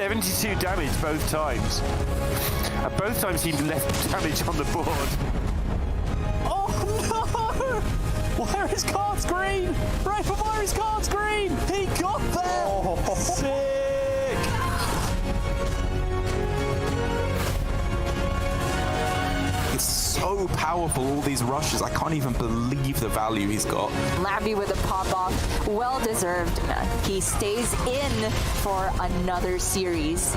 72 damage both times. And both times he left damage on the board. Oh no! Why is cards green? Raven, why is cards green? He got there! Oh. Sick! It's so powerful, all these rushes. I can't even believe the value he's got. Labby with a pop-off, well deserved. He stays in for another series.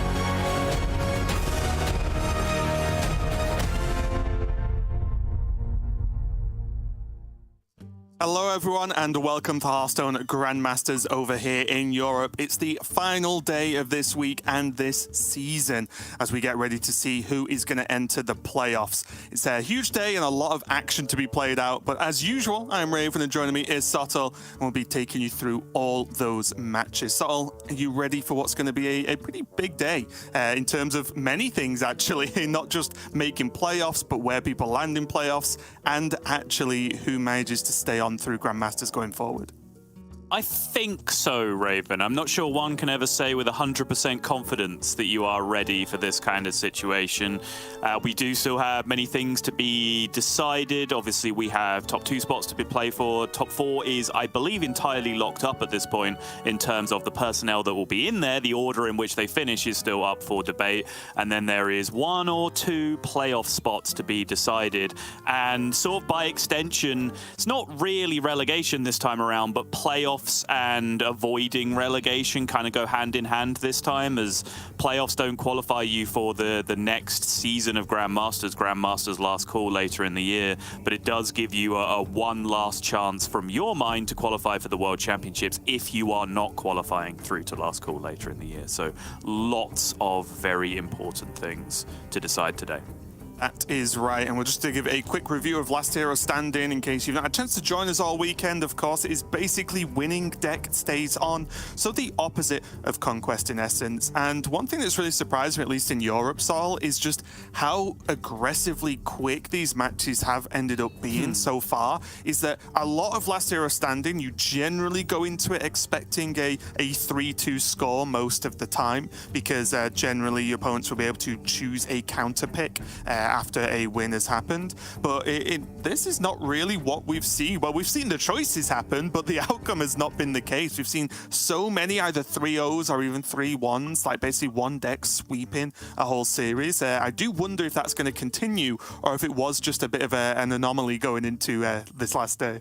Hello everyone and welcome to Hearthstone Grandmasters over here in Europe. It's the final day of this week and this season as we get ready to see who is going to enter the playoffs. It's a huge day and a lot of action to be played out, but as usual, I'm Raven and joining me is Sottle, and we'll be taking you through all those matches. Sottle, are you ready for what's going to be a pretty big day in terms of many things actually, not just making playoffs, but where people land in playoffs and actually who manages to stay on through Grandmasters going forward? I think so, Raven. I'm not sure one can ever say with 100% confidence that you are ready for this kind of situation. We do still have many things to be decided. Obviously, we have top 2 spots to be played for. Top 4 is, I believe, entirely locked up at this point in terms of the personnel that will be in there. The order in which they finish is still up for debate. And then there is 1 or 2 playoff spots to be decided. And sort of by extension, it's not really relegation this time around, but playoff and avoiding relegation kind of go hand in hand this time, as playoffs don't qualify you for the next season of Grandmasters last call later in the year, but it does give you a one last chance from your mind to qualify for the World Championships if you are not qualifying through to last call later in the year. So lots of very important things to decide today. That is right, and we'll just to give a quick review of Last Hero Standing in case you've not had a chance to join us all weekend. Of course, it is basically winning deck stays on, so the opposite of Conquest in essence. And one thing that's really surprised me, at least in Europe, Saul, is just how aggressively quick these matches have ended up being so far. Is that a lot of Last Hero Standing, you generally go into it expecting a 3-2 score most of the time, because generally your opponents will be able to choose a counter pick after a win has happened. But this is not really what we've seen. Well, we've seen the choices happen, but the outcome has not been the case. We've seen so many either 3-0s or even 3-1s, like basically one deck sweeping a whole series. I do wonder if that's going to continue or if it was just a bit of an anomaly going into this last day.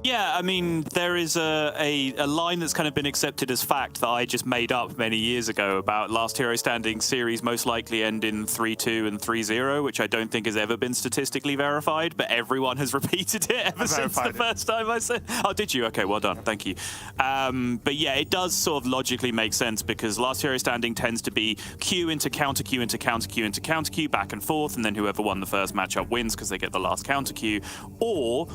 Yeah, I mean, there is a line that's kind of been accepted as fact that I just made up many years ago about Last Hero Standing series most likely end in 3-2 and 3-0, which I don't think has ever been statistically verified, but everyone has repeated it ever since the first time I said. Oh, did you? Okay, well done. Thank you. But yeah, it does sort of logically make sense because Last Hero Standing tends to be queue into counter queue into counter queue into counter queue back and forth, and then whoever won the first matchup wins because they get the last counter queue, or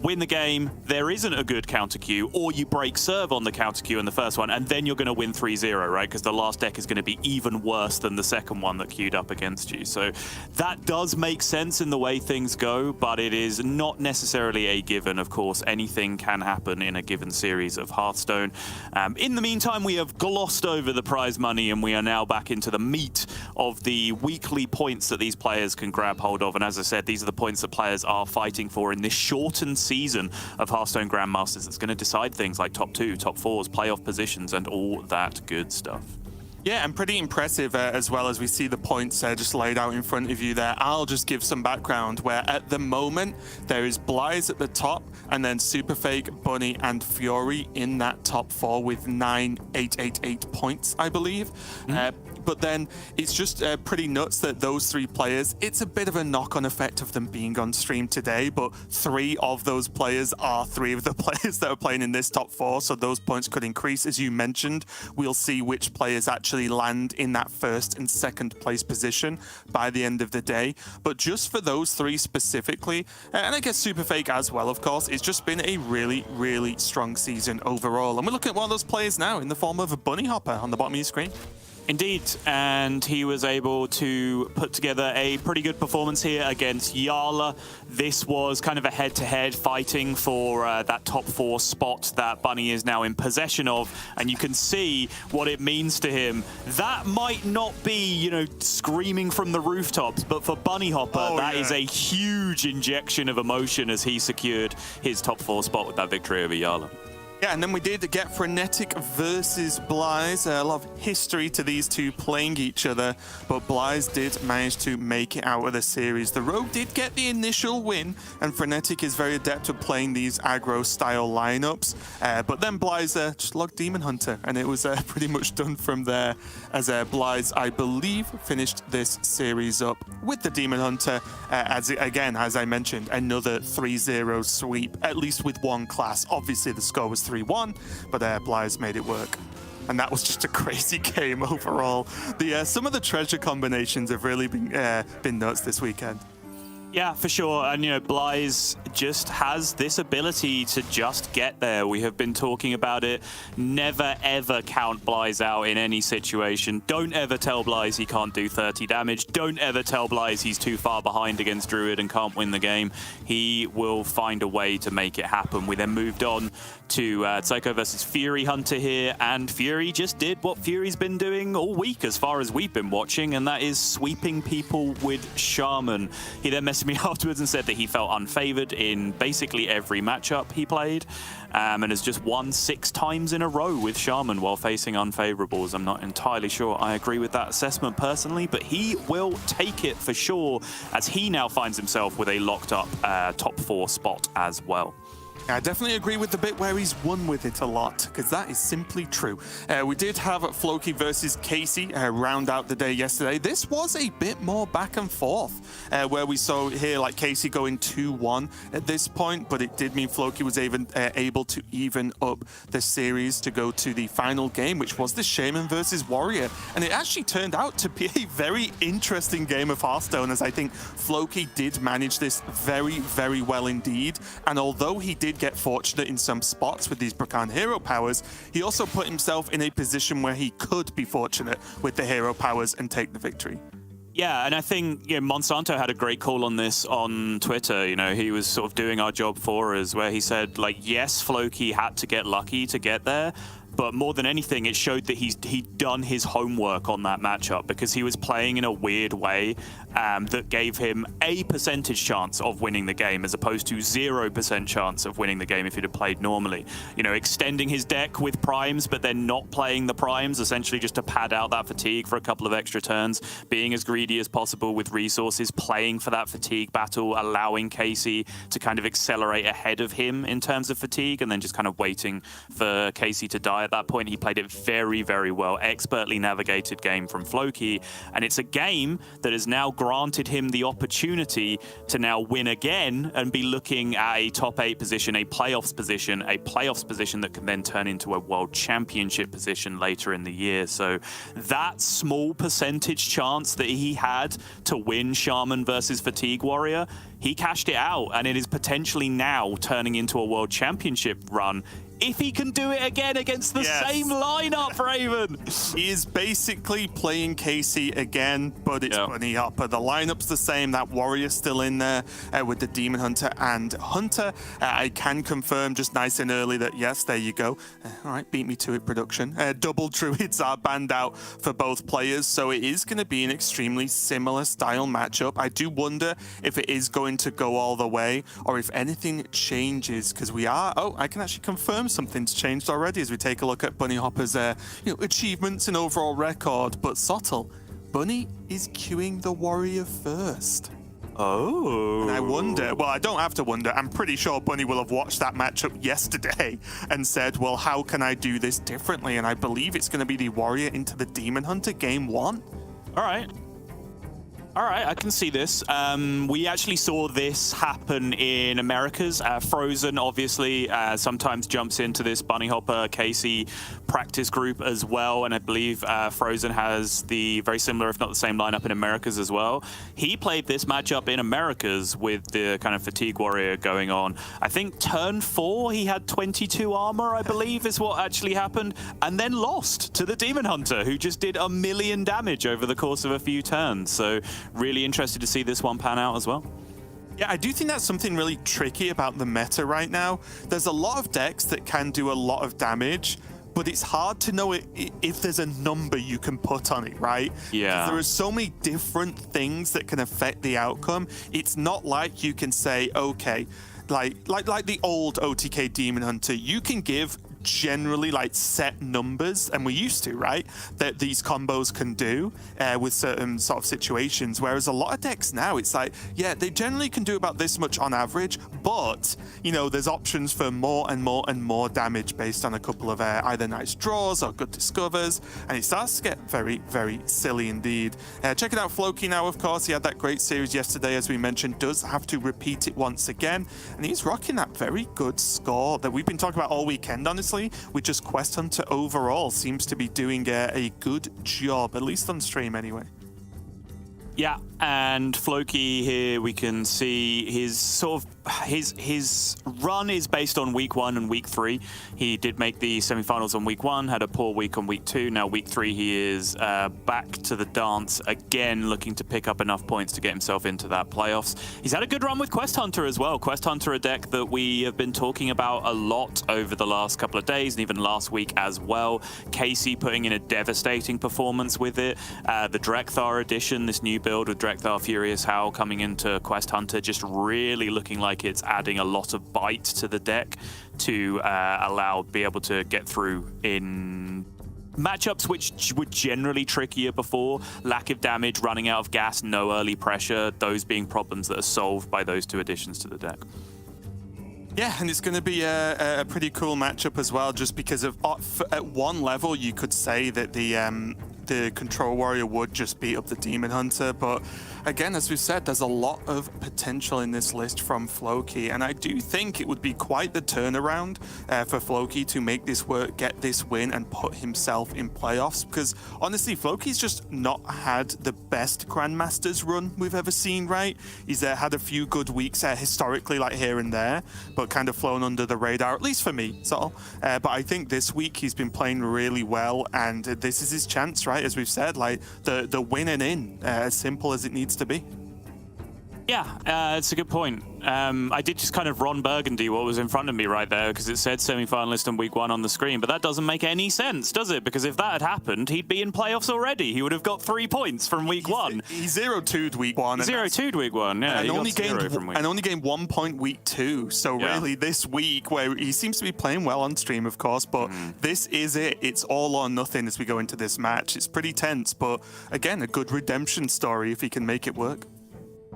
win the game, there isn't a good counter queue, or you break serve on the counter queue in the first one, and then you're going to win 3-0, right? Because the last deck is going to be even worse than the second one that queued up against you. So that does make sense in the way things go, but it is not necessarily a given. Of course, anything can happen in a given series of Hearthstone. In the meantime, we have glossed over the prize money, and we are now back into the meat of the weekly points that these players can grab hold of. And as I said, these are the points that players are fighting for in this shortened season of Hearthstone Grandmasters that's going to decide things like top 2, top 4s, playoff positions, and all that good stuff. Yeah, and pretty impressive as well as we see the points just laid out in front of you there. I'll just give some background where at the moment there is xBlyzes at the top and then Superfake, Bunny and Fury in that top 4 with 9,888 points, I believe. But then it's just pretty nuts that those 3 players, it's a bit of a knock-on effect of them being on stream today, but 3 of those players are 3 of the players that are playing in this top 4, so those points could increase. As you mentioned, we'll see which players actually land in that first and second place position by the end of the day. But just for those 3 specifically, and I guess Superfake as well, of course, it's just been a really, really strong season overall. And we're looking at one of those players now in the form of a Bunnyhoppor on the bottom of your screen. Indeed, and he was able to put together a pretty good performance here against Jarla. This was kind of a head-to-head fighting for that top 4 spot that Bunny is now in possession of, and you can see what it means to him. That might not be, you know, screaming from the rooftops, but for Bunnyhoppor, that is a huge injection of emotion as he secured his top 4 spot with that victory over Jarla. Yeah, and then we did get Frenetic versus Blyze. A lot of history to these two playing each other, but Blyze did manage to make it out of the series. The Rogue did get the initial win, and Frenetic is very adept at playing these aggro-style lineups. But then Blyze just logged Demon Hunter, and it was pretty much done from there, as Blyze, I believe, finished this series up with the Demon Hunter. As I mentioned, another 3-0 sweep, at least with one class. Obviously, the score was 3-1, but Blyze made it work. And that was just a crazy game overall. Some of the treasure combinations have really been nuts this weekend. Yeah, for sure. And, you know, Blyze just has this ability to just get there. We have been talking about it. Never, ever count Blyze out in any situation. Don't ever tell Blyze he can't do 30 damage. Don't ever tell Blyze he's too far behind against Druid and can't win the game. He will find a way to make it happen. We then moved on to Psycho versus Furyhunter here, and Fury just did what Fury's been doing all week as far as we've been watching, and that is sweeping people with Shaman. He then messaged me afterwards and said that he felt unfavored in basically every matchup he played, and has just won 6 times in a row with Shaman while facing unfavorables. I'm not entirely sure I agree with that assessment personally, but he will take it for sure, as he now finds himself with a locked up top 4 spot as well. I definitely agree with the bit where he's won with it a lot, because that is simply true. We did have Floki versus Casey round out the day yesterday. This was a bit more back and forth, where we saw here like Casey going 2-1 at this point, but it did mean Floki was even able to even up the series to go to the final game, which was the Shaman versus Warrior. And it actually turned out to be a very interesting game of Hearthstone, as I think Floki did manage this very, very well indeed. And although he did get fortunate in some spots with these Brakan hero powers, he also put himself in a position where he could be fortunate with the hero powers and take the victory. Yeah, and I think, you know, Monsanto had a great call on this on Twitter. You know, he was sort of doing our job for us, where he said, like, yes, Floki had to get lucky to get there, but more than anything, it showed that he'd done his homework on that matchup, because he was playing in a weird way that gave him a percentage chance of winning the game, as opposed to 0% chance of winning the game if he'd have played normally. You know, extending his deck with primes, but then not playing the primes, essentially just to pad out that fatigue for a couple of extra turns, being as greedy as possible with resources, playing for that fatigue battle, allowing Casey to kind of accelerate ahead of him in terms of fatigue, and then just kind of waiting for Casey to die. At that point, he played it very, very well. Expertly navigated game from Floki, and it's a game that has now granted him the opportunity to now win again and be looking at a top 8 position, a playoffs position that can then turn into a world championship position later in the year. So that small percentage chance that he had to win Shaman versus Fatigue Warrior, he cashed it out, and it is potentially now turning into a world championship run if he can do it again against the same lineup, Raven. He is basically playing Casey again, but it's Bunnyhoppor. The lineup's the same. That Warrior's still in there with the Demon Hunter and Hunter. I can confirm just nice and early that, yes, there you go. All right, beat me to it, production. Double Druids are banned out for both players, so it is going to be an extremely similar style matchup. I do wonder if it is going to go all the way, or if anything changes, because we are... Oh, I can actually confirm something's changed already as we take a look at Bunnyhoppor's achievements and overall record. But Sottle, Bunny is queuing the Warrior first. Oh. And I wonder, well, I don't have to wonder, I'm pretty sure Bunny will have watched that matchup yesterday and said, well, how can I do this differently? And I believe it's going to be the Warrior into the Demon Hunter game 1. All right. All right, I can see this. We actually saw this happen in Americas. Frozen, obviously, sometimes jumps into this Bunnyhoppor Casey practice group as well, and I believe Frozen has the very similar, if not the same lineup in Americas as well. He played this matchup in Americas with the kind of Fatigue Warrior going on. I think turn 4, he had 22 armor, I believe, is what actually happened, and then lost to the Demon Hunter, who just did 1 million damage over the course of a few turns. So really interested to see this one pan out as well. Yeah, I do think that's something really tricky about the meta right now. There's a lot of decks that can do a lot of damage, but it's hard to know if there's a number you can put on it, right? Yeah. There are so many different things that can affect the outcome. It's not like you can say, okay, like the old OTK Demon Hunter, you can give generally like set numbers, and we used to, right, that these combos can do with certain sort of situations, whereas a lot of decks now, it's like, yeah, they generally can do about this much on average, but you know, there's options for more and more and more damage based on a couple of either nice draws or good discovers, and it starts to get very, very silly indeed. Checking out Floki now, of course. He had that great series yesterday, as we mentioned, does have to repeat it once again, and he's rocking that very good score that we've been talking about all weekend, honestly, with just Quest Hunter overall seems to be doing a good job, at least on stream anyway. Yeah, and Floki here, we can see his sort of his run is based on week 1 and week 3. He did make the semifinals on week 1, had a poor week on week 2. Now week 3, he is back to the dance again, looking to pick up enough points to get himself into that playoffs. He's had a good run with Quest Hunter as well. Quest Hunter, a deck that we have been talking about a lot over the last couple of days, and even last week as well. Casey putting in a devastating performance with it. The Drekthar edition, this new build with Drekthar, Furious Howl coming into Quest Hunter, just really looking like it's adding a lot of bite to the deck to be able to get through in matchups which were generally trickier before. Lack of damage, running out of gas, no early pressure, those being problems that are solved by those 2 additions to the deck. Yeah, and it's going to be a pretty cool matchup as well, just because of at one level you could say that the Control Warrior would just beat up the Demon Hunter, but again, as we've said, there's a lot of potential in this list from Floki, and I do think it would be quite the turnaround for Floki to make this work, get this win, and put himself in playoffs, because honestly, Floki's just not had the best Grandmasters run we've ever seen, right? He's had a few good weeks historically, like here and there, but kind of flown under the radar, at least for me, so. But I think this week he's been playing really well, and this is his chance, right? As we've said, like the win and in, as simple as it needs to be. Yeah, it's a good point. I did just kind of Ron Burgundy what was in front of me right there, because it said semi-finalist in week 1 on the screen, but that doesn't make any sense, does it? Because if that had happened, he'd be in playoffs already. He would have got 3 points from week 1. He 0-2'd week 1. 0-2'd week 1, yeah. And only only gained 1 point week 2. So really, this week, where he seems to be playing well on stream, of course, but this is it. It's all or nothing as we go into this match. It's pretty tense, but again, a good redemption story if he can make it work.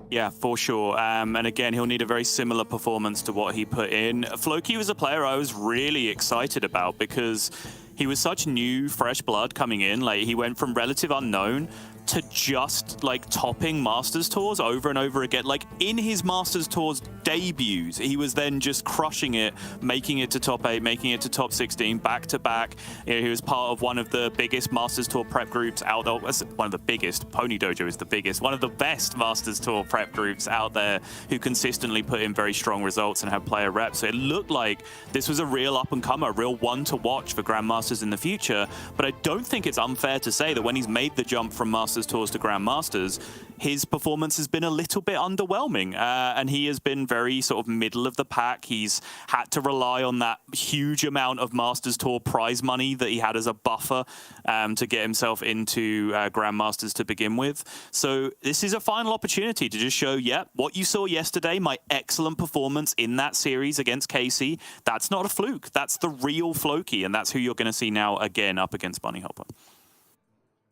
Yeah, for sure. And again, he'll need a very similar performance to what he put in. Floki was a player I was really excited about because he was such new, fresh blood coming in. Like, he went from relative unknown to just like topping Masters Tours over and over again. Like in his Masters Tours debuts, he was then just crushing it, making it to top 8, making it to top 16, back to back. You know, he was part of one of the biggest Masters Tour prep groups out there. One of the biggest. Pony Dojo is the biggest. One of the best Masters Tour prep groups out there who consistently put in very strong results and have player reps. So it looked like this was a real up-and-comer, a real one to watch for Grandmasters in the future. But I don't think it's unfair to say that when he's made the jump from Masters Tours to Grandmasters, his performance has been a little bit underwhelming, and he has been very sort of middle of the pack. He's had to rely on that huge amount of Masters Tour prize money that he had as a buffer to get himself into Grandmasters to begin with. So this is a final opportunity to just show, yeah, what you saw yesterday, my excellent performance in that series against Casey, that's not a fluke. That's the real Floki, and that's who you're going to see now again up against Bunnyhoppor.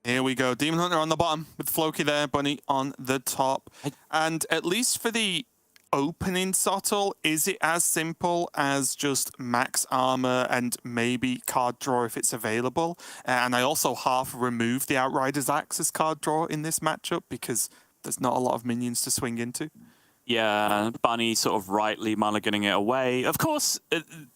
Here we go. Demon Hunter on the bottom with Floki there, Bunny on the top. And at least for the opening Sottle, is it as simple as just max armor and maybe card draw if it's available? And I also half removed the Outrider's Axe as card draw in this matchup because there's not a lot of minions to swing into. Yeah, Bunny sort of rightly mulliganing it away. Of course,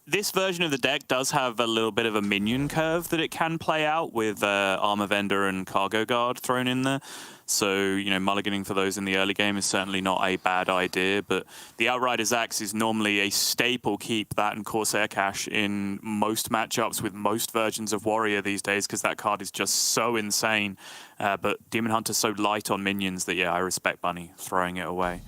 this version of the deck does have a little bit of a minion curve that it can play out with Armor Vendor and Cargo Guard thrown in there. So, you know, mulliganing for those in the early game is certainly not a bad idea, but the Outrider's Axe is normally a staple keep, that and Corsair Cache, in most matchups with most versions of Warrior these days, because that card is just so insane. But Demon Hunter's so light on minions that, yeah, I respect Bunny throwing it away.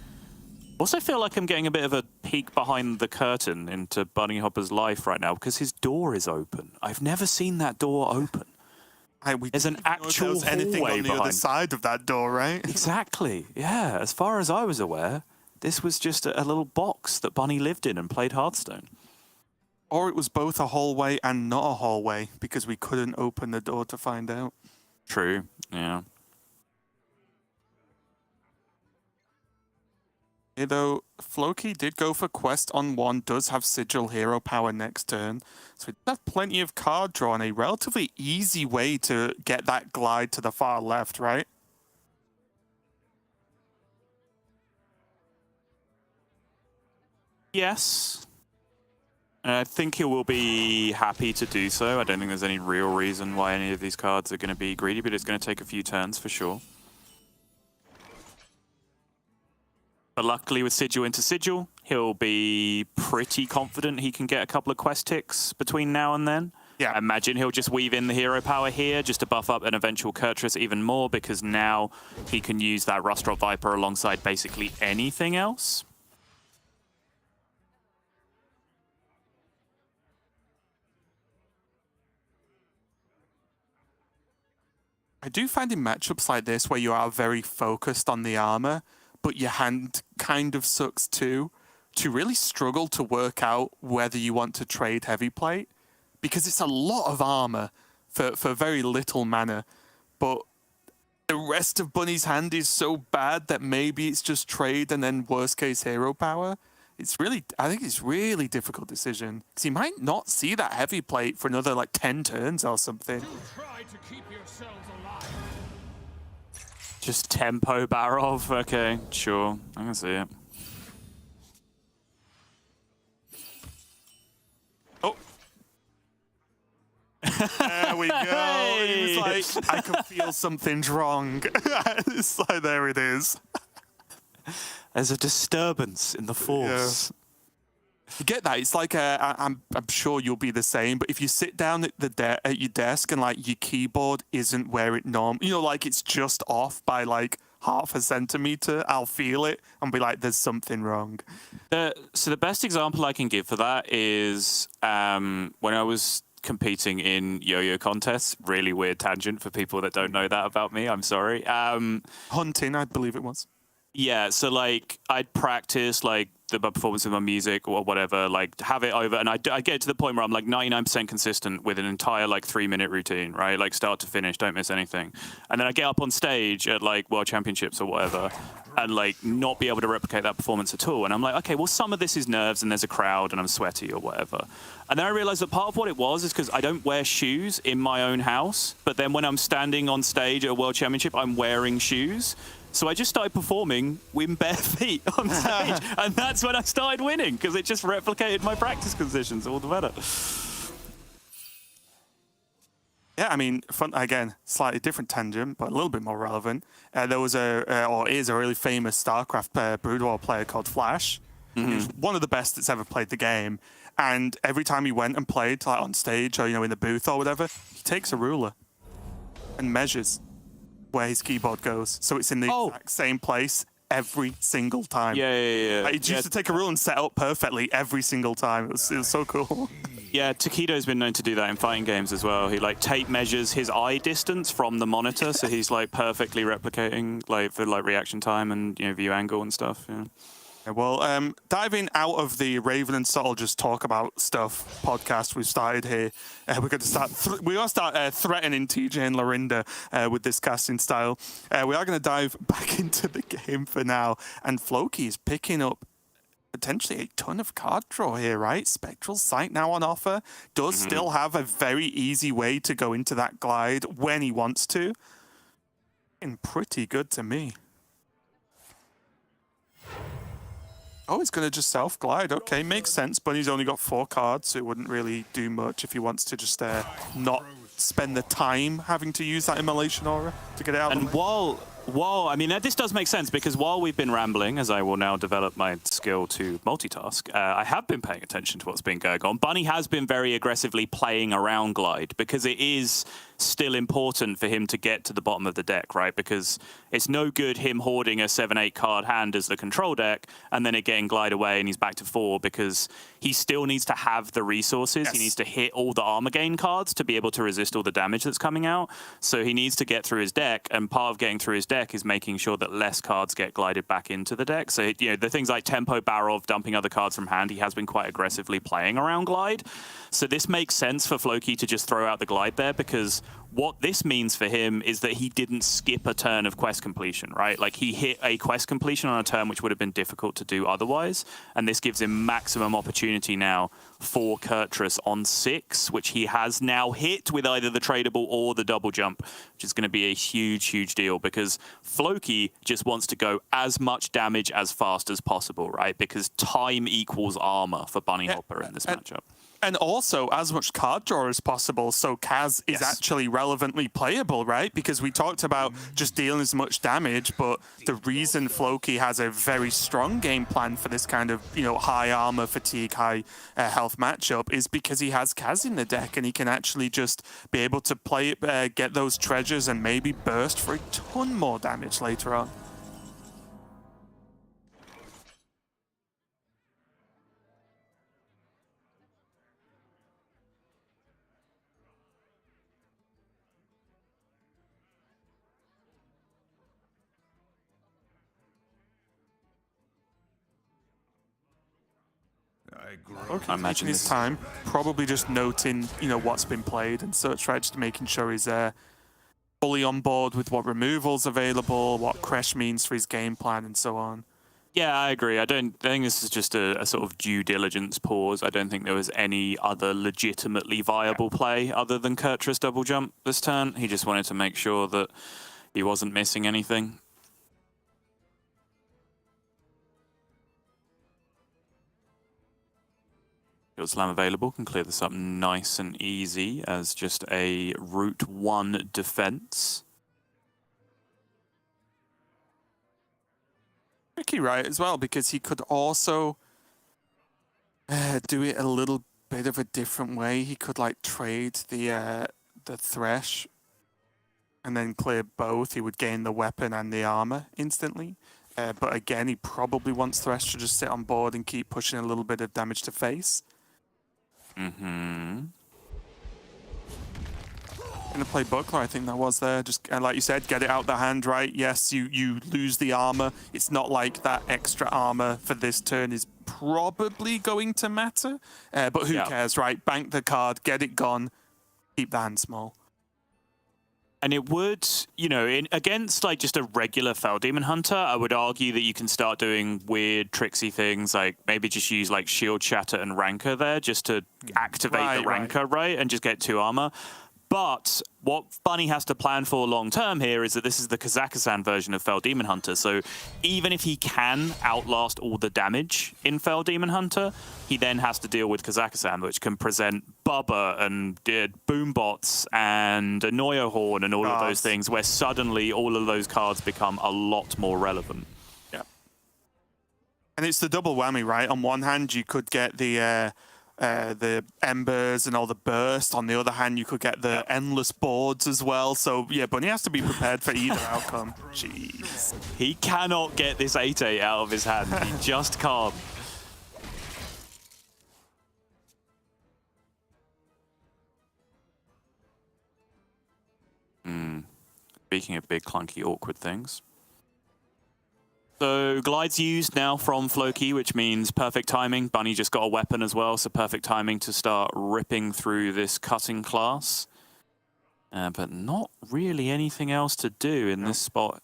Also feel like I'm getting a bit of a peek behind the curtain into Bunnyhoppor's life right now because his door is open. I've never seen that door open. There's an actual anything hallway on the behind. other side of that door, right? Exactly. Yeah. As far as I was aware, this was just a little box that Bunny lived in and played Hearthstone. Or it was both a hallway and not a hallway because we couldn't open the door to find out. True. Yeah. Though Floki did go for Quest on 1, does have Sigil hero power next turn, so it does have plenty of card draw and a relatively easy way to get that glide to the far left, right? Yes. I think he will be happy to do so. I don't think there's any real reason why any of these cards are going to be greedy, but it's going to take a few turns for sure. But luckily with Sigil into Sigil, he'll be pretty confident he can get a couple of quest ticks between now and then. Yeah. I imagine he'll just weave in the hero power here just to buff up an eventual Kurtrus even more, because now he can use that Rustrot Viper alongside basically anything else. I do find in matchups like this where you are very focused on the armor, but your hand kind of sucks too, to really struggle to work out whether you want to trade heavy plate, because it's a lot of armor for very little mana, but the rest of Bunny's hand is so bad that maybe it's just trade and then worst case hero power. It's really, I think it's really difficult decision, because he might not see that heavy plate for another like 10 turns or something. Try to keep yourselves alive. Just tempo Barov. Okay, sure. I can see it. Oh. There we go. He was like, I can feel something's wrong. It's like, there it is. There's a disturbance in the force. Yeah. You get that? It's like I'm sure you'll be the same. But if you sit down at your desk and like your keyboard isn't where it normally, you know, like it's just off by like half a centimeter, I'll feel it and be like, "There's something wrong." So the best example I can give for that is when I was competing in yo-yo contests. Really weird tangent for people that don't know that about me. I'm sorry. Hunting, I believe it was. Yeah, so like I'd practice like my performance with my music or whatever, like have it over, and I get to the point where I'm like 99% consistent with an entire like 3-minute routine, right? Like start to finish, don't miss anything. And then I get up on stage at like World Championships or whatever, and like not be able to replicate that performance at all. And I'm like, okay, well some of this is nerves and there's a crowd and I'm sweaty or whatever. And then I realized that part of what it was is because I don't wear shoes in my own house, but then when I'm standing on stage at a World Championship, I'm wearing shoes. So I just started performing with bare feet on stage, and that's when I started winning, because it just replicated my practice conditions all the better. Yeah, I mean, fun, again, slightly different tangent, but a little bit more relevant. There was is a really famous StarCraft Brood War player called Flash. He's one of the best that's ever played the game. And every time he went and played, like on stage or in the booth or whatever, he takes a ruler and measures where his keyboard goes, so it's in the exact same place every single time. Yeah. Like, he used to take a rule and set up perfectly every single time. It was so cool. Yeah, Taquido's been known to do that in fighting games as well. He like tape measures his eye distance from the monitor, so he's like perfectly replicating like for like reaction time and view angle and stuff. Yeah. Well, diving out of the Raven and Subtle Just Talk About Stuff podcast we've started here, we're going to start threatening TJ and Lorinda with this casting style. We are going to dive back into the game for now, and Floki is picking up potentially a ton of card draw here, right? Spectral Sight now on offer. Does still have a very easy way to go into that glide when he wants to. And pretty good to me. Oh, he's going to just self-glide. Okay, makes sense. Bunny's only got 4 cards, so it wouldn't really do much if he wants to just not spend the time having to use that Immolation Aura to get it out. And while I mean, this does make sense, because while we've been rambling, as I will now develop my skill to multitask, I have been paying attention to what's been going on. Bunny has been very aggressively playing around Glide, because it is still important for him to get to the bottom of the deck, right? Because it's no good him hoarding a 7-8 card hand as the control deck and then it getting Glide away and he's back to 4, because he still needs to have the resources. He needs to hit all the armor gain cards to be able to resist all the damage that's coming out. So he needs to get through his deck, and part of getting through his deck is making sure that less cards get glided back into the deck. So, you know, the things like Tempo Barrel, dumping other cards from hand, he has been quite aggressively playing around Glide. So this makes sense for Floki to just throw out the Glide there, because what this means for him is that he didn't skip a turn of quest completion, right? Like, he hit a quest completion on a turn which would have been difficult to do otherwise, and this gives him maximum opportunity now for Kurtrus on 6, which he has now hit with either the tradable or the double jump, which is going to be a huge, huge deal, because Floki just wants to go as much damage as fast as possible, right? Because time equals armor for Bunnyhoppor in this matchup. And also as much card draw as possible, so Kaz is actually relevantly playable, right? Because we talked about just dealing as much damage, but the reason Floki has a very strong game plan for this kind of, you know, high armor, fatigue, high health matchup is because he has Kaz in the deck, and he can actually just be able to play it, get those treasures, and maybe burst for a ton more damage later on. Okay, I imagine his time, probably just noting, you know, what's been played and such, right? Just making sure he's fully on board with what removals available, what Crash means for his game plan, and so on. Yeah, I agree. I think this is just a sort of due diligence pause. I don't think there was any other legitimately viable play other than Kurtrus double jump this turn. He just wanted to make sure that he wasn't missing anything. Shield Slam available, can clear this up nice and easy as just a Route 1 defense. Tricky, right, as well, because he could also do it a little bit of a different way. He could, like, trade the Thresh and then clear both. He would gain the weapon and the armor instantly. But again, he probably wants Thresh to just sit on board and keep pushing a little bit of damage to face. Gonna play Buckler, I think that was there. Just like you said, get it out the hand, right? Yes, you lose the armor. It's not like that extra armor for this turn is probably going to matter. But who cares, right? Bank the card, get it gone, keep the hand small. And it would, you know, against like just a regular Fel Demon Hunter, I would argue that you can start doing weird, tricksy things, like maybe just use like Shield Shatter and Rancor there just to activate the Rancor, right? And just get 2 armor. But what Bunny has to plan for long term here is that this is the Kazakhstan version of Fel Demon Hunter. So even if he can outlast all the damage in Fel Demon Hunter, he then has to deal with Kazakhstan, which can present Bubba and Boombots and Annoyo Horn and all of those things, where suddenly all of those cards become a lot more relevant. Yeah. And it's the double whammy, right? On one hand, you could get the embers and all the burst. On the other hand, you could get the endless boards as well. So yeah, Bunny has to be prepared for either outcome. Jeez. He cannot get this 8-8 out of his hand. He just can't. Speaking of big, clunky, awkward things. So Glide's used now from Floki, which means perfect timing. Bunny just got a weapon as well, so perfect timing to start ripping through this cutting class. But not really anything else to do in this spot.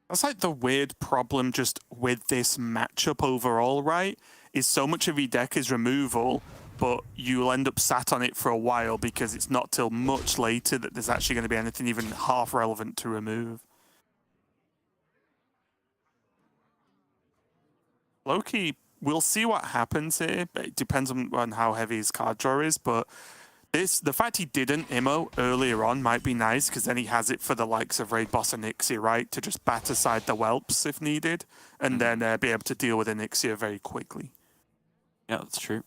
That's like the weird problem just with this matchup overall, right? Is so much of your deck is removal, but you'll end up sat on it for a while because it's not till much later that there's actually going to be anything even half relevant to remove. Floki, we'll see what happens here. It depends on how heavy his card draw is, but the fact he didn't Immo earlier on might be nice, because then he has it for the likes of Raid Boss and Ixia, right? To just bat aside the whelps if needed, and then be able to deal with an Ixia very quickly. Yeah, that's true.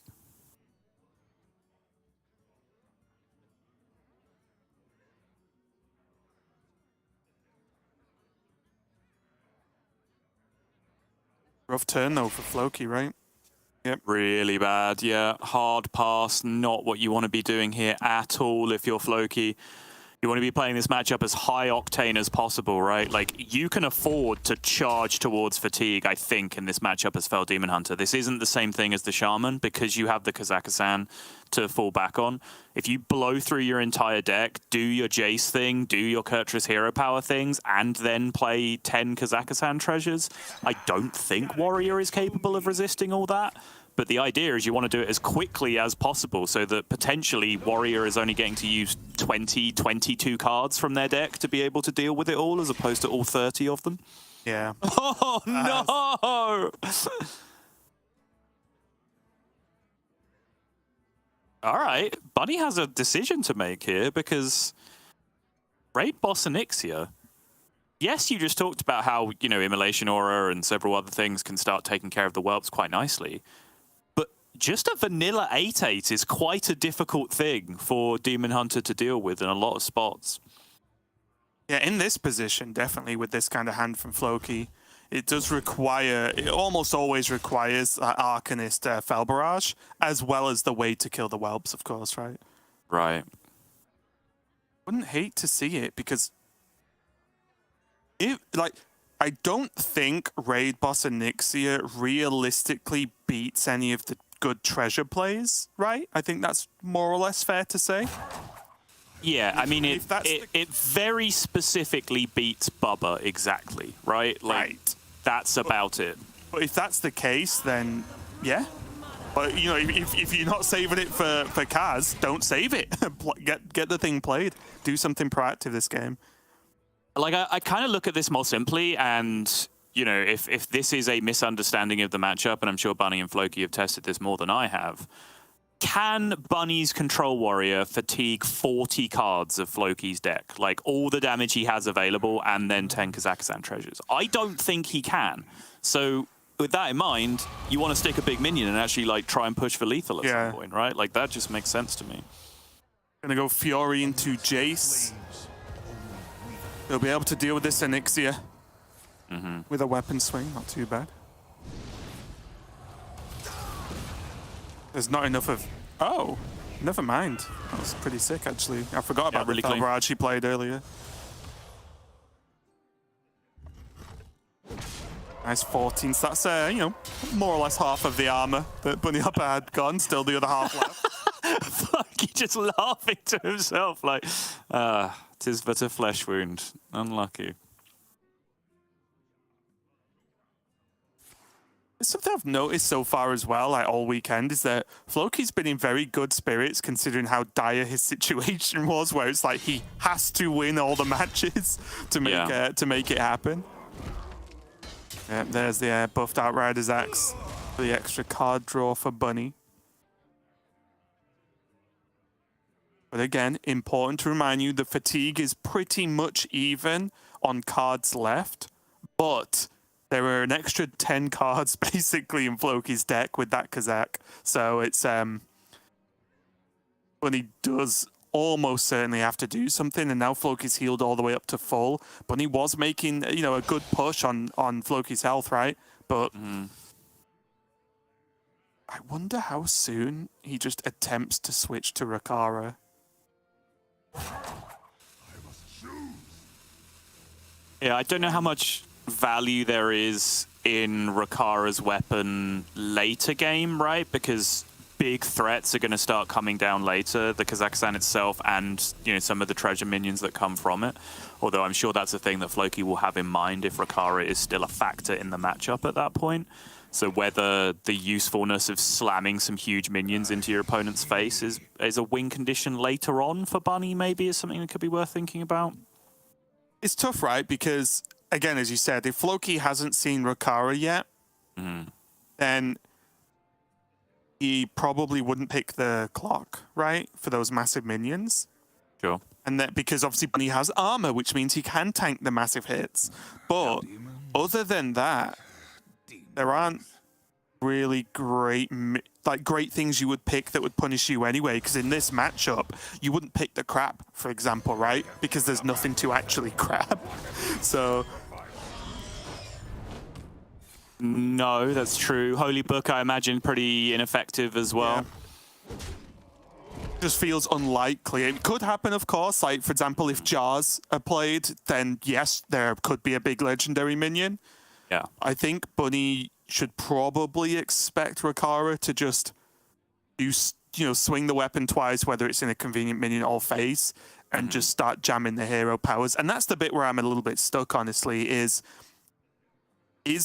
Rough turn, though, for Floki, right? Yep. Really bad, yeah. Hard pass, not what you want to be doing here at all if you're Floki. You want to be playing this matchup as high octane as possible, right? Like, you can afford to charge towards fatigue, I think, in this matchup as Fel Demon Hunter. This isn't the same thing as the Shaman, because you have the Kazakhstan to fall back on. If you blow through your entire deck, do your Jace thing, do your Kurtrus hero power things, and then play 10 Kazakhstan treasures, I don't think Warrior is capable of resisting all that. But the idea is you want to do it as quickly as possible so that potentially Warrior is only getting to use 20, 22 cards from their deck to be able to deal with it all, as opposed to all 30 of them. Yeah. Oh, no! All right, Bunny has a decision to make here, because Raid Boss and Ixia, yes, you just talked about how, you know, Immolation Aura and several other things can start taking care of the whelps quite nicely. Just a vanilla 8/8 is quite a difficult thing for Demon Hunter to deal with in a lot of spots. Yeah, in this position, definitely with this kind of hand from Floki, it does require, it almost always requires Arcanist Fel Barrage, as well as the way to kill the whelps, of course, right? Right. Wouldn't hate to see it, because I don't think Raid Boss and Nixia realistically beats any of the good treasure plays, right? I think that's more or less fair to say. Yeah, I mean, it very specifically beats Bubba, exactly, right? Like, right. That's about it. But if that's the case, then yeah. But, you know, if you're not saving it for Kaz, don't save it. Get the thing played. Do something proactive this game. Like, I kind of look at this more simply, and you know, if this is a misunderstanding of the matchup, and I'm sure Bunny and Floki have tested this more than I have, can Bunny's Control Warrior fatigue 40 cards of Floki's deck? Like, all the damage he has available, and then 10 Kazakhstan treasures? I don't think he can. So, with that in mind, you want to stick a big minion and actually, like, try and push for lethal at some point, right? Like, that just makes sense to me. Gonna go Fury into Jace. He'll be able to deal with this Onyxia. With a weapon swing, not too bad. There's not enough of... Oh, never mind. That was pretty sick, actually. I forgot about the Fel Barrage he played earlier. Nice 14. So that's, you know, more or less half of the armor that Bunnyhoppor had gone. Still the other half left. Fuck, he just laughing to himself like, 'tis but a flesh wound. Unlucky. Something I've noticed so far as well, like all weekend, is that Floki's been in very good spirits considering how dire his situation was, where it's like he has to win all the matches to make it happen. Yeah, there's the buffed Outrider's Axe for the extra card draw for Bunny. But again, important to remind you, the fatigue is pretty much even on cards left, but there were an extra 10 cards basically in Floki's deck with that Kazakh. So it's Bunny does almost certainly have to do something, and now Floki's healed all the way up to full. Bunny was making, you know, a good push on Floki's health, right? But I wonder how soon he just attempts to switch to Rakara. Yeah, I don't know how much value there is in Rakara's weapon later game, right? Because big threats are going to start coming down later, the Kazakhstan itself and, you know, some of the treasure minions that come from it. Although I'm sure that's a thing that Floki will have in mind if Rakara is still a factor in the matchup at that point. So whether the usefulness of slamming some huge minions into your opponent's face is a win condition later on for Bunny maybe is something that could be worth thinking about. It's tough, right? Because, again, as you said, if Floki hasn't seen Rakara yet, then he probably wouldn't pick the clock, right, for those massive minions. Sure. And that because obviously Bunny has armor, which means he can tank the massive hits. But other than that, there aren't really great things you would pick that would punish you anyway. Because in this matchup, you wouldn't pick the crap, for example, right? Because there's nothing to actually crap. So. No, that's true. Holy Book, I imagine, pretty ineffective as well. Yeah. Just feels unlikely. It could happen, of course. Like, for example, if Jars are played, then yes, there could be a big legendary minion. Yeah. I think Bunny should probably expect Rakara to just swing the weapon twice, whether it's in a convenient minion or phase, and just start jamming the hero powers. And that's the bit where I'm a little bit stuck, honestly, is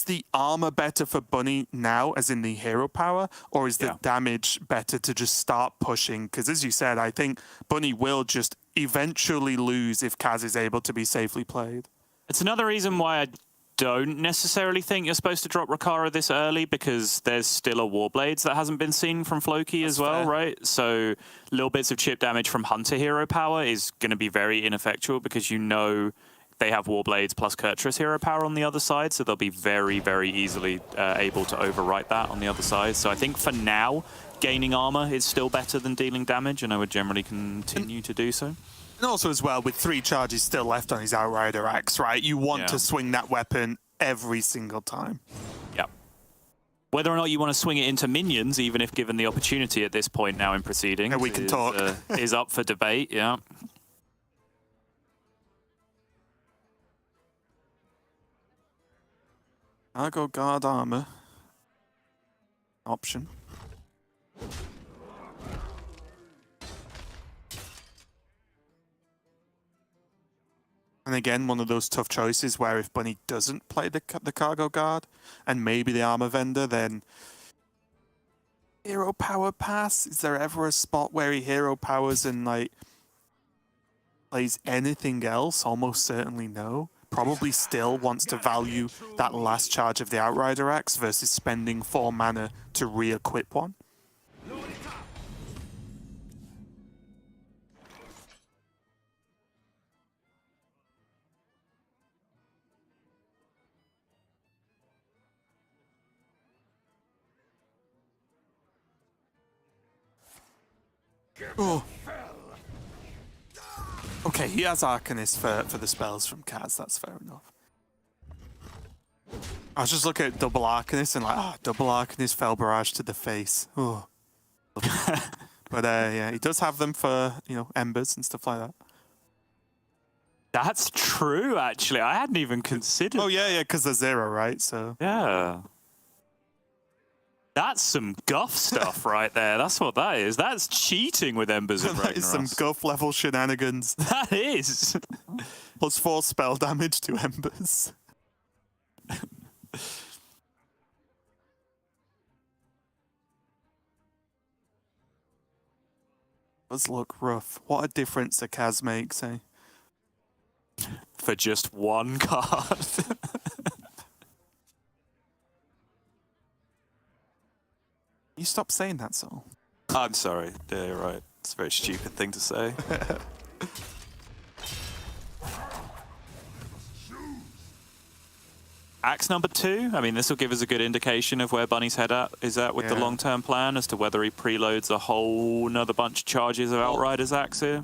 the armor better for Bunny now, as in the hero power, or is the damage better to just start pushing? Because as you said, I think Bunny will just eventually lose if Kaz is able to be safely played. It's another reason why I don't necessarily think you're supposed to drop Rakara this early, because there's still a Warblades that hasn't been seen from Floki as well, right? So little bits of chip damage from Hunter hero power is going to be very ineffectual, because you know they have Warblades plus Kurtrus hero power on the other side, so they'll be very, very easily able to overwrite that on the other side. So I think for now, gaining armor is still better than dealing damage, and I would generally continue to do so. And also as well, with 3 charges still left on his Outrider Axe, right? You want to swing that weapon every single time. Yeah. Whether or not you want to swing it into minions, even if given the opportunity at this point now in proceedings, yeah, we can talk. Is up for debate, yeah. I'll go guard armor. Option. And again, one of those tough choices where if Bunny doesn't play the cargo guard and maybe the armor vendor, then hero power pass. Is there ever a spot where he hero powers and like plays anything else? Almost certainly no. Probably still wants to value that last charge of the Outrider Axe versus spending 4 mana to re-equip one. Oh. Okay, he has Arcanist for the spells from Kaz, that's fair enough. I was just looking at double Arcanist and like, double Arcanist, Fell Barrage to the face. Oh. But yeah, he does have them for, embers and stuff like that. That's true, actually. I hadn't even considered. Oh, yeah, because they're 0, right? So yeah. That's some guff stuff right there. That's what that is. That's cheating with Embers and Ragnaros. That is some guff level shenanigans. That is. Plus 4 spell damage to Embers. Does look rough. What a difference a Kaz makes, eh? For just 1 card. You stop saying that, Sol. I'm sorry. Yeah, you're right. It's a very stupid thing to say. Axe number 2. I mean, this will give us a good indication of where Bunny's head is at with the long-term plan as to whether he preloads a whole nother bunch of charges of Outrider's Axe here.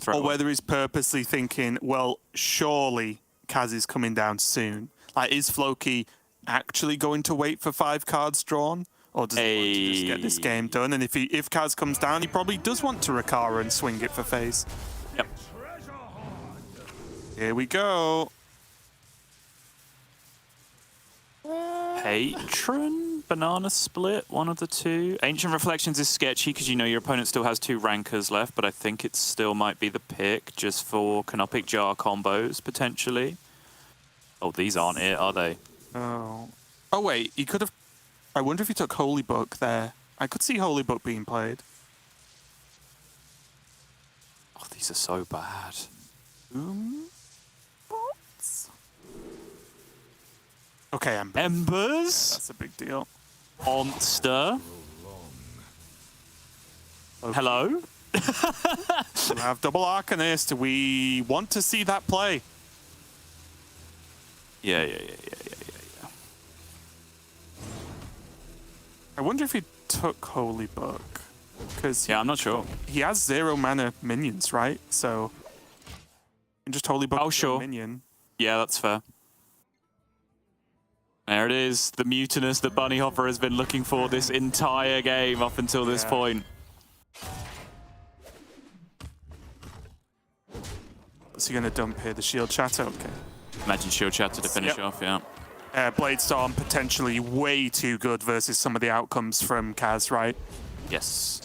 Or whether he's purposely thinking, well, surely Kaz is coming down soon. Like, is Floki actually going to wait for 5 cards drawn? Or does he want to just get this game done? And if Kaz comes down, he probably does want to Rakara and swing it for phase. Yep. Here we go. Patron? Banana Split? One of the two. Ancient Reflections is sketchy because you know your opponent still has 2 rankers left, but I think it still might be the pick just for Canopic Jar combos, potentially. Oh, these aren't it, are they? Oh. Oh, wait. He could have... I wonder if he took Holy Book there. I could see Holy Book being played. Oh, these are so bad. Okay, Embers. Embers? That's a big deal. Monster. Hello? We have double Arcanist. We want to see that play. Yeah. I wonder if he took Holy Book. Because Yeah, I'm not sure. he has 0 mana minions, right? So you can just Holy Book Oh, sure. minion. Yeah, that's fair. There it is, the Mutinous that Bunnyhoppor has been looking for this entire game up until this point. What's he going to dump here? The Shield Shatter? Okay. Imagine Shield Shatter to finish off, yeah. Blade Storm potentially way too good versus some of the outcomes from Kaz, right? Yes.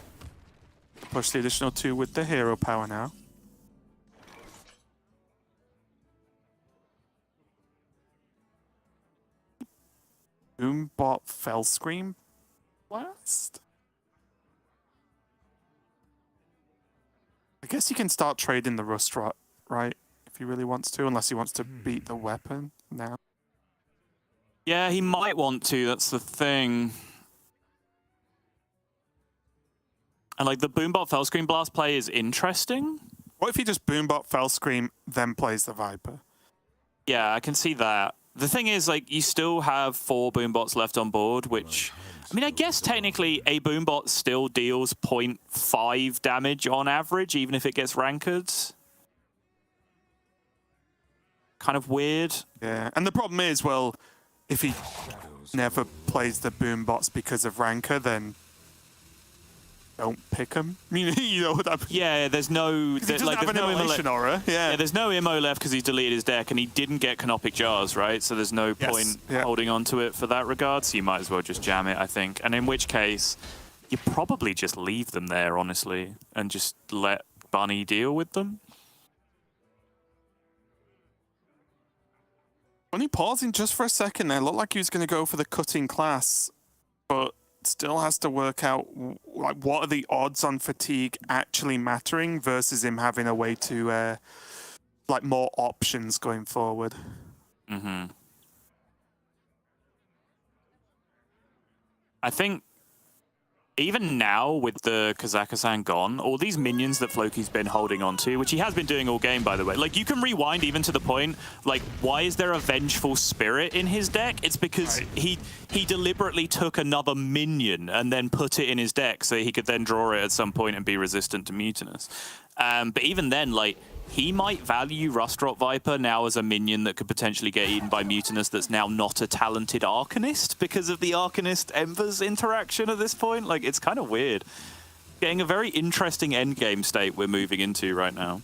Push the additional 2 with the hero power now. Boombot Fell Scream Blast? I guess he can start trading the Rust Rot, right? If he really wants to, unless he wants to beat the weapon now. Yeah, he might want to, that's the thing. And like the Boombot Fellscream Blast play is interesting. What if he just Boombot Fell Scream, then plays the Viper? Yeah, I can see that. The thing is, like, you still have 4 Boombots left on board, which... I mean, I guess technically a Boombot still deals 0.5 damage on average, even if it gets rankered. Kind of weird. Yeah, and the problem is, well, if he never plays the Boombots because of rancor, then don't pick him. I mean, you know what I mean? Yeah, there's no... He doesn't have an Immolation Aura. Yeah, there's no Immo left because he's deleted his deck, and he didn't get Canopic Jars, right? So there's no point holding on to it for that regard, so you might as well just jam it, I think. And in which case, you probably just leave them there, honestly, and just let Bunny deal with them. Bunny pausing just for a second there. Looked like he was going to go for the cutting class, but still has to work out like what are the odds on fatigue actually mattering versus him having a way to like more options going forward. I think even now with the Kazakhstan gone, all these minions that Floki's been holding on to, which he has been doing all game, by the way, like you can rewind even to the point, like why is there a Vengeful Spirit in his deck? It's because he deliberately took another minion and then put it in his deck so he could then draw it at some point and be resistant to Mutinous. But even then, like, he might value Rustrot Viper now as a minion that could potentially get eaten by Mutinous that's now not a talented Arcanist because of the Arcanist-Embers interaction at this point. Like, it's kind of weird. Getting a very interesting endgame state we're moving into right now.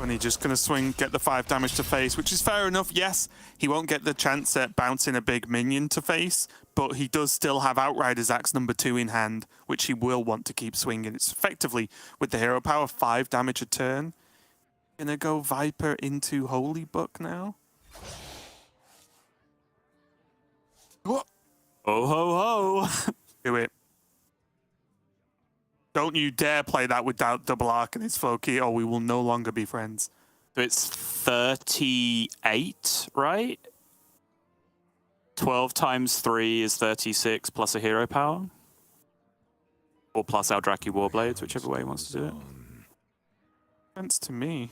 And he's just going to swing, get the 5 damage to face, which is fair enough. Yes, he won't get the chance at bouncing a big minion to face, but he does still have Outrider's Axe number 2 in hand, which he will want to keep swinging. It's effectively, with the hero power, 5 damage a turn. Gonna go Viper into Holy Book now. What? Oh ho ho! Do it. Don't you dare play that without double Arcanist, Floki, or we will no longer be friends. So it's 38, right? 12 times 3 is 36 plus a hero power. Or plus Eldraki Warblades, whichever way he wants to do it. Sense to me.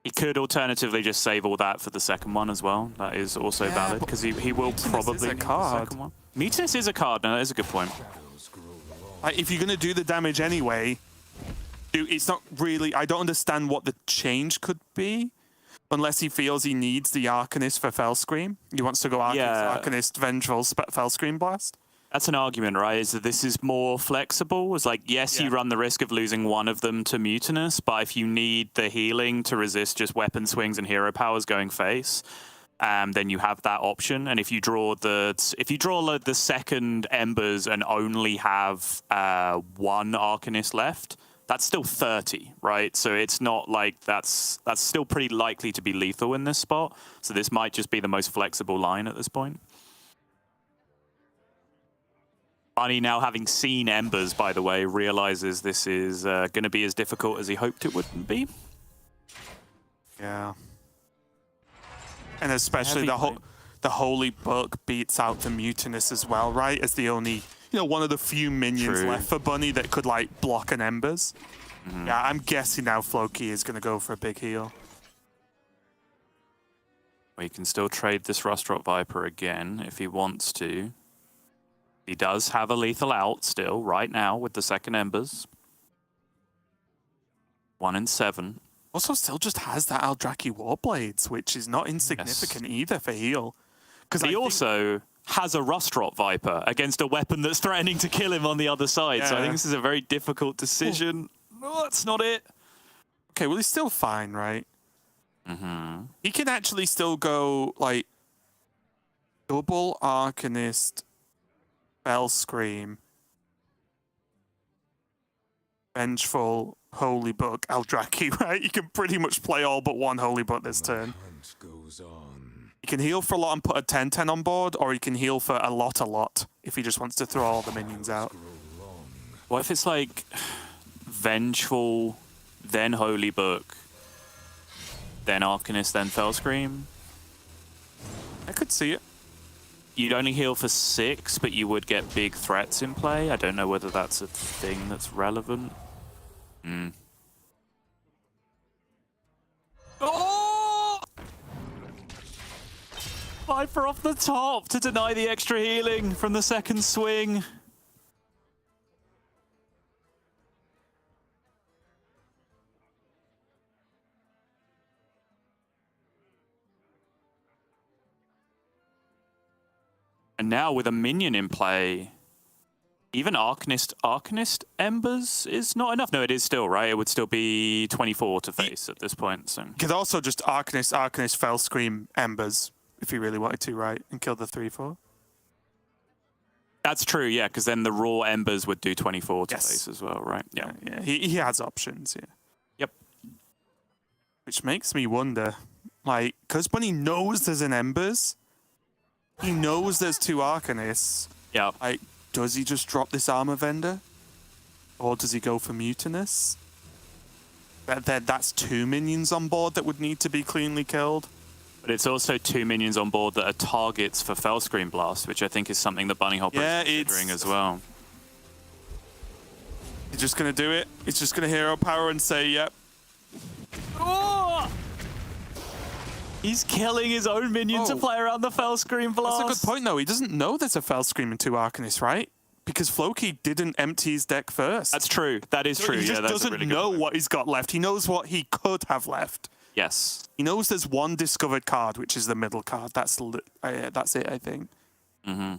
He could alternatively just save all that for the second one as well. That is also valid, because he will probably need the second one. Mutinous is a card, no, that is a good point. If you're going to do the damage anyway, it's not really... I don't understand what the change could be, unless he feels he needs the Arcanist for Fell Scream. He wants to go Arcanist, Vengeful, Fell Scream Blast. That's an argument, right? Is that this is more flexible? It's like, yes, you run the risk of losing one of them to Mutinous, but if you need the healing to resist just weapon swings and hero powers going face, then you have that option. And if you draw the second Embers and only have 1 Arcanist left, that's still 30, right? So it's not like that's still pretty likely to be lethal in this spot. So this might just be the most flexible line at this point. Bunny, now having seen Embers, by the way, realizes this is going to be as difficult as he hoped it wouldn't be. Yeah. And especially the Holy Book beats out the Mutinous as well, right? As the only, one of the few minions left for Bunny that could, like, block an Embers. Yeah, I'm guessing now Floki is going to go for a big heal. We can still trade this Rust-Rot Viper again if he wants to. He does have a lethal out still right now with the second Embers. 1 in 7. Also still just has that Eldraki Warblades, which is not insignificant either for heal. Because he also has a Rust-Rot Viper against a weapon that's threatening to kill him on the other side. So I think this is a very difficult decision. Oh, that's not it. Okay, well, he's still fine, right? He can actually still go, like, double Arcanist, Bell Scream, Vengeful, Holy Book, Eldraki, right? You can pretty much play all but one Holy Book this turn. He can heal for a lot and put a 10-10 on board, or he can heal for a lot if he just wants to throw all the minions out. What if it's like Vengeful, then Holy Book, then Arcanist, then Fellscream? I could see it. You'd only heal for 6, but you would get big threats in play. I don't know whether that's a thing that's relevant. Oh! Viper off the top to deny the extra healing from the second swing. And now with a minion in play, even Arcanist Embers is not enough. No, it is still, right? It would still be 24 to face at this point. So. Could also just Arcanist, Fellscream, Embers, if he really wanted to, right? And kill the 3/4. That's true, yeah, because then the raw Embers would do 24 to face as well, right? Yeah. He has options, yeah. Yep. Which makes me wonder, like, because Bunny knows there's an Embers, he knows there's 2 Arcanists. Yeah. Like, does he just drop this Armor Vendor? Or does he go for Mutinous? That's 2 minions on board that would need to be cleanly killed. But it's also 2 minions on board that are targets for Fellscream Blast, which I think is something that Bunnyhoppor is considering as well. He's just going to do it. He's just going to hero power and say, yep. Oh! He's killing his own minion to play around the Fellscream Blast. That's a good point, though. He doesn't know there's a Fellscream and 2 Arcanists, right? Because Floki didn't empty his deck first. That's true. That is true. He just doesn't know what he's got left. He knows what he could have left. Yes. He knows there's 1 discovered card, which is the middle card. That's it, I think. Oh,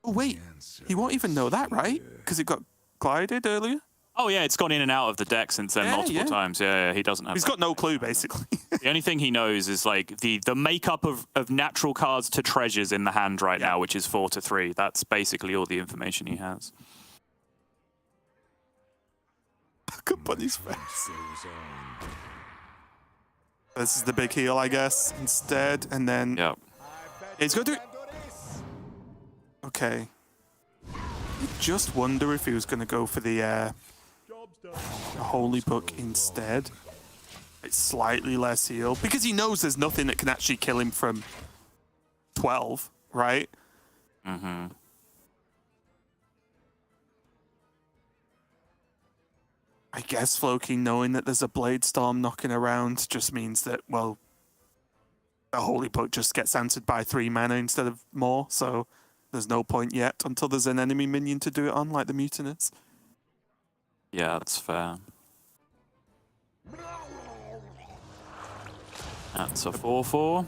wait. He won't even know that, right? Because it got glided earlier? Oh, yeah, it's gone in and out of the deck since then multiple times. Yeah, he doesn't have He's got no clue, basically. The only thing he knows is like the makeup of natural cards to treasures in the hand right now, which is 4 to 3. That's basically all the information he has. Look at Bunny's face. This is the big heal, I guess, instead. And then he's going to do it. Okay. I just wonder if he was going to go for the Holy Book instead. It's slightly less heal. Because he knows there's nothing that can actually kill him from 12, right? I guess Floki knowing that there's a Blade Storm knocking around just means that, well, the Holy Book just gets answered by 3 mana instead of more, so there's no point yet until there's an enemy minion to do it on, like the Mutinous. Yeah, that's fair. That's a 4/4.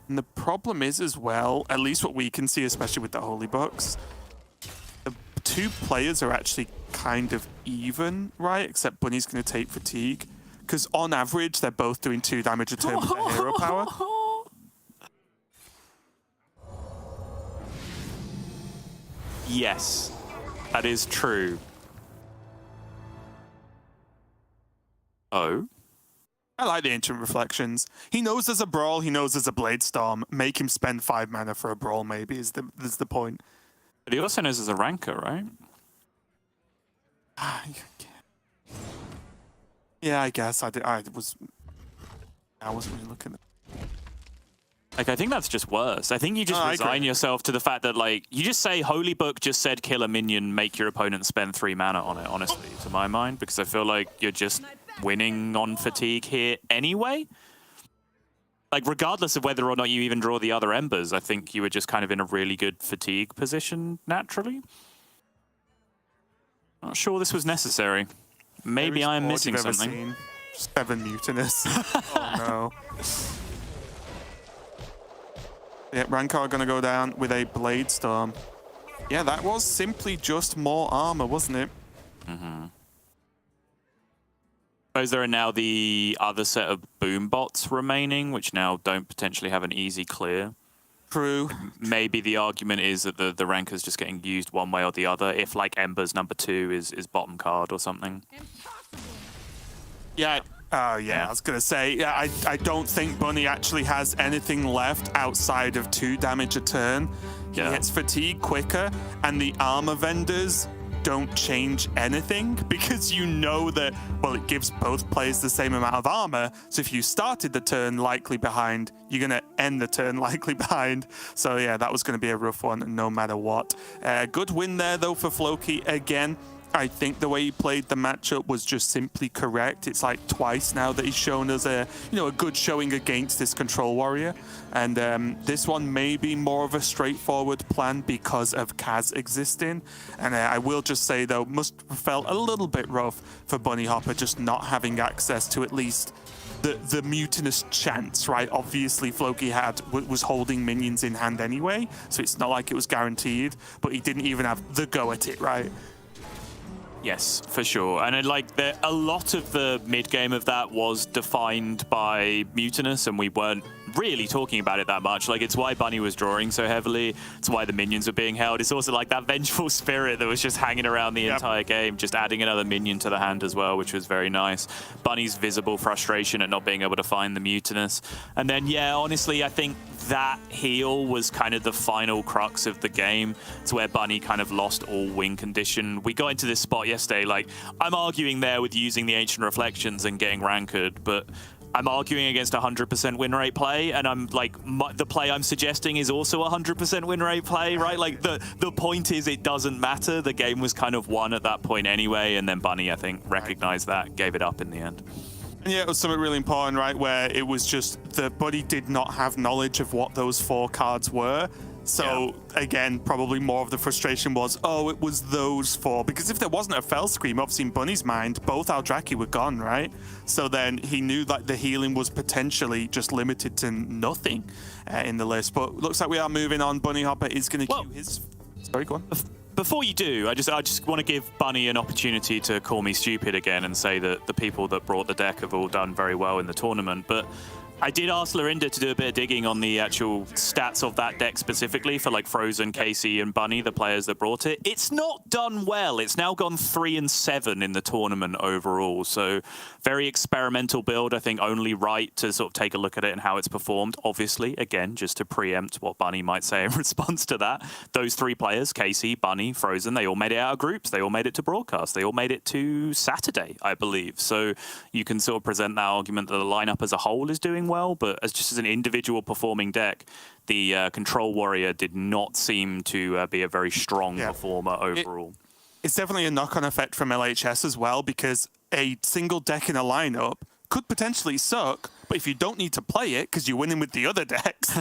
And the problem is as well, at least what we can see, especially with the Holy Books, the 2 players are actually kind of even, right? Except Bunny's going to take fatigue. Because on average, they're both doing 2 damage a turn with their hero power. Yes, that is true. Oh? I like the Ancient Reflections. He knows there's a Brawl, he knows there's a Blade Storm. Make him spend 5 mana for a Brawl, maybe, is the point. But he also knows there's a Ranker, right? Yeah, I guess. I wasn't really looking at Like, I think that's just worse. I think you just I resign agree. yourself to the fact that, like, you just say, Holy Book just said kill a minion, make your opponent spend 3 mana on it, honestly, to my mind, because I feel like you're just winning on fatigue here anyway. Like, regardless of whether or not you even draw the other embers, I think you were just kind of in a really good fatigue position naturally. Not sure this was necessary. Maybe I am missing something. 7 Mutinous. Oh no. Yeah, Rancor gonna go down with a Blade Storm. Yeah, that was simply just more armor, wasn't it? Mm-hmm. Suppose there are now the other set of boom bots remaining, which now don't potentially have an easy clear. True. Maybe the argument is that the ranker's just getting used one way or the other, if like Ember's number 2 is bottom card or something. Yeah. Oh, yeah, I was going to say, yeah, I don't think Bunny actually has anything left outside of 2 damage a turn. He gets fatigue quicker, and the armor vendors don't change anything because you know that, well, it gives both players the same amount of armor. So if you started the turn likely behind, you're going to end the turn likely behind. So, yeah, that was going to be a rough one no matter what. Good win there, though, for Floki again. I think the way he played the matchup was just simply correct. It's like twice now that he's shown us a good showing against this control warrior. And this one may be more of a straightforward plan because of Kaz existing. And I will just say, though, must have felt a little bit rough for Bunnyhoppor just not having access to at least the mutinous chance, right? Obviously, Floki was holding minions in hand anyway, so it's not like it was guaranteed, but he didn't even have the go at it, right? Yes, for sure. And a lot of the mid game of that was defined by Mutinous, and we weren't really talking about it that much. Like, it's why Bunny was drawing so heavily. It's why the minions were being held. It's also like that vengeful spirit that was just hanging around the entire game, just adding another minion to the hand as well, which was very nice. Bunny's visible frustration at not being able to find the Mutinous. And then, yeah, honestly, I think that heal was kind of the final crux of the game. It's where Bunny kind of lost all win condition. We got into this spot yesterday, like, I'm arguing there with using the Ancient Reflections and getting rankered, but I'm arguing against 100% win rate play, and I'm like, the play I'm suggesting is also 100% win rate play, right? Like, the point is it doesn't matter. The game was kind of won at that point anyway, and then Bunny, I think, recognized that, gave it up in the end. And yeah, it was something really important, right, where it was just that Buddy did not have knowledge of what those 4 cards were. So, again, probably more of the frustration was, oh, it was those 4. Because if there wasn't a Fell Scream, obviously in Bunny's mind, both Aldraki were gone, right? So then he knew that the healing was potentially just limited to nothing in the list. But looks like we are moving on. Bunnyhoppor is going to queue his... Sorry, go on. Before you do, I just want to give Bunny an opportunity to call me stupid again and say that the people that brought the deck have all done very well in the tournament. But I did ask Lorinda to do a bit of digging on the actual stats of that deck specifically for like Frozen, Casey, and Bunny, the players that brought it. It's not done well. It's now gone 3-7 in the tournament overall. So very experimental build. I think only right to sort of take a look at it and how it's performed. Obviously, again, just to preempt what Bunny might say in response to that. Those 3 players, Casey, Bunny, Frozen, they all made it out of groups. They all made it to broadcast. They all made it to Saturday, I believe. So you can sort of present that argument that the lineup as a whole is doing well, but as an individual performing deck, the Control Warrior did not seem to be a very strong performer overall. It's definitely a knock-on effect from LHS as well, because a single deck in a lineup could potentially suck, but if you don't need to play it because you're winning with the other decks,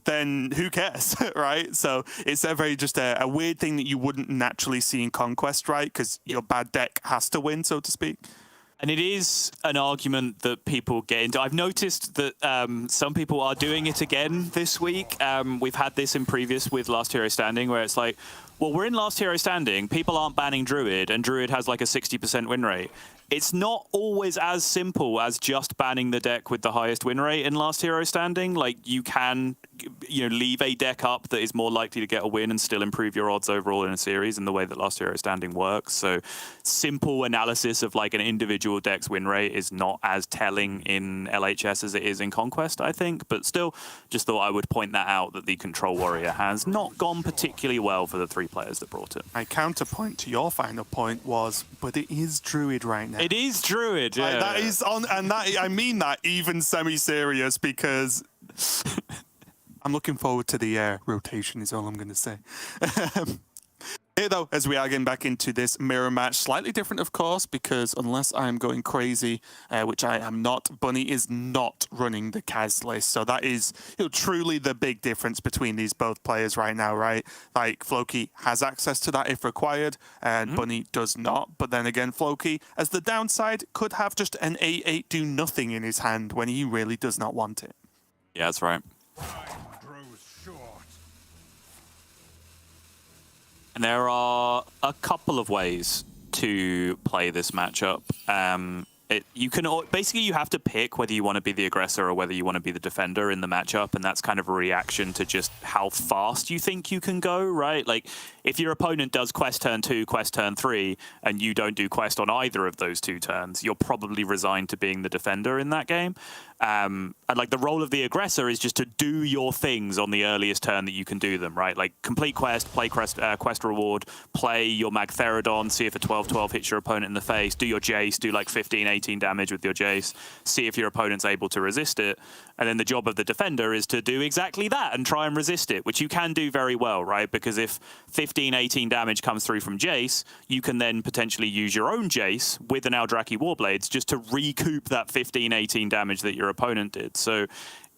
then who cares, right? So it's just a weird thing that you wouldn't naturally see in Conquest, right? Because your bad deck has to win, so to speak. And it is an argument that people get into. I've noticed that some people are doing it again this week. We've had this in previous with Last Hero Standing, where it's like, well, we're in Last Hero Standing, people aren't banning Druid, and Druid has like a 60% win rate. It's not always as simple as just banning the deck with the highest win rate in Last Hero Standing. Like, you can, leave a deck up that is more likely to get a win and still improve your odds overall in a series in the way that Last Hero Standing works. So simple analysis of like an individual deck's win rate is not as telling in LHS as it is in Conquest, I think. But still, just thought I would point that out, that the Control Warrior has not gone particularly well for the 3 players that brought it. My counterpoint to your final point was, but it is Druid right now. It is Druid, yeah. That is on, and that I mean that even semi-serious, because I'm looking forward to the rotation is all I'm going to say. Here, though, as we are getting back into this mirror match, slightly different, of course, because unless I'm going crazy, which I am not, Bunny is not running the Kaz list. So that is truly the big difference between these both players right now, right? Like, Floki has access to that if required, and Bunny does not. But then again, Floki, as the downside, could have just an 8-8 do nothing in his hand when he really does not want it. Yeah, that's right. Time grows short. And there are a couple of ways to play this matchup. Basically you have to pick whether you want to be the aggressor or whether you want to be the defender in the matchup, and that's kind of a reaction to just how fast you think you can go, right? Like, if your opponent does quest turn 2, quest turn 3, and you don't do quest on either of those 2 turns, you're probably resigned to being the defender in that game. And like, the role of the aggressor is just to do your things on the earliest turn that you can do them, right? Like, complete quest, play quest reward, play your Magtheridon, see if a 12-12 hits your opponent in the face, do your Jace, do like 15-18 damage with your Jace, see if your opponent's able to resist it. And then the job of the defender is to do exactly that and try and resist it, which you can do very well, right? Because if 15-18 damage comes through from Jace, you can then potentially use your own Jace with an Eldrazi Warblades just to recoup that 15-18 damage that your opponent did. So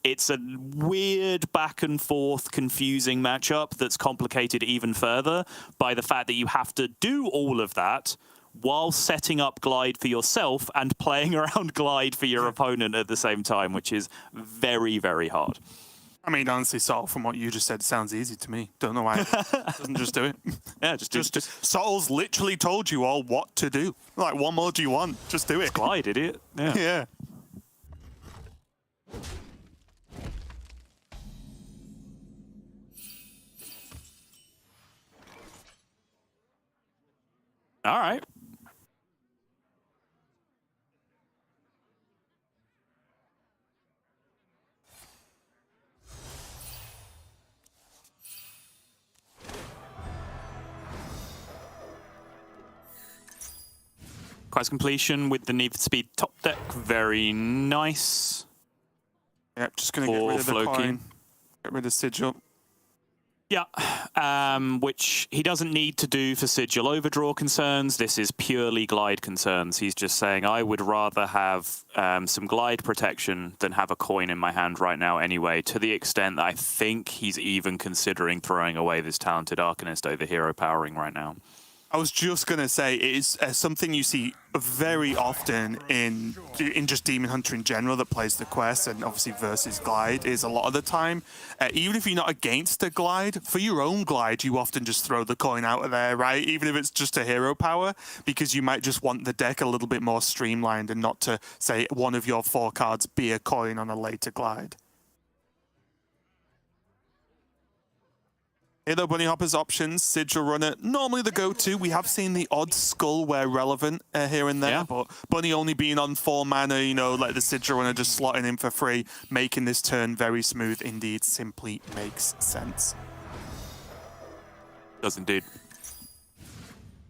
it's a weird back and forth confusing matchup that's complicated even further by the fact that you have to do all of that while setting up Glide for yourself and playing around Glide for your opponent at the same time, which is very, very hard. I mean, honestly, Sol, from what you just said, sounds easy to me. Don't know why it doesn't just do it. Yeah, just Sol's literally told you all what to do. Like, what more do you want? Just do it. Glide, idiot. Yeah. Yeah. All right. Quest completion with the need for speed top deck. Very nice. Yep, just going to get rid of the Floki. coin. Get rid of Sigil. Yeah, which he doesn't need to do for Sigil overdraw concerns. This is purely Glide concerns. He's just saying, I would rather have some Glide protection than have a coin in my hand right now anyway, to the extent that I think he's even considering throwing away this talented Arcanist over hero powering right now. I was just going to say, it is something you see very often in just Demon Hunter in general that plays the quest, and obviously versus Glide is a lot of the time. Even if you're not against a Glide, for your own Glide, you often just throw the coin out of there, right? Even if it's just a hero power, because you might just want the deck a little bit more streamlined and not to, say, one of your 4 cards be a coin on a later Glide. Here, though, Bunnyhoppor's options, Sigil Runner, normally the go-to. We have seen the odd Skull where relevant here and there, Yeah. but Bunny only being on 4 mana, you know, like the Sigil Runner just slotting in for free, making this turn very smooth indeed, simply makes sense. Does indeed.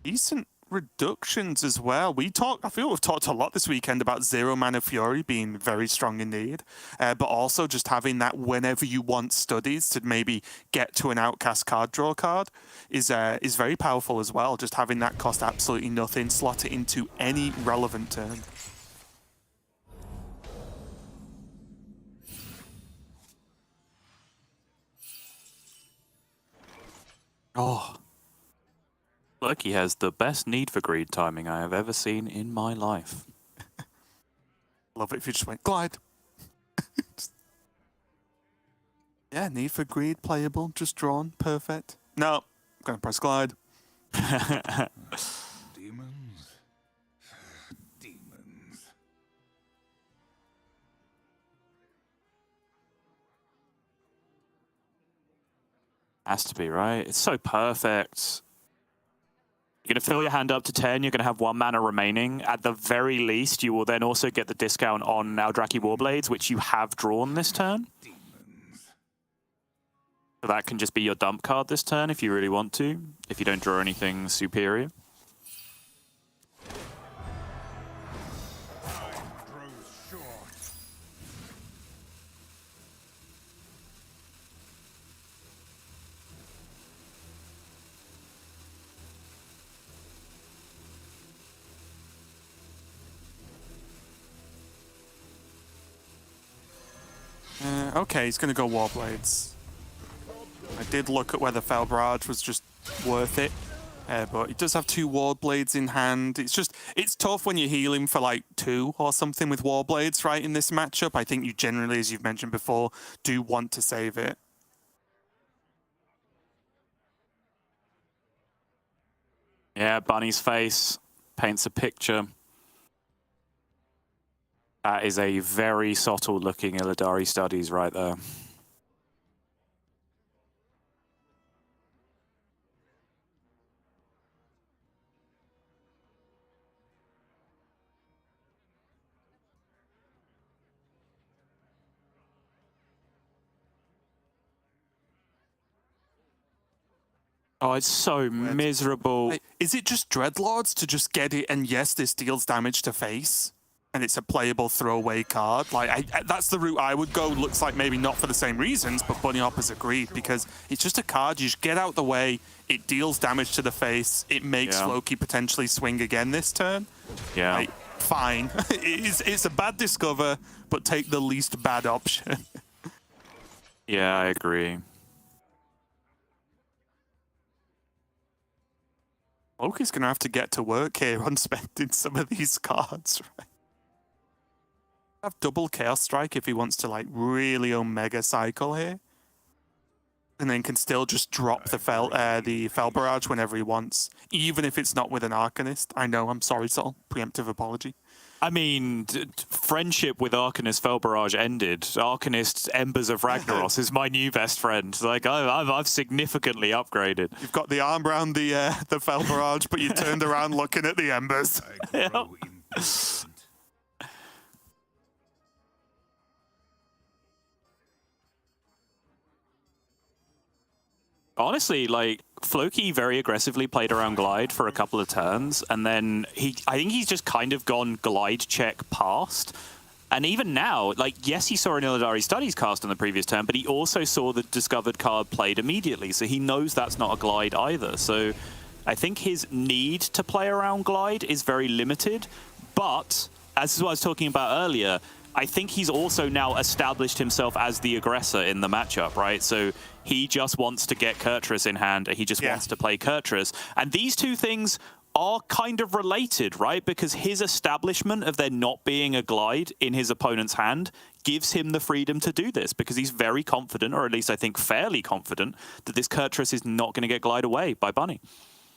Decent reductions as well. I feel we've talked a lot this weekend about 0 mana Fury being very strong indeed, but also just having that whenever you want studies to maybe get to an outcast card draw card is very powerful as well. Just having that cost absolutely nothing, slot it into any relevant turn. Oh. Look, he has the best Need for Greed timing I have ever seen in my life. Love it if you just went Glide. Yeah, Need for Greed, playable, just drawn, perfect. No, I'm going to press Glide. Demons. Demons. Has to be, right? It's so perfect. You're going to fill your hand up to 10, you're going to have 1 mana remaining. At the very least, you will then also get the discount on Eldrazi Warblades, which you have drawn this turn. So that can just be your dump card this turn if you really want to, if you don't draw anything superior. Time grows short. Okay, he's going to go Warblades. I did look at whether Fel Barrage was just worth it. But he does have 2 Warblades in hand. It's tough when you're healing for like 2 or something with Warblades, right, in this matchup. I think you generally, as you've mentioned before, do want to save it. Yeah, Bunny's face paints a picture. That is a very subtle looking Illidari Studies right there. Oh, it's so miserable. Is it just Dreadlords to just get it and yes, this deals damage to face? And it's a playable throwaway card? Like, that's the route I would go. Looks like maybe not for the same reasons, but Bunnyhoppor's agreed because it's just a card. You just get out the way. It deals damage to the face. It makes Floki potentially swing again this turn. Yeah. Like, fine. It's a bad discover, but take the least bad option. Yeah, I agree. Floki's going to have to get to work here on spending some of these cards, right? Have double Chaos Strike if he wants to like really Omega Cycle here. And then can still just drop the Fel Barrage whenever he wants, even if it's not with an Arcanist. I know, I'm sorry, Sol. Preemptive apology. I mean, friendship with Arcanist Fel Barrage ended. Arcanist Embers of Ragnaros is my new best friend. Like, I've significantly upgraded. You've got the arm around the Fel Barrage, but you turned around looking at the Embers. I grow impatient. Honestly, like, Floki very aggressively played around Glide for a couple of turns, and then I think he's just kind of gone Glide check past. And even now, like, yes, he saw an Illidari Studies cast on the previous turn, but he also saw the discovered card played immediately, so he knows that's not a Glide either. So I think his need to play around Glide is very limited, but, as is what I was talking about earlier, I think he's also now established himself as the aggressor in the matchup, right? So he just wants to get Kurtrus in hand, and he just wants to play Kurtrus. And these two things are kind of related, right? Because his establishment of there not being a Glide in his opponent's hand gives him the freedom to do this, because he's very confident, or at least I think fairly confident, that this Kurtrus is not going to get Glide away by Bunny.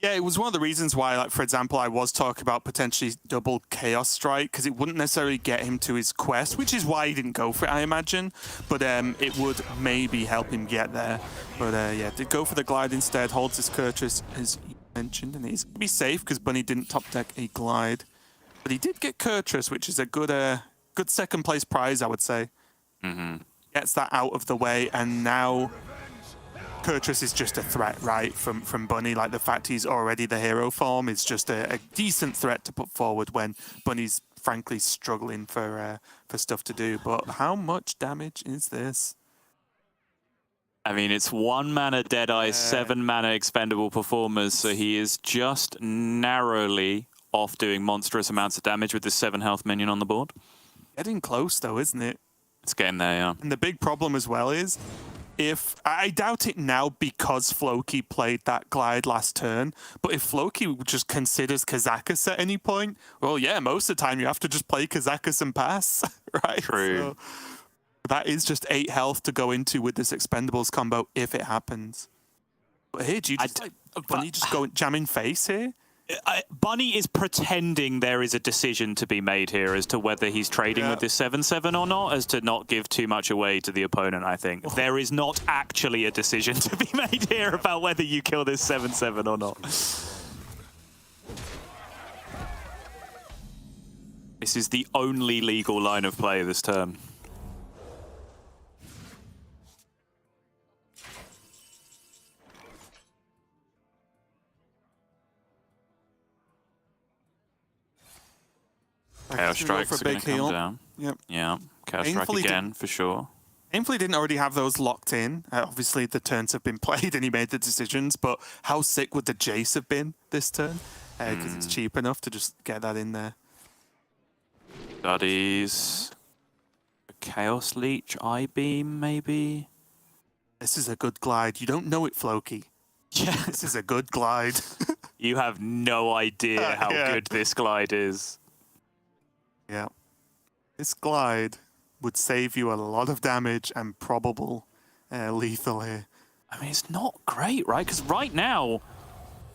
Yeah, it was one of the reasons why, like, for example, I was talking about potentially double Chaos Strike, because it wouldn't necessarily get him to his quest, which is why he didn't go for it, I imagine. But it would maybe help him get there. But yeah, did go for the Glide instead, holds his Kurtrus, as you mentioned, and he's going to be safe because Bunny didn't top deck a Glide. But he did get Kurtrus, which is a good second place prize, I would say. Gets that out of the way, and now Kurtrus is just a threat, right, from Bunny. Like, the fact he's already the hero form is just a decent threat to put forward when Bunny's frankly struggling for stuff to do. But how much damage is this? I mean, it's 1 mana Deadeye, 7 mana expendable performers, so he is just narrowly off doing monstrous amounts of damage with this 7 health minion on the board. Getting close, though, isn't it? It's getting there, yeah. And the big problem as well is, if I doubt it now because Floki played that Glide last turn, but if Floki just considers Kazakus at any point, well, yeah, most of the time you have to just play Kazakus and pass, right? True. So that is just 8 health to go into with this Expendables combo if it happens. But here, do you just Bunny just go jamming face here? Bunny is pretending there is a decision to be made here as to whether he's trading with this 7/7 or not, as to not give too much away to the opponent, I think. There is not actually a decision to be made here about whether you kill this 7/7 or not. This is the only legal line of play this turn. Chaos Strike's for a going big to come heal. down. Yep. Yeah, Chaos Strike again, for sure. Painfully didn't already have those locked in. Obviously, the turns have been played and he made the decisions, but how sick would the Jace have been this turn? Because it's cheap enough to just get that in there. Studies. Chaos Leech, Eye Beam, maybe? This is a good glide. You don't know it, Floki. Yeah. This is a good glide. You have no idea how Yeah. good this glide is. Yeah. This glide would save you a lot of damage and probable lethal here. I mean, it's not great, right? Because right now,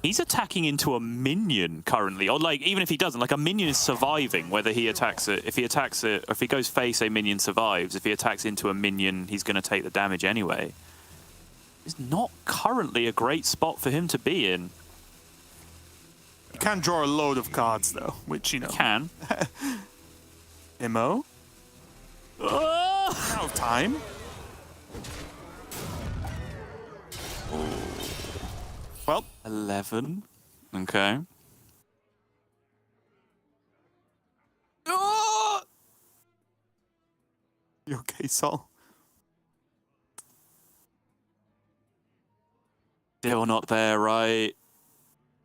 he's attacking into a minion currently. Or, like, even if he doesn't, like, a minion is surviving, whether he attacks it. If he attacks it, or if he goes face, a minion survives. If he attacks into a minion, he's going to take the damage anyway. It's not currently a great spot for him to be in. You can draw a load of cards, though, which, you know. Can. Imo? Out of time. Well, 11. Okay. you okay, Sol? Still not there, right?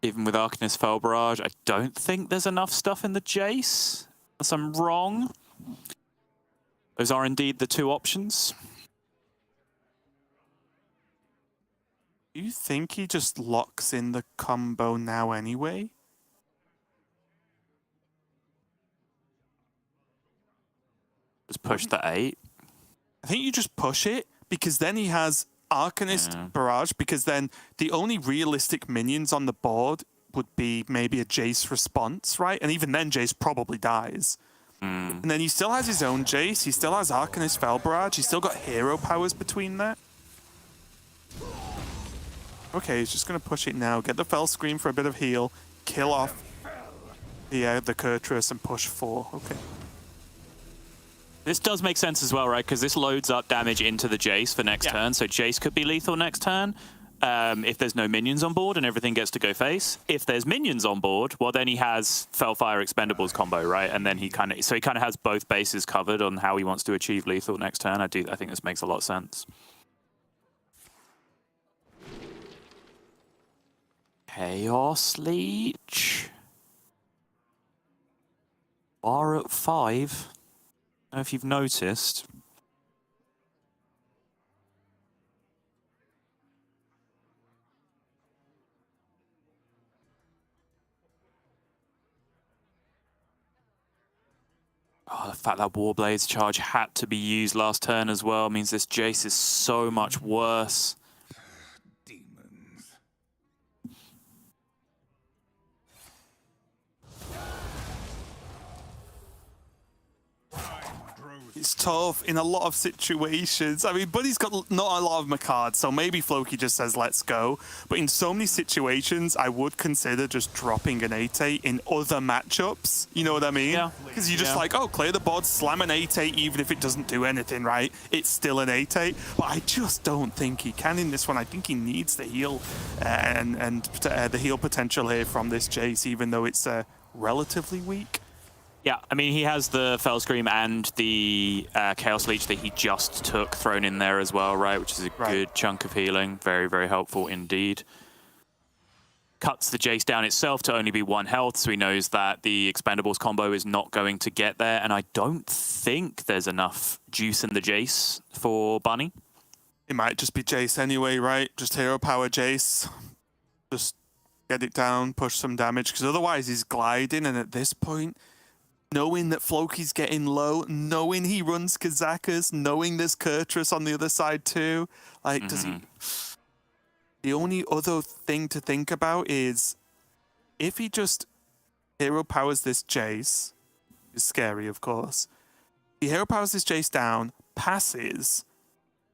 Even with Arcanist Fell Barrage, I don't think there's enough stuff in the Jace. Unless I'm wrong. Those are indeed the two options. Do you think he just locks in the combo now anyway? Just push the 8. I think you just push it, because then he has Arcanist Barrage, because then the only realistic minions on the board would be maybe a Jace response, right? And even then, Jace probably dies. And then he still has his own Jace, he still has Arcanist Fell Barrage, he's still got hero powers between that. Okay, he's just going to push it now, get the Fell Scream for a bit of heal, kill off the Kurtrus and push 4. Okay. This does make sense as well, right? Because this loads up damage into the Jace for next turn, so Jace could be lethal next turn. If there's no minions on board and everything gets to go face. If there's minions on board, well, then he has Fellfire Expendables combo, right? And then he kind of has both bases covered on how he wants to achieve lethal next turn. I think this makes a lot of sense. Chaos Leech. Bar at 5. I don't know if you've noticed. Oh, the fact that Warblade's charge had to be used last turn as well means this Jace is so much worse. It's tough in a lot of situations. I mean, Buddy's got not a lot of my cards, so maybe Floki just says, let's go. But in so many situations, I would consider just dropping an 8-8 in other matchups. You know what I mean? Yeah. Because you're just like, oh, clear the board, slam an 8-8, even if it doesn't do anything, right? It's still an 8-8. But I just don't think he can in this one. I think he needs the heal and the heal potential here from this Jace, even though it's relatively weak. Yeah, I mean, he has the Fell Scream and the Chaos Leech that he just took thrown in there as well, right? Which is a good chunk of healing. Very, very helpful indeed. Cuts the Jace down itself to only be 1 health, so he knows that the Expendables combo is not going to get there. And I don't think there's enough juice in the Jace for Bunny. It might just be Jace anyway, right? Just hero power Jace. Just get it down, push some damage, because otherwise he's gliding, and at this point, knowing that Floki's getting low, knowing he runs Kazakus, knowing there's Kurtrus on the other side too, like, does he... The only other thing to think about is if he just hero powers this Jace, it's scary, of course. He hero powers this Jace down, passes,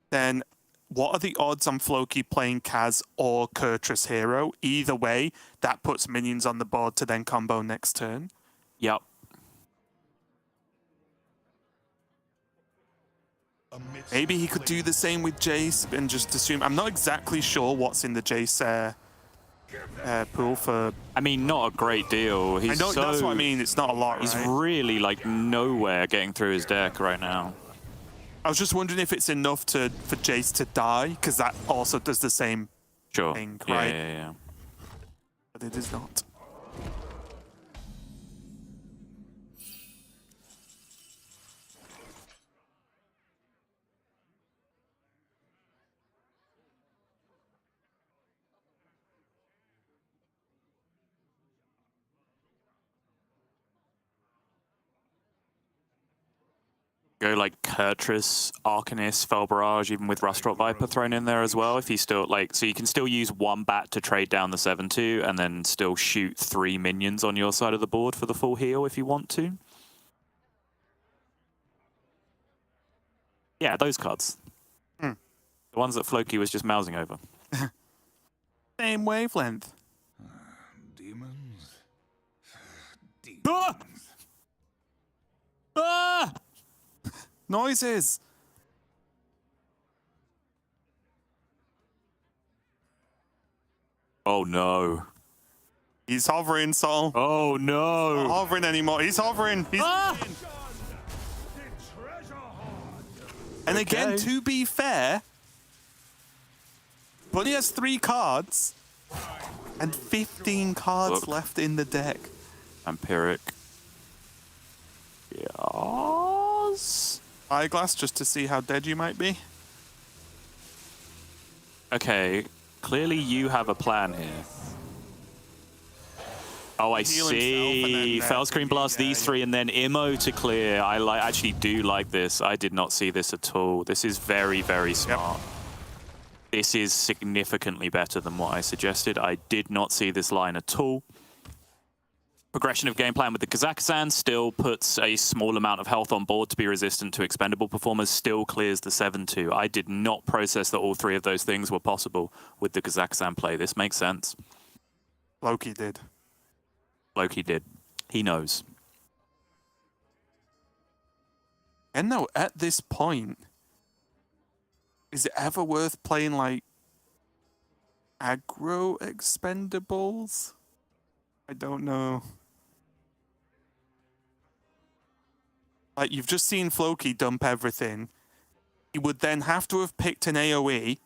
then what are the odds on Floki playing Kaz or Kurtrus hero? Either way, that puts minions on the board to then combo next turn. Yep. Maybe he could do the same with Jace and just assume... I'm not exactly sure what's in the Jace pool for... I mean, not a great deal. I know, that's what I mean. It's not a lot, He's right? really, like, nowhere getting through his deck right now. I was just wondering if it's enough for Jace to die, because that also does the same thing, right? Yeah. But it is not. Go like Kurtrus, Arcanist, Fell Barrage, even with Rustrot Viper thrown in there as well. If you still like, so you can still use one bat to trade down the 7/2 and then still shoot 3 minions on your side of the board for the full heal if you want to. Yeah, those cards. The ones that Floki was just mousing over. Same wavelength. Demons. Ah! Ah! Noises. Oh no. He's hovering, Sol. Oh no. Not hovering anymore. He's hovering. He's Ah! And again, Okay. to be fair, Bunny has 3 cards and 15 cards Look. left in the deck. Vampiric. Yes. Eyeglass, just to see how dead you might be. Okay, clearly you have a plan here. Oh, I Heal himself see. and then, Fell Screen Blast yeah, these yeah. 3 and then Immo to clear. I actually do like this. I did not see this at all. This is very, very smart. This is significantly better than what I suggested. I did not see this line at all. Progression of game plan with the Kazakhstan still puts a small amount of health on board to be resistant to expendable performers, still clears the 7/2. I did not process that all 3 of those things were possible with the Kazakhstan play. This makes sense. Loki did. Loki did. He knows. And no, at this point, is it ever worth playing like aggro expendables? I don't know. Like, you've just seen Floki dump everything. He would then have to have picked an AoE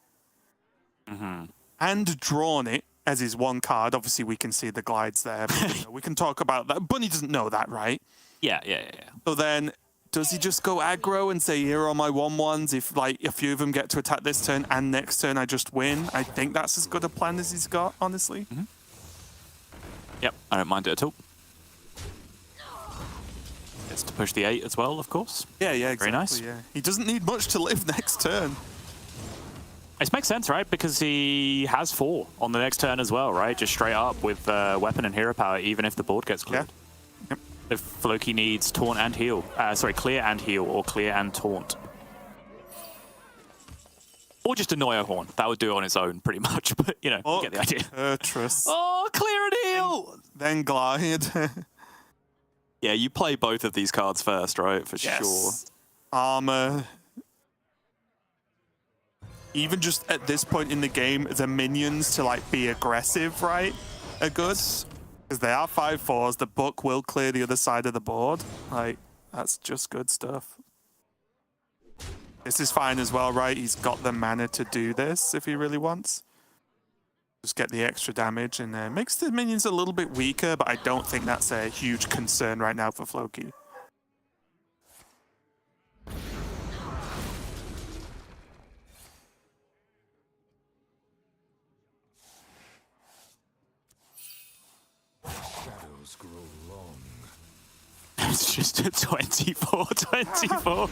and drawn it as his one card. Obviously, we can see the glides there. But, you know, we can talk about that. Bunny doesn't know that, right? Yeah. So then, does he just go aggro and say, here are my 1/1s? If like a few of them get to attack this turn and next turn I just win, I think that's as good a plan as he's got, honestly. Yep, I don't mind it at all. Gets to push the 8 as well, of course. Yeah, exactly. Very nice. Yeah. He doesn't need much to live next turn. It makes sense, right? Because he has 4 on the next turn as well, right? Just straight up with weapon and hero power, even if the board gets cleared. Yep. If Floki needs taunt and heal, clear and heal, or clear and taunt. Or just annoy a horn. That would do it on its own, pretty much. But, you know, you get the idea. Kurtrus. Oh, clear and heal! Then glide. Yeah, you play both of these cards first, right? For sure. Armor. Even just at this point in the game, the minions to like be aggressive, right, are good. Because they are 5/4s. The book will clear the other side of the board. Like, that's just good stuff. This is fine as well, right? He's got the mana to do this if he really wants. Just get the extra damage and makes the minions a little bit weaker, but I don't think that's a huge concern right now for Floki. Shadows grow long. It's just a 24-24.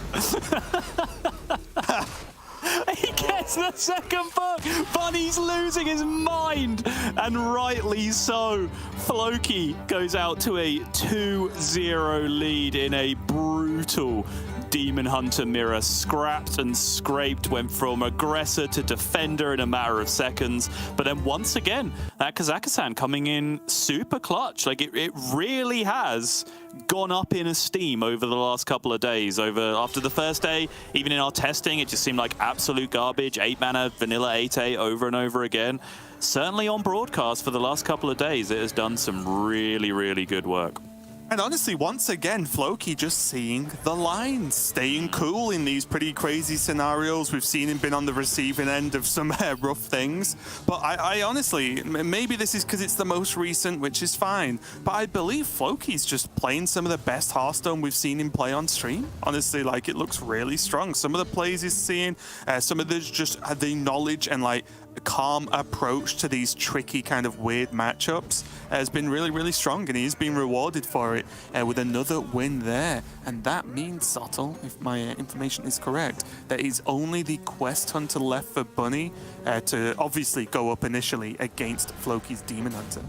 He gets the second book. Bunny's losing his mind, and rightly so. Floki goes out to a 2-0 lead in a brutal Demon Hunter mirror. Scrapped and scraped, went from aggressor to defender in a matter of seconds. But then once again, that Kazakhstan coming in super clutch. Like it really has gone up in esteem over the last couple of days. After the first day, even in our testing, it just seemed like absolute garbage. 8 mana, vanilla 8/8 over and over again. Certainly on broadcast for the last couple of days, it has done some really, really good work. And honestly, once again, Floki just seeing the lines, staying cool in these pretty crazy scenarios. We've seen him been on the receiving end of some rough things. But I honestly, maybe this is because it's the most recent, which is fine. But I believe Floki's just playing some of the best Hearthstone we've seen him play on stream. Honestly, like, it looks really strong. Some of the plays he's seeing, some of the just the knowledge and like calm approach to these tricky kind of weird matchups has been really, really strong, and he's been rewarded for it with another win there. And that means, Sottle, if my information is correct, there is only the Quest Hunter left for Bunny to obviously go up initially against Floki's Demon Hunter.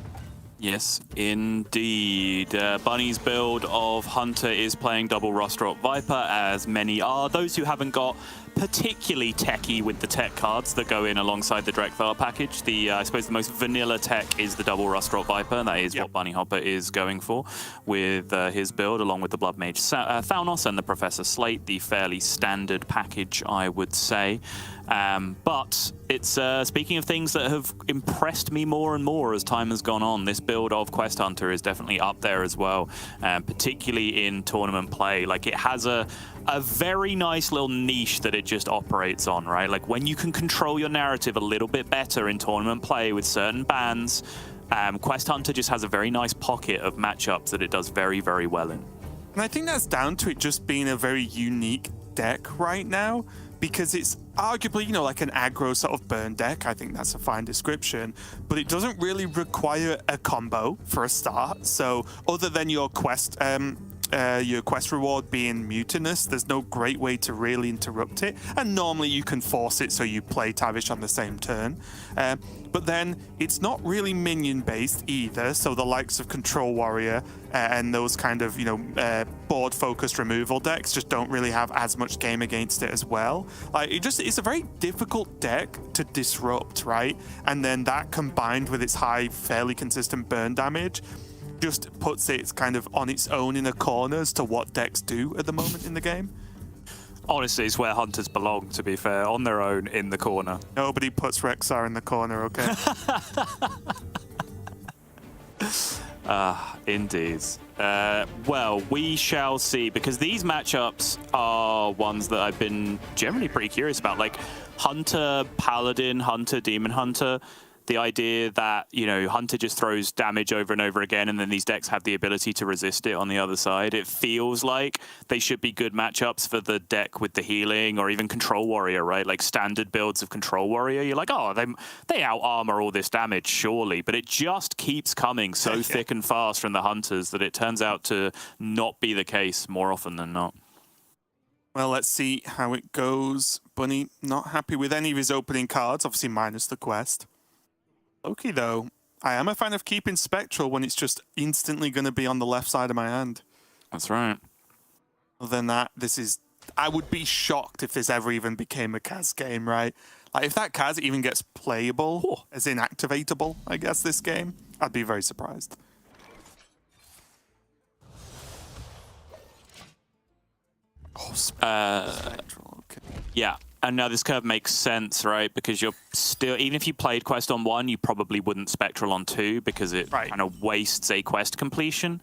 Yes, indeed. Bunny's build of Hunter is playing double Rostrot Viper, as many are. Those who haven't got particularly techy with the tech cards that go in alongside the Drekthar package. I suppose the most vanilla tech is the double Rostrot Viper, and that is what Bunnyhoppor is going for with his build, along with the Blood Mage Thalnos and the Professor Slate, the fairly standard package, I would say. But it's speaking of things that have impressed me more and more as time has gone on, this build of Quest Hunter is definitely up there as well, particularly in tournament play. Like, it has a very nice little niche that it just operates on, right? Like, when you can control your narrative a little bit better in tournament play with certain bans, Quest Hunter just has a very nice pocket of matchups that it does very, very well in. And I think that's down to it just being a very unique deck right now, because it's arguably, you know, like an aggro sort of burn deck. I think that's a fine description, but it doesn't really require a combo for a start. So other than your quest reward being mutinous, there's no great way to really interrupt it. And normally you can force it so you play Tavish on the same turn. But then it's not really minion based either. So the likes of Control Warrior and those kind of, you know, board focused removal decks just don't really have as much game against it as well. Like, it's a very difficult deck to disrupt, right? And then that combined with its high, fairly consistent burn damage just puts it kind of on its own in a corner as to what decks do at the moment in the game. Honestly, it's where Hunters belong, to be fair, on their own in the corner. Nobody puts Rexar in the corner, okay? Indeed. Well, we shall see, because these matchups are ones that I've been generally pretty curious about. Like, Hunter, Paladin, Hunter, Demon Hunter. The idea that, you know, Hunter just throws damage over and over again, and then these decks have the ability to resist it on the other side. It feels like they should be good matchups for the deck with the healing, or even Control Warrior, right? Like, standard builds of Control Warrior, you're like, oh, they out-armor all this damage, surely. But it just keeps coming so thick and fast from the Hunters that it turns out to not be the case more often than not. Well, let's see how it goes. Bunny not happy with any of his opening cards, obviously minus the quest. Floki, though, I am a fan of keeping Spectral when it's just instantly going to be on the left side of my hand. That's right. Other than that, I would be shocked if this ever even became a Kaz game, right? Like, if that Kaz even gets playable, as in activatable, I guess, this game, I'd be very surprised. Oh, Spectral, okay. Yeah. And now this curve makes sense, right? Because you're still, even if you played Quest on 1, you probably wouldn't Spectral on 2 because it kind of wastes a quest completion.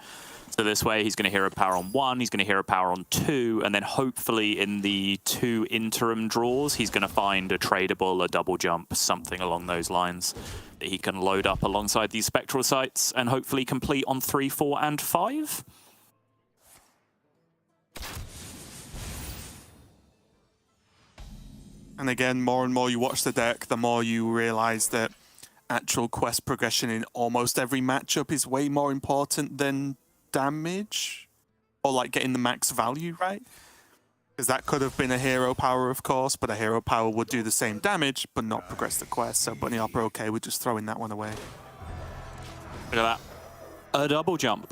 So this way, he's going to hero power on 1, he's going to hero power on 2, and then hopefully in the 2 interim draws, he's going to find a tradable, a double jump, something along those lines that he can load up alongside these Spectral sites and hopefully complete on 3, 4, and 5. And again, more and more you watch the deck, the more you realize that actual quest progression in almost every matchup is way more important than damage, or like getting the max value, right? Because that could have been a hero power, of course, but a hero power would do the same damage, but not progress the quest. So Bunnyhoppor, okay, we're just throwing that one away. Look at that. A double jump.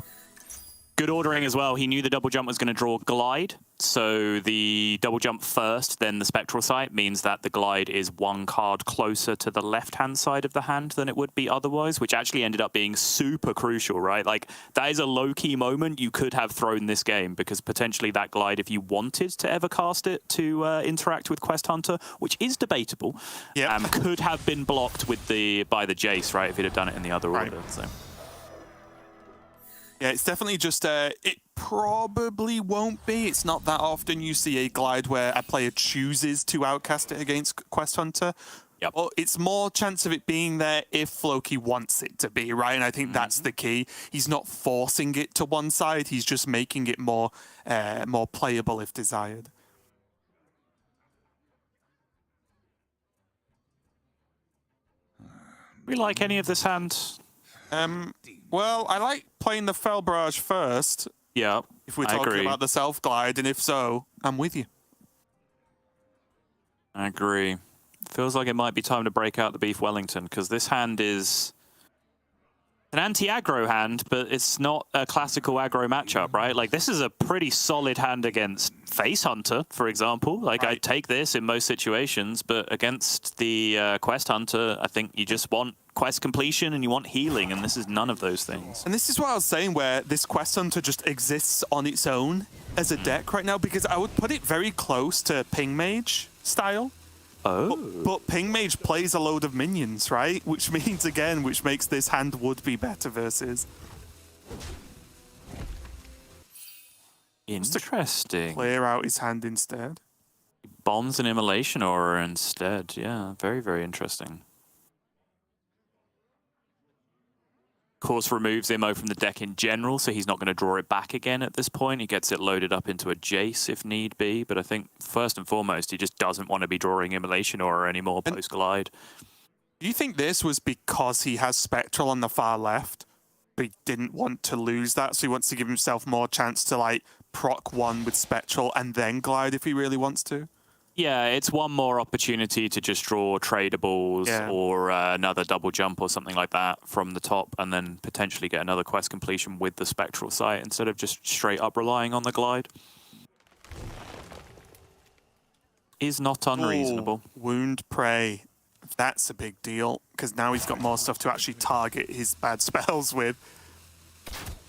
Good ordering as well. He knew the double jump was going to draw Glide. So the double jump first, then the Spectral Sight, means that the Glide is 1 card closer to the left-hand side of the hand than it would be otherwise, which actually ended up being super crucial, right? Like, that is a low-key moment you could have thrown this game, because potentially that Glide, if you wanted to ever cast it to interact with Quest Hunter, which is debatable, could have been blocked with by the Jace, right, if he'd have done it in the other order. So. Yeah, it's definitely just, it probably won't be. It's not that often you see a Glide where a player chooses to outcast it against Quest Hunter. Yep. Well, it's more chance of it being there if Floki wants it to be, right? And I think that's the key. He's not forcing it to one side. He's just making it more playable if desired. We like any of this hand? Well, I like playing the Fell Barrage first, Yeah, if we're I talking agree. about the Self-Glide, and if so, I'm with you. I agree. Feels like it might be time to break out the Beef Wellington, because this hand is an anti-aggro hand, but it's not a classical aggro matchup, right? Like, this is a pretty solid hand against Face Hunter, for example. Like, I'd take this in most situations, but against the Quest Hunter, I think you just want quest completion and you want healing, and this is none of those things. And this is what I was saying, where this Quest Hunter just exists on its own as a deck right now, because I would put it very close to Ping Mage style. Oh. But Ping Mage plays a load of minions, right? Which means, again, which makes this hand would be better versus. Interesting. Clear out his hand instead. Bombs and Immolation Aura instead. Yeah, very, very interesting. Of course, removes Immo from the deck in general, so he's not going to draw it back again at this point. He gets it loaded up into a Jace if need be, but I think first and foremost, he just doesn't want to be drawing Immolation Aura anymore post-Glide. Do you think this was because he has Spectral on the far left, but he didn't want to lose that, so he wants to give himself more chance to, like, proc one with Spectral and then Glide if he really wants to? Yeah, it's one more opportunity to just draw tradables or another double jump or something like that from the top, and then potentially get another quest completion with the Spectral Sight instead of just straight up relying on the Glide. Is not unreasonable. Ooh, Wound Prey. That's a big deal, because now he's got more stuff to actually target his bad spells with.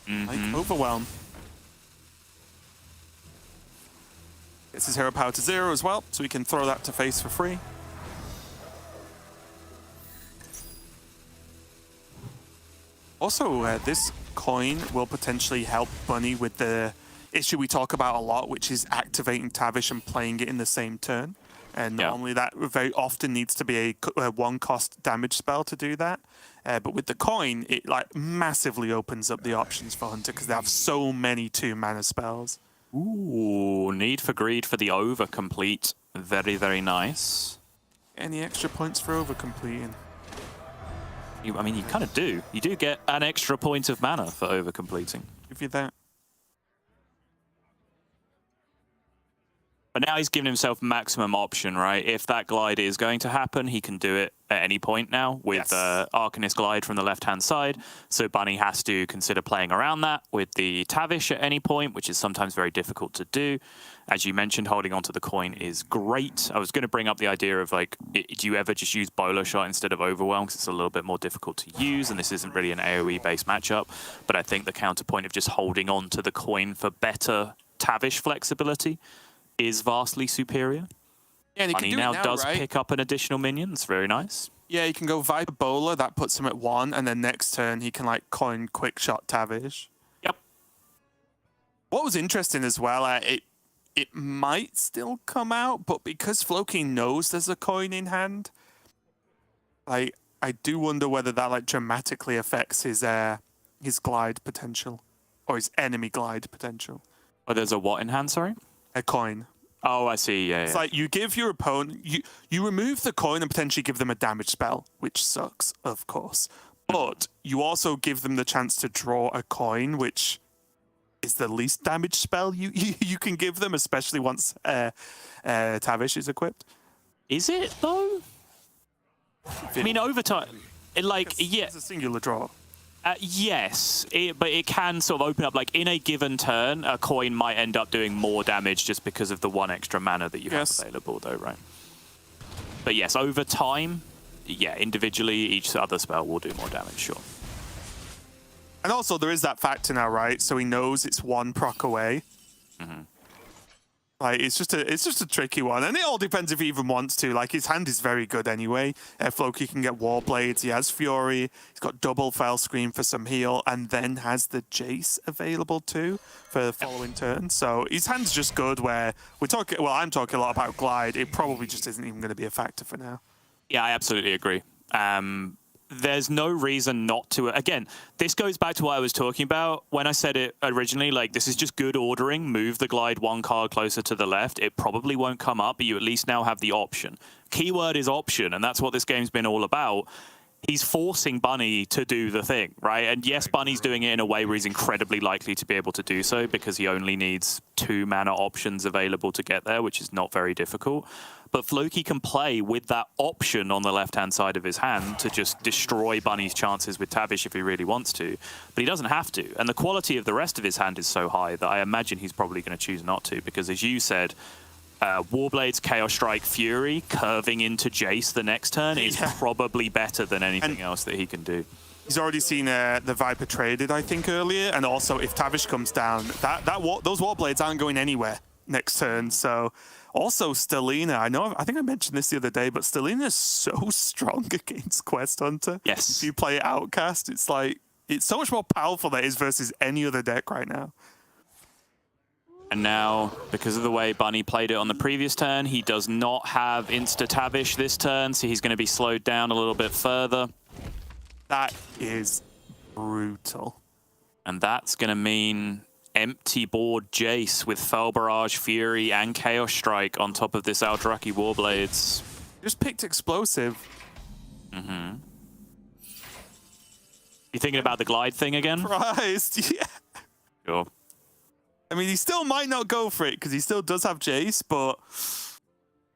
Like Overwhelm. Gets his hero power to 0 as well, so he can throw that to face for free. Also, this coin will potentially help Bunny with the issue we talk about a lot, which is activating Tavish and playing it in the same turn. And normally that very often needs to be a one-cost damage spell to do that. But with the coin, it like massively opens up the options for Hunter, because they have so many 2-mana spells. Ooh, Need for Greed for the overcomplete. Very, very nice. Any extra points for overcompleting? I mean, you kind of do. You do get an extra point of mana for overcompleting. Give you that. But now he's given himself maximum option, right? If that Glide is going to happen, he can do it at any point now with Arcanist Glide from the left-hand side. So Bunny has to consider playing around that with the Tavish at any point, which is sometimes very difficult to do. As you mentioned, holding onto the coin is great. I was going to bring up the idea of, like, do you ever just use Bowler Shot instead of Overwhelm? Because it's a little bit more difficult to use, and this isn't really an AoE-based matchup. But I think the counterpoint of just holding on to the coin for better Tavish flexibility is vastly superior. Yeah, and he Bunny can do now it now, does right? pick up an additional minion. It's very nice. Yeah, you can go Viper Bowler, that puts him at 1, and then next turn he can like coin Quick Shot Tavish. Yep. What was interesting as well, it might still come out, but because Floki knows there's a coin in hand, I do wonder whether that like dramatically affects his glide potential, or his enemy glide potential. Oh, there's a what in hand, sorry? A coin. Oh, I see. Yeah, It's like you give your opponent, you remove the coin and potentially give them a damage spell, which sucks, of course. But you also give them the chance to draw a coin, which is the least damage spell you can give them, especially once Tavish is equipped. Is it, though? I mean, over time, It's a singular draw. Yes, but it can sort of open up, like, in a given turn, a coin might end up doing more damage just because of the one extra mana that you have available, though, right? But yes, over time, yeah, individually, each other spell will do more damage, sure. And also, there is that factor now, right? So he knows it's 1 proc away. Like, it's just a tricky one, and it all depends if he even wants to. Like, his hand is very good anyway. Floki can get Warblades, he has Fury, he's got double Fell Scream for some heal, and then has the Jace available too for the following turn. So his hand's just good. Where we're talking, well, I'm talking a lot about Glide. It probably just isn't even going to be a factor for now. Yeah, I absolutely agree. There's no reason not to. Again, this goes back to what I was talking about when I said it originally. Like, this is just good ordering. Move the Glide 1 card closer to the left. It probably won't come up, but you at least now have the option. Keyword is option, and that's what this game's been all about. he's forcing Bunny to do the thing, right? And yes, Bunny's doing it in a way where he's incredibly likely to be able to do so because he only needs 2 mana options available to get there, which is not very difficult. But Floki can play with that option on the left-hand side of his hand to just destroy Bunny's chances with Tavish if he really wants to. But he doesn't have to. And the quality of the rest of his hand is so high that I imagine he's probably going to choose not to because, as you said, Warblades, Chaos Strike, Fury curving into Jace the next turn is probably better than anything else that he can do. He's already seen the Viper traded, I think, earlier, and also if Tavish comes down, those Warblades aren't going anywhere next turn. So also Stelina, I think I mentioned this the other day, but Stelina is so strong against Quest Hunter. Yes. If you play Outcast, it's like it's so much more powerful than it is versus any other deck right now. And now, because of the way Bunny played it on the previous turn, he does not have Insta-Tavish this turn, so he's going to be slowed down a little bit further. That is brutal. And that's going to mean empty board Jace with Fell Barrage, Fury, and Chaos Strike on top of this Eldrazi Warblades. Just picked Explosive. Mm-hmm. You thinking about the glide thing again? Christ, yeah. Sure. I mean, he still might not go for it because he still does have Jace, but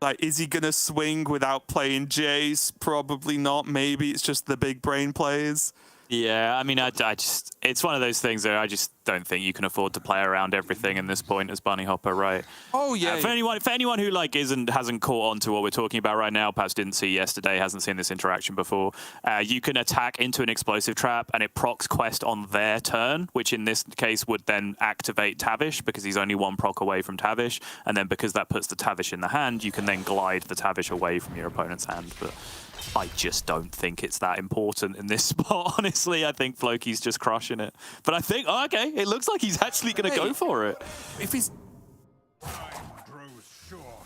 like, is he gonna swing without playing Jace? Probably not. Maybe it's just the big brain plays. Yeah, I mean, I just, it's one of those things that I just don't think you can afford to play around everything in this point as Bunnyhoppor, right? Oh yeah. For anyone who like hasn't caught on to what we're talking about right now, perhaps didn't see yesterday, hasn't seen this interaction before, you can attack into an explosive trap and it procs Quest on their turn, which in this case would then activate Tavish because he's only 1 proc away from Tavish, and then because that puts the Tavish in the hand, you can then glide the Tavish away from your opponent's hand. But I just don't think it's that important in this spot, honestly. I think Floki's just crushing it. But I think, oh, okay, it looks like he's actually going to go for it. If he's...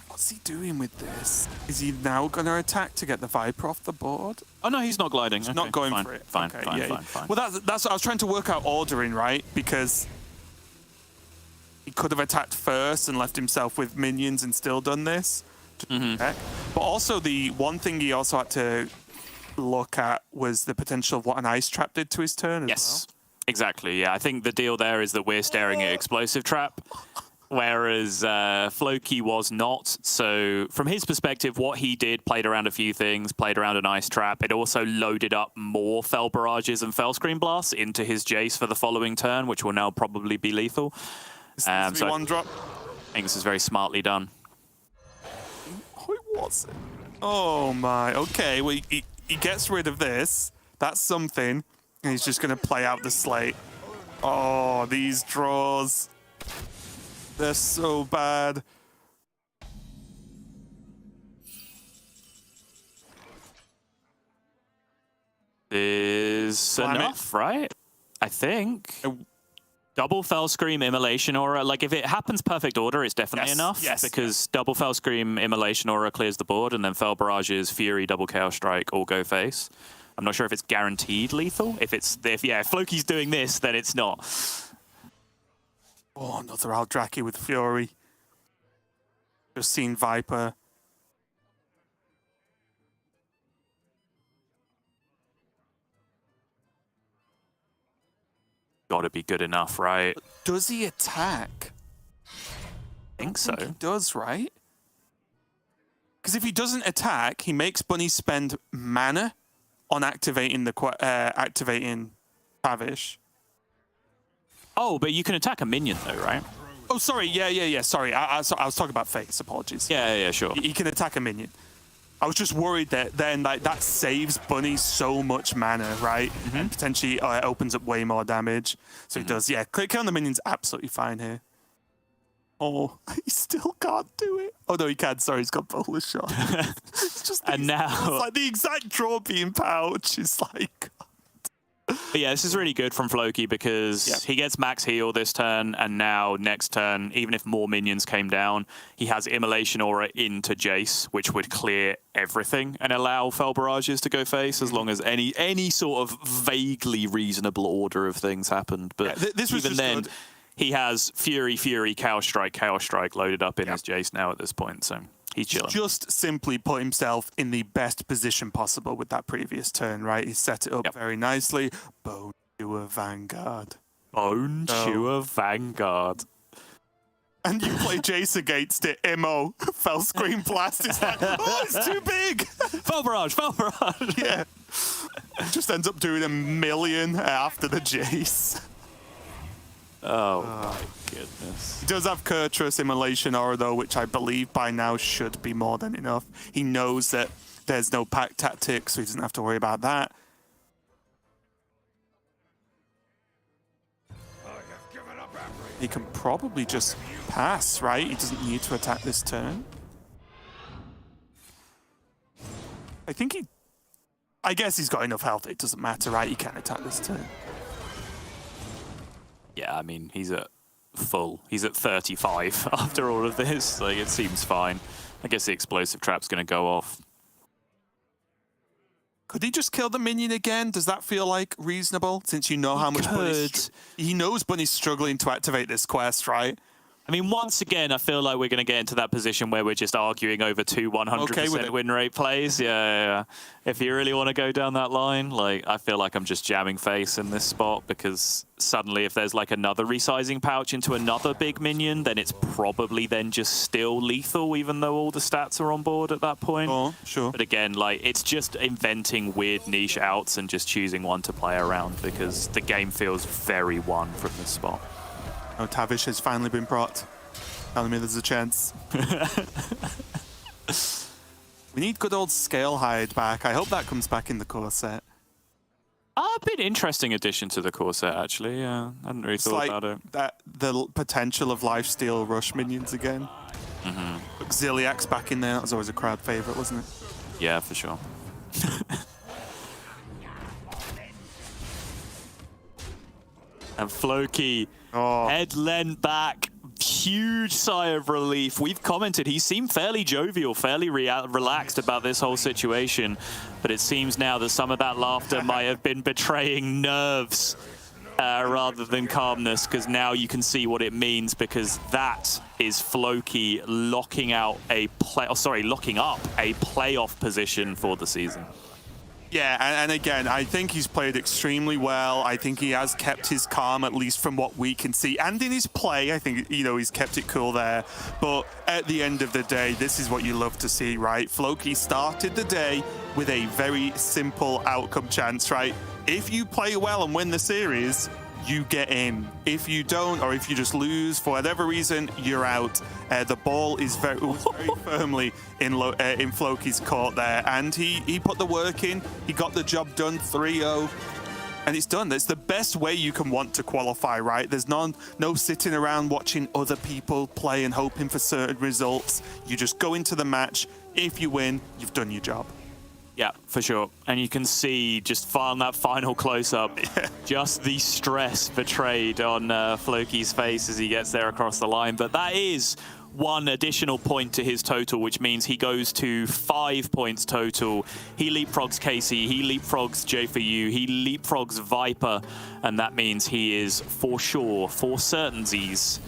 What's he doing with this? Is he now going to attack to get the Viper off the board? Oh, no, he's not gliding. He's not going fine, for it. Fine, okay, fine, yeah, fine, fine. Well, that's what I was trying to work out ordering, right? Because he could have attacked first and left himself with minions and still done this. But also the one thing he also had to look at was the potential of what an ice trap did to his turn as well. Exactly, yeah. I think the deal there is that we're staring at explosive trap, whereas Floki was not. So from his perspective, what he did, played around a few things, played around an ice trap. It also loaded up more Fell Barrages and Fell Screen Blasts into his Jace for the following turn, which will now probably be lethal. So one drop. I think this is very smartly done. Who was it? Oh my, okay, well he gets rid of this. That's something. And he's just gonna play out the slate. Oh, these draws. They're so bad. Is enough, right? I think. Double Fell Scream, Immolation Aura. Like, if it happens perfect order, it's definitely enough. Yes. Because double Fell Scream, Immolation Aura clears the board, and then Fell Barrages, Fury, double Chaos Strike, all go face. I'm not sure if it's guaranteed lethal. If Floki's doing this, then it's not. Oh, another Eldrazi with Fury. Just seen Viper. Gotta be good enough, right? Does he attack? I think so. He does, right? Because if he doesn't attack, he makes Bunny spend mana on activating activating Tavish. Oh, but you can attack a minion though, right? Oh, sorry. Yeah. Sorry, I was talking about face. Apologies. Yeah, sure. He can attack a minion. I was just worried that then that saves Bunny so much mana, right? And potentially opens up way more damage. So he does. Yeah, click on the minions, absolutely fine here. Oh, he still can't do it. Oh no, he can. Sorry, he's got Bowler Shot. It's just and now, it's like the exact draw being pouch. It's like. But yeah, this is really good from Floki because he gets max heal this turn, and now next turn, even if more minions came down, he has Immolation Aura into Jace, which would clear everything and allow Fell Barrages to go face as long as any sort of vaguely reasonable order of things happened. But this was even then, good. He has Fury, Chaos Strike loaded up in his Jace now at this point. So He's chilling. Just simply put himself in the best position possible with that previous turn, right? He set it up very nicely. Bone Chewer Vanguard. Bone Chewer Vanguard. And you play Jace against it, Immo. Fell Screen Blast. It's like, oh, it's too big. Fell Barrage. Yeah. Just ends up doing 1 million after the Jace. Oh my goodness. He does have Kurtrus Immolation Aura, though, which I believe by now should be more than enough. He knows that there's no pack tactics, so he doesn't have to worry about that. He can probably just pass, right? He doesn't need to attack this turn. I guess he's got enough health. It doesn't matter, right? He can attack this turn. Yeah, I mean, he's at full. He's at 35 after all of this. Like, it seems fine. I guess the explosive trap's going to go off. Could he just kill the minion again? Does that feel like reasonable? Since you know how much he knows Bunny's struggling to activate this quest, right? I mean, once again, I feel like we're going to get into that position where we're just arguing over 2 100% win rate plays. Yeah. If you really want to go down that line, like, I feel like I'm just jamming face in this spot, because suddenly if there's like another resizing pouch into another big minion, then it's probably then just still lethal, even though all the stats are on board at that point. Oh, sure. But again, like, it's just inventing weird niche outs and just choosing one to play around, because the game feels very won from this spot. Oh, Tavish has finally been brought. Telling me there's a chance. We need good old Scale Hide back. I hope that comes back in the core set. A bit interesting addition to the core set, actually. Yeah, I hadn't really thought about it. The potential of lifesteal rush minions again. Look, Ziliak's back in there. That was always a crowd favorite, wasn't it? Yeah, for sure. And Floki, head leant back, huge sigh of relief. We've commented he seemed fairly jovial, fairly relaxed about this whole situation, but it seems now that some of that laughter might have been betraying nerves rather than calmness, because now you can see what it means, because that is Floki locking up a playoff position for the season. Yeah, and again, I think he's played extremely well. I think he has kept his calm, at least from what we can see. And in his play, I think, you know, he's kept it cool there. But at the end of the day, this is what you love to see, right? Floki started the day with a very simple outcome chance, right? If you play well and win the series, you get in. If you don't, or if you just lose for whatever reason, you're out. The ball is very firmly in Floki's court there, and he put the work in. He got the job done, 3-0, and it's done. That's the best way you can want to qualify, right? There's no sitting around watching other people play and hoping for certain results. You just go into the match. If you win, you've done your job. Yeah, for sure. And you can see just on that final close-up, just the stress betrayed on Floki's face as he gets there across the line. But that is one additional point to his total, which means he goes to 5 points total. He leapfrogs Casey, he leapfrogs J4U, he leapfrogs Viper, and that means he is for sure, for certainties,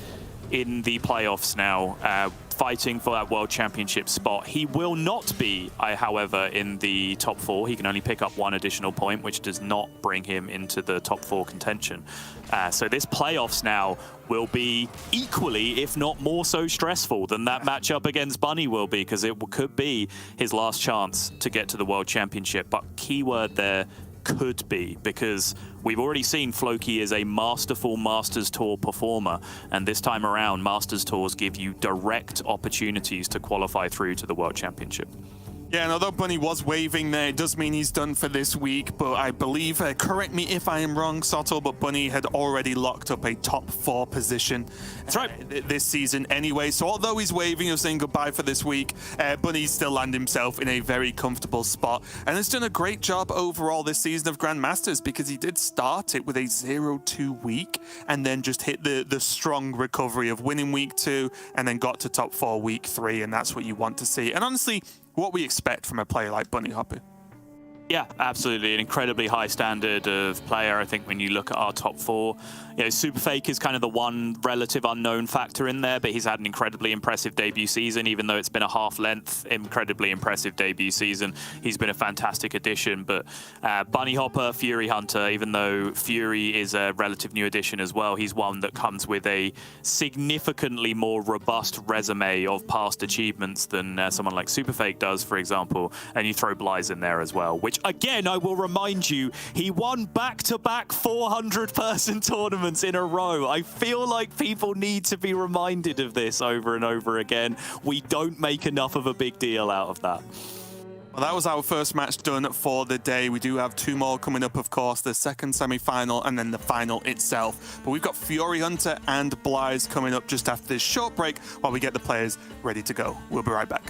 in the playoffs now, fighting for that World Championship spot. He will not be, however, in the top 4. He can only pick up 1 additional point, which does not bring him into the top 4 contention. So this playoffs now will be equally, if not more so, stressful than that matchup against Bunny will be, because it could be his last chance to get to the World Championship. But keyword there, could be, because we've already seen Floki is a masterful Masters Tour performer, and this time around Masters Tours give you direct opportunities to qualify through to the World Championship. Yeah, and although Bunny was waving there, it does mean he's done for this week, but I believe, correct me if I am wrong, Soto, but Bunny had already locked up a top 4 position. That's right. This season anyway, so although he's waving or saying goodbye for this week, Bunny still landed himself in a very comfortable spot, and has done a great job overall this season of Grandmasters, because he did start it with a 0-2 week, and then just hit the strong recovery of winning week 2, and then got to top 4 week 3, and that's what you want to see. And honestly, what we expect from a player like Bunnyhoppor. Yeah, absolutely. An incredibly high standard of player. I think when you look at our top four, Superfake is kind of the one relative unknown factor in there, but he's had an incredibly impressive debut season, even though it's been a half-length, incredibly impressive debut season. He's been a fantastic addition, but Bunnyhoppor, Furyhunter, even though Fury is a relative new addition as well, he's one that comes with a significantly more robust resume of past achievements than someone like Superfake does, for example, and you throw xBlyzes in there as well, which, again, I will remind you, he won back-to-back 400-person tournaments in a row. I feel like people need to be reminded of this over and over again. We don't make enough of a big deal out of that. Well, that was our first match done for the day. We do have two more coming up, of course, the second semi-final and then the final itself. But we've got Furyhunter and xBlyzes coming up just after this short break while we get the players ready to go. We'll be right back.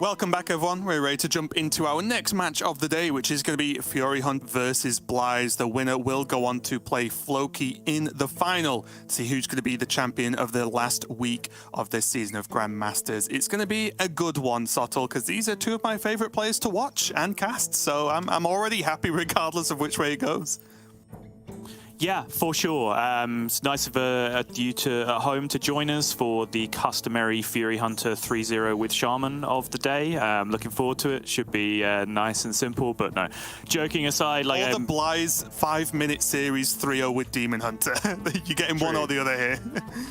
Welcome back, everyone. We're ready to jump into our next match of the day, which is going to be Furyhunter versus xBlyzes. The winner will go on to play Floki in the final to see who's going to be the champion of the last week of this season of Grandmasters. It's going to be a good one, Sottle, because these are two of my favorite players to watch and cast, so I'm already happy regardless of which way it goes. Yeah, for sure. It's nice of you at home to join us for the customary Furyhunter 3-0 with Shaman of the day. Looking forward to it. Should be nice and simple, but no. Joking aside, like the xBlyzes 5-minute series 3-0 with Demon Hunter. You're getting one or the other here.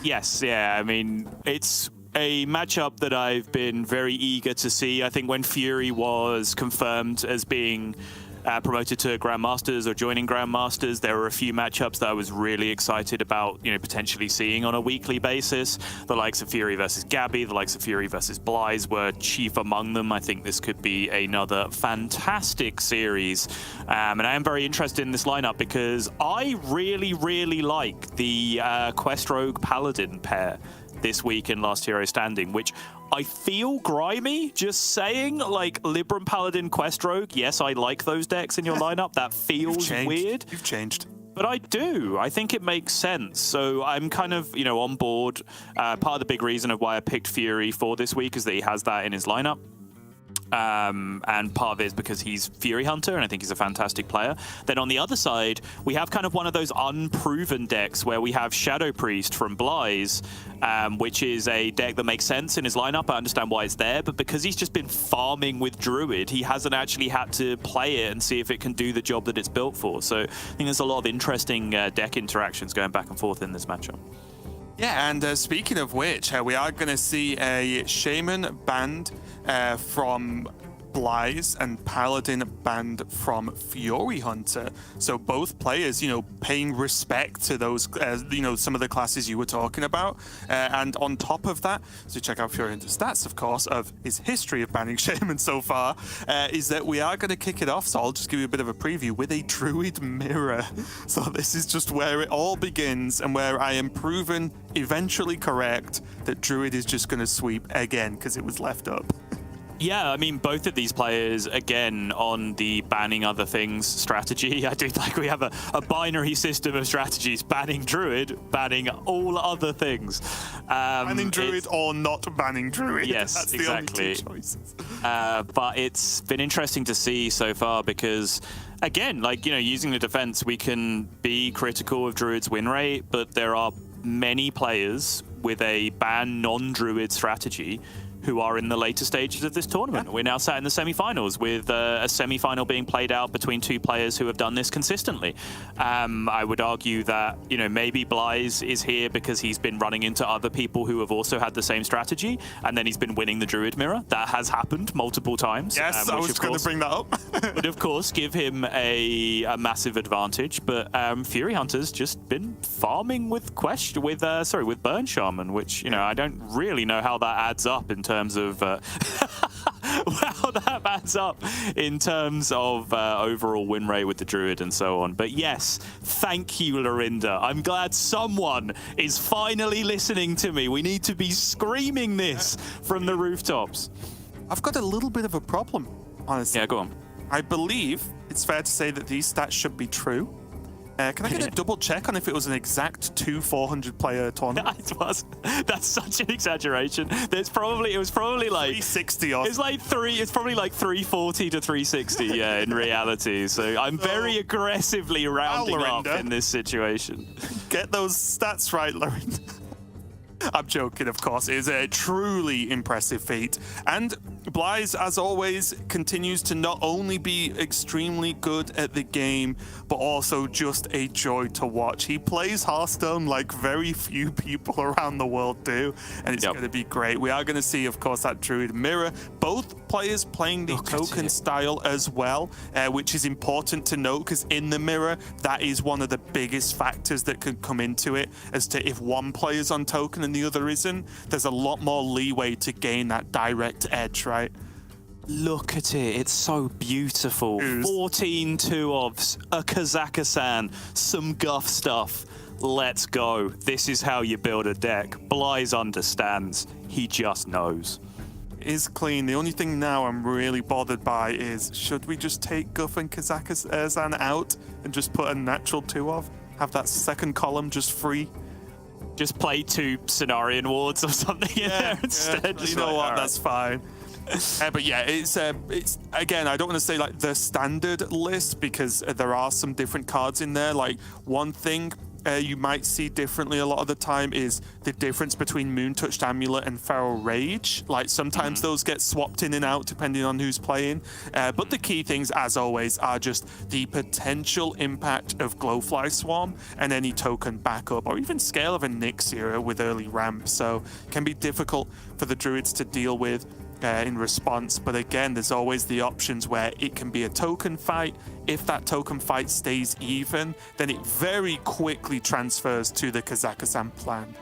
Yes, yeah. I mean, it's a matchup that I've been very eager to see. I think when Fury was confirmed as being promoted to Grandmasters or joining Grandmasters, there were a few matchups that I was really excited about, potentially seeing on a weekly basis. The likes of Fury versus Gabby, the likes of Fury versus xBlyzes were chief among them. I think this could be another fantastic series. And I am very interested in this lineup because I really, really like the Quest Rogue Paladin pair this week in Last Hero Standing, which I feel grimy just saying, like Libram Paladin Quest Rogue. Yes, I like those decks in your lineup. That feels weird. You've changed. But I do. I think it makes sense. So I'm kind of, on board. Part of the big reason of why I picked Fury for this week is that he has that in his lineup. And part of it is because he's Furyhunter, and I think he's a fantastic player. Then on the other side, we have kind of one of those unproven decks where we have Shadow Priest from xBlyzes, which is a deck that makes sense in his lineup. I understand why it's there, but because he's just been farming with Druid, he hasn't actually had to play it and see if it can do the job that it's built for. So I think there's a lot of interesting deck interactions going back and forth in this matchup. Yeah, and speaking of which, we are going to see a Shaman banned from xBlyzes and Paladin banned from Furyhunter. So both players, paying respect to those, some of the classes you were talking about. And on top of that, so check out Furyhunter's stats, of course, of his history of banning Shaman so far, is that we are going to kick it off. So I'll just give you a bit of a preview with a Druid Mirror. So this is just where it all begins and where I am proven eventually correct that Druid is just going to sweep again because it was left up. Yeah, I mean, both of these players, again, on the banning other things strategy. I do like we have a binary system of strategies, banning Druid, banning all other things. Banning Druid or not banning Druid. Yes, that's exactly. the only two choices. But it's been interesting to see so far because, again, using the defense, we can be critical of Druid's win rate, but there are many players with a ban non-Druid strategy who are in the later stages of this tournament. Yeah. We're now sat in the semifinals with a semifinal being played out between two players who have done this consistently. I would argue that, maybe xBlyzes is here because he's been running into other people who have also had the same strategy, and then he's been winning the Druid Mirror. That has happened multiple times. Yes, I was going to bring that up. would, of course, give him a massive advantage, but Furyhunter's just been farming with Burn Shaman, which, I don't really know how that adds up in terms of overall win rate with the Druid and so on. But yes, thank you, Lorinda. I'm glad someone is finally listening to me. We need to be screaming this from the rooftops. I've got a little bit of a problem, honestly. Yeah, go on. I believe it's fair to say that these stats should be true. Can I get a double check on if it was an exact 400 player tournament? It was. That's such an exaggeration. It was probably like 360 or it's probably like 340 to 360, yeah, in reality. So I'm very aggressively rounding up in this situation. Get those stats right, Lorinda. I'm joking, of course. It is a truly impressive feat. And xBlyzes, as always, continues to not only be extremely good at the game, but also just a joy to watch. He plays Hearthstone like very few people around the world do, and it's going to be great. We are going to see, of course, that Druid Mirror. Both players playing the token style as well, which is important to note, because in the Mirror, that is one of the biggest factors that can come into it, as to if one player's on token and the other isn't, there's a lot more leeway to gain that direct edge, right? Look at it, it's so beautiful. 14 2-ofs, a Kazaka-san, some guff stuff. Let's go. This is how you build a deck. xBlyzes understands. He just knows. Is clean. The only thing now I'm really bothered by is, should we just take Guff and Kazaka-san out and just put a natural 2-of? Have that second column just free? Just play 2 Cenarian wards or something in there instead. You know what? That's fine. But yeah, it's again, I don't want to say like the standard list, because there are some different cards in there. Like, one thing you might see differently a lot of the time is the difference between Moon Touched Amulet and Feral Rage. Like sometimes those get swapped in and out depending on who's playing. But the key things, as always, are just the potential impact of Glowfly Swarm and any token backup, or even scale of a Nyxia with early ramp. So it can be difficult for the Druids to deal with in response, but again, there's always the options where it can be a token fight. If that token fight stays even, then it very quickly transfers to the Kazakhstan plan.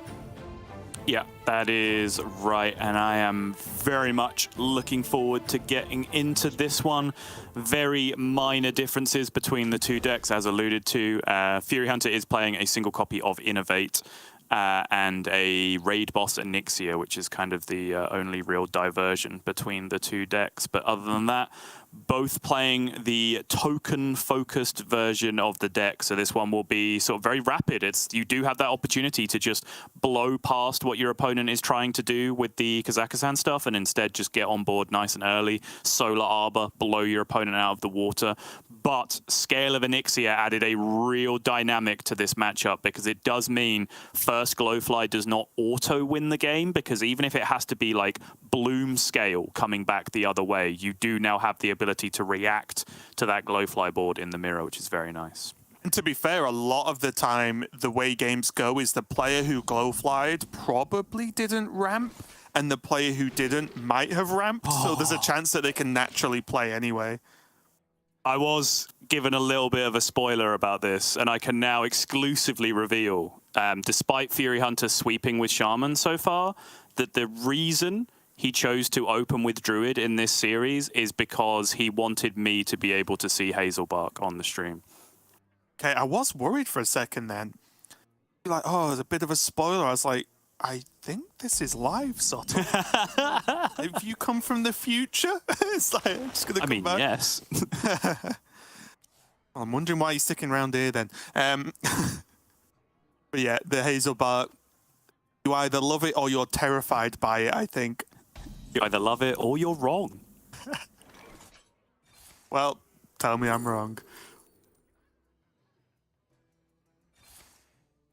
Yeah, that is right, and I am very much looking forward to getting into this one. Very minor differences between the two decks, as alluded to. Furyhunter is playing a single copy of Innovate, and a raid boss and Nyxia, which is kind of the only real diversion between the two decks. But other than that, both playing the token-focused version of the deck. So this one will be sort of very rapid. You do have that opportunity to just blow past what your opponent is trying to do with the Kazakhstan stuff and instead just get on board nice and early. Solar Arbor, blow your opponent out of the water. But Scale of Onyxia added a real dynamic to this matchup because it does mean first Glowfly does not auto-win the game, because even if it has to be like Bloom Scale coming back the other way, you do now have the ability to react to that Glowfly board in the mirror, which is very nice. And to be fair, a lot of the time, the way games go is the player who Glowflied probably didn't ramp, and the player who didn't might have ramped, so there's a chance that they can naturally play anyway. I was given a little bit of a spoiler about this, and I can now exclusively reveal, despite Furyhunter sweeping with Shaman so far, that the reason he chose to open with Druid in this series is because he wanted me to be able to see Hazelbark on the stream. Okay, I was worried for a second then. Like, oh, there's a bit of a spoiler. I was like, I think this is live, sort of. Have you come from the future? It's like, I'm just going to come back. Yes. Well, I'm wondering why you're sticking around here then. But yeah, the Hazelbark, you either love it or you're terrified by it, I think. You either love it or you're wrong. Well, tell me I'm wrong.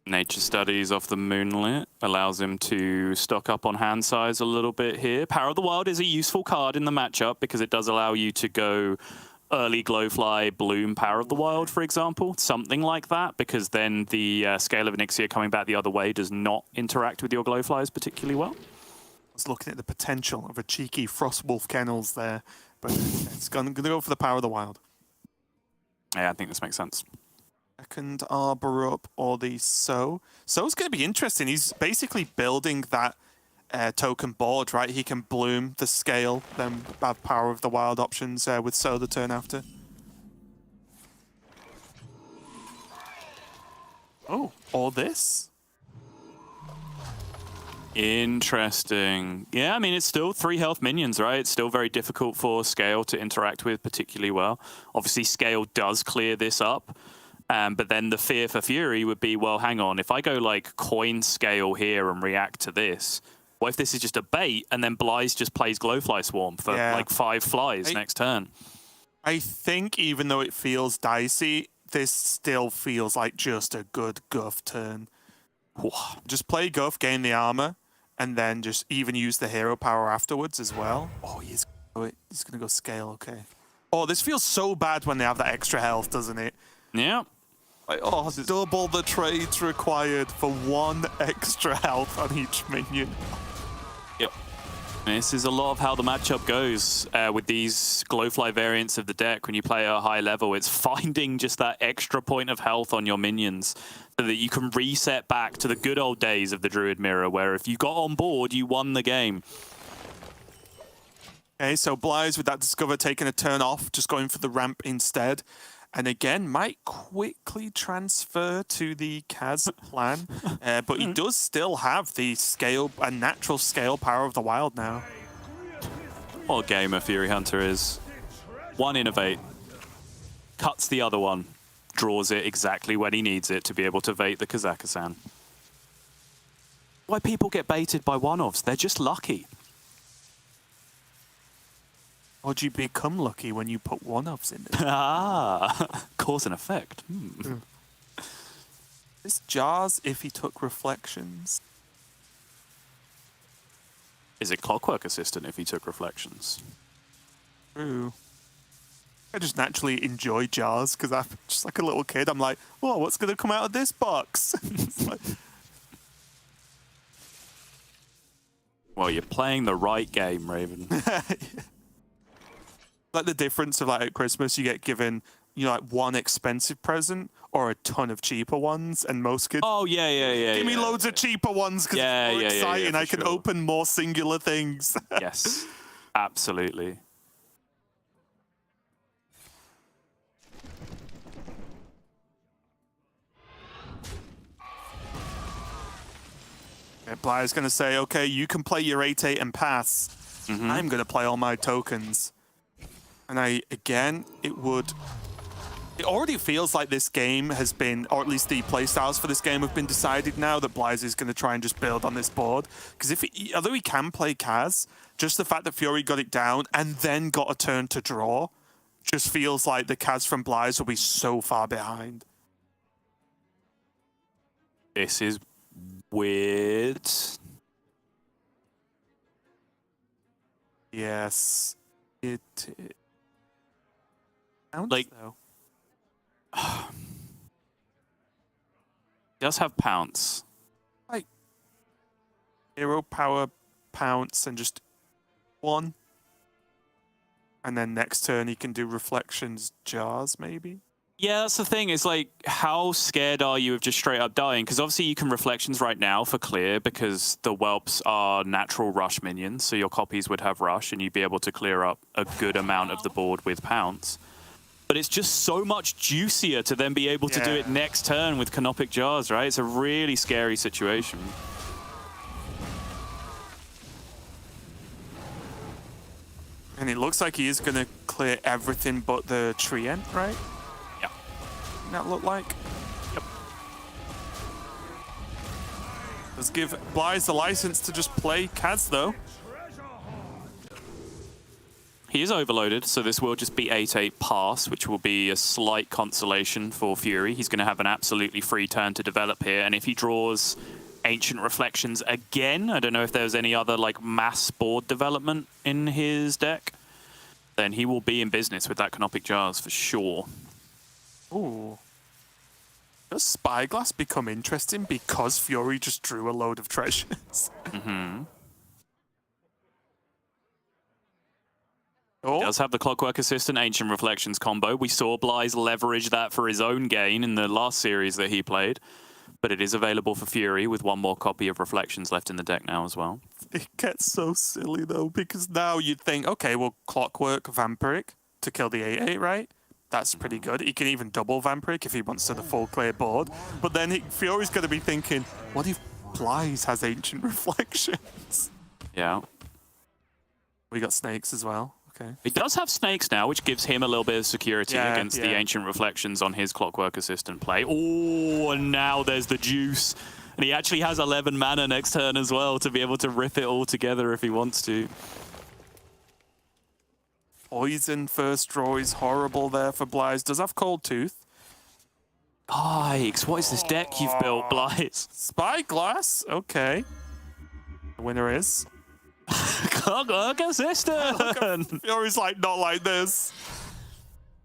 Nature Studies off the Moonlit allows him to stock up on hand size a little bit here. Power of the Wild is a useful card in the matchup because it does allow you to go early Glowfly, Bloom, Power of the Wild, for example. Something like that, because then the Scale of Onyxia coming back the other way does not interact with your Glowflies particularly well. I was looking at the potential of a cheeky Frostwolf Kennels there, but it's going to go for the Power of the Wild. Yeah, I think this makes sense. Second Arbor up or the So's going to be interesting. He's basically building that token board, right? He can Bloom the Scale, then have Power of the Wild options with So the turn after. Oh, or this? Interesting. Yeah, I mean, it's still 3 health minions, right? It's still very difficult for Scale to interact with particularly well. Obviously, Scale does clear this up. But then the fear for Fury would be, well, hang on, if I go like coin Scale here and react to this, what if this is just a bait and then xBlyzes just plays Glowfly Swarm for like 5 flies next turn? I think even though it feels dicey, this still feels like just a good Guff turn. Just play Guff, gain the armor, and then just even use the hero power afterwards as well. Oh, he's going to go Scale, okay. Oh, this feels so bad when they have that extra health, doesn't it? Yeah. Like, oh, double the trades required for 1 extra health on each minion. Yep. This is a lot of how the matchup goes with these Glowfly variants of the deck. When you play at a high level, it's finding just that extra point of health on your minions so that you can reset back to the good old days of the Druid Mirror, where if you got on board, you won the game. Okay, so xBlyzes with that Discover taking a turn off, just going for the ramp instead. And again, might quickly transfer to the Kaz plan, but he does still have the scale, a natural scale Power of the Wild now. What a gamer Furyhunter is. One Innovate, cuts the other one, draws it exactly when he needs it to be able to bait the Kazakhstan. Why people get baited by one-offs? They're just lucky. Or do you become lucky when you put one-offs in there? Ah, cause and effect. Is Jars if he took reflections? Is it Clockwork Assistant if he took reflections? True. I just naturally enjoy Jars because I'm just like a little kid. I'm like, whoa, what's going to come out of this box? It's like, Well, you're playing the right game, Raven. like the difference of like at Christmas, you get given, you know, like one expensive present or a ton of cheaper ones, and most kids Oh, yeah. give me loads of cheaper ones because Yeah, it's more yeah, yeah, exciting. for I can sure. open more singular things. Yes, absolutely. Blair's going to say, okay, you can play your 8-8 and pass. I'm going to play all my tokens. And it already feels like this game has been, or at least the playstyles for this game have been decided now that Blaze is going to try and just build on this board. Because although he can play Kaz, just the fact that Fury got it down and then got a turn to draw just feels like the Kaz from Blaze will be so far behind. This is weird. Yes. It sounds Like- though. Does have pounce. Like hero power pounce and just one. And then next turn he can do reflections jars maybe. Yeah, that's the thing. It's like, how scared are you of just straight up dying? Because obviously you can reflections right now for clear because the whelps are natural rush minions, so your copies would have rush and you'd be able to clear up a good amount of the board with pounce. But it's just so much juicier to then be able to do it next turn with Canopic Jars, right? It's a really scary situation. And it looks like he is going to clear everything but the Trient, right? Yeah. That look like? Yep. Let's give Blaze the license to just play Kaz, though. He is overloaded, so this will just be 8-8 pass, which will be a slight consolation for Fury. He's going to have an absolutely free turn to develop here, and if he draws Ancient Reflections again, I don't know if there's any other like mass board development in his deck, then he will be in business with that Canopic Jars for sure. Ooh. Does Spyglass become interesting because Fury just drew a load of treasures? Oh, Does have the Clockwork Assistant Ancient Reflections combo. We saw Blyze leverage that for his own gain in the last series that he played, but it is available for Fury with one more copy of Reflections left in the deck now as well. it gets so silly, though, because now you'd think, okay, well, Clockwork Vampiric to kill the 8-8, right? That's pretty good. He can even double Vampiric if he wants to the full clear board. But then Fury's going to be thinking, what if Blyze has Ancient Reflections? Yeah. We got Snakes as well. Okay. He does have Snakes now, which gives him a little bit of security against the Ancient Reflections on his Clockwork Assistant play. Oh, and now there's the juice. And he actually has 11 mana next turn as well to be able to rip it all together if he wants to. Poison first draw is horrible there for Blyze. Does have Cold Tooth. Yikes, what is this deck you've built, Blyze? Spyglass. Okay. The winner is... Clockwork Assistant! Fury's like, not like this.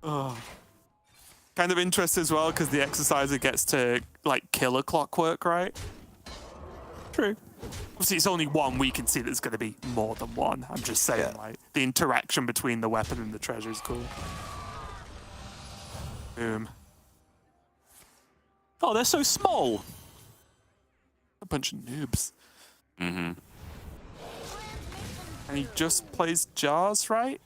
Oh. Kind of interesting as well because the Exerciser gets to like kill a Clockwork, right? True. Obviously, it's only one. We can see there's going to be more than one. I'm just saying, like, the interaction between the weapon and the treasure is cool. Boom. Oh, they're so small. A bunch of noobs. Mm-hmm. And he just plays Jars, right?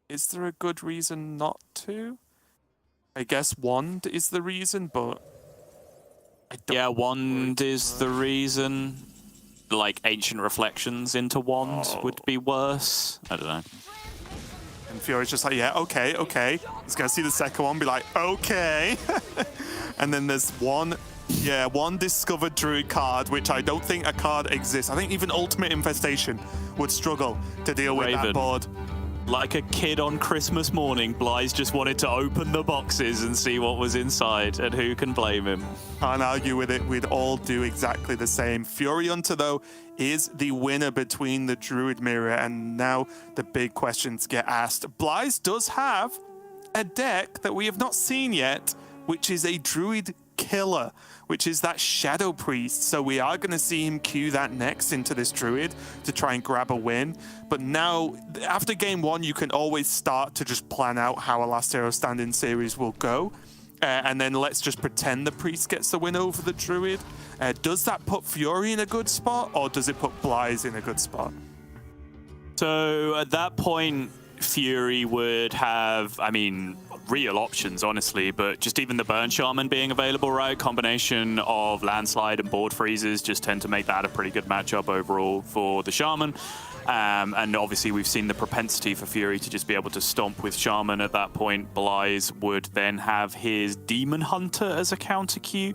Is there a good reason not to? I guess Wand is the reason, but... I don't Yeah, Wand is the reason. Like, Ancient Reflections into Wand would be worse. I don't know. And Fury's just like, yeah, okay, okay. He's going to see the second one, be like, okay. And then there's one discovered druid card, which I don't think a card exists. I think even Ultimate Infestation would struggle to deal with that board. Like a kid on Christmas morning, Blyze just wanted to open the boxes and see what was inside, and who can blame him? Can't argue with it. We'd all do exactly the same. Furyhunter, though, is the winner between the Druid Mirror, and now the big questions get asked. xBlyzes does have a deck that we have not seen yet, which is a Druid killer, which is that Shadow Priest. So we are going to see him queue that next into this Druid to try and grab a win. But now, after game one, you can always start to just plan out how a Last Hero Standing series will go. And then let's just pretend the Priest gets the win over the Druid. Does that put Fury in a good spot, or does it put xBlyzes in a good spot? So at that point, Fury would have, I mean, real options, honestly, but just even the Burn Shaman being available, right? Combination of Landslide and Board Freezes just tend to make that a pretty good matchup overall for the Shaman. And obviously we've seen the propensity for Fury to just be able to stomp with Shaman at that point. XBlyzes would then have his Demon Hunter as a counter queue,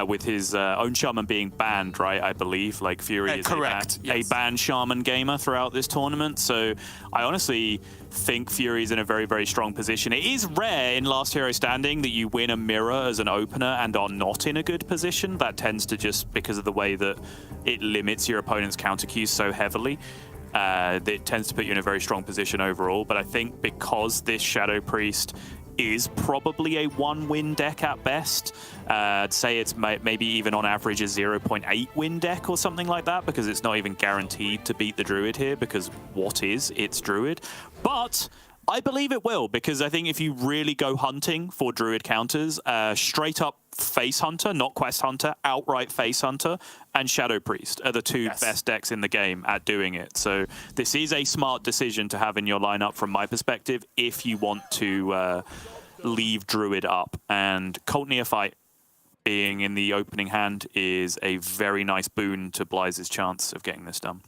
with his own Shaman being banned, right? I believe, like Fury is a banned Shaman gamer throughout this tournament. So I honestly think Fury is in a very, very strong position. It is rare in Last Hero Standing that you win a mirror as an opener and are not in a good position. That tends to just, because of the way that it limits your opponent's counter queues so heavily, it tends to put you in a very strong position overall. But I think because this Shadow Priest is probably a 1-win deck at best, I'd say it's maybe even on average a 0.8 win deck or something like that, because it's not even guaranteed to beat the Druid here, because it's Druid. But I believe it will, because I think if you really go hunting for Druid counters, straight up Face Hunter, not Quest Hunter, outright Face Hunter, and Shadow Priest are the two best decks in the game at doing it. So this is a smart decision to have in your lineup from my perspective if you want to leave Druid up. And Cult Neophyte being in the opening hand is a very nice boon to xBlyzes' chance of getting this done.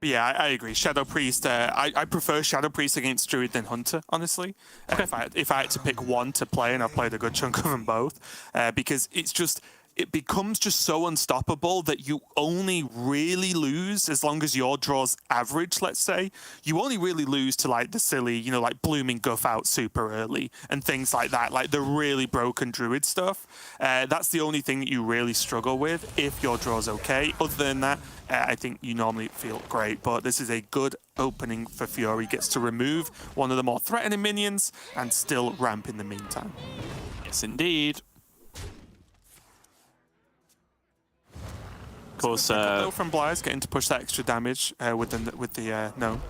Yeah, I agree. Shadow Priest, I prefer Shadow Priest against Druid than Hunter, honestly. Okay. If I had to pick one to play, and I've played a good chunk of them both, because it becomes just so unstoppable that you only really lose as long as your draw's average, let's say. You only really lose to like the silly, like Blooming Guff out super early and things like that, like the really broken Druid stuff. That's the only thing that you really struggle with if your draw's okay. Other than that, I think you normally feel great, but this is a good opening for Fury. Gets to remove one of the more threatening minions and still ramp in the meantime. Yes, indeed. Of course, from xBlyzes getting to push that extra damage with the no.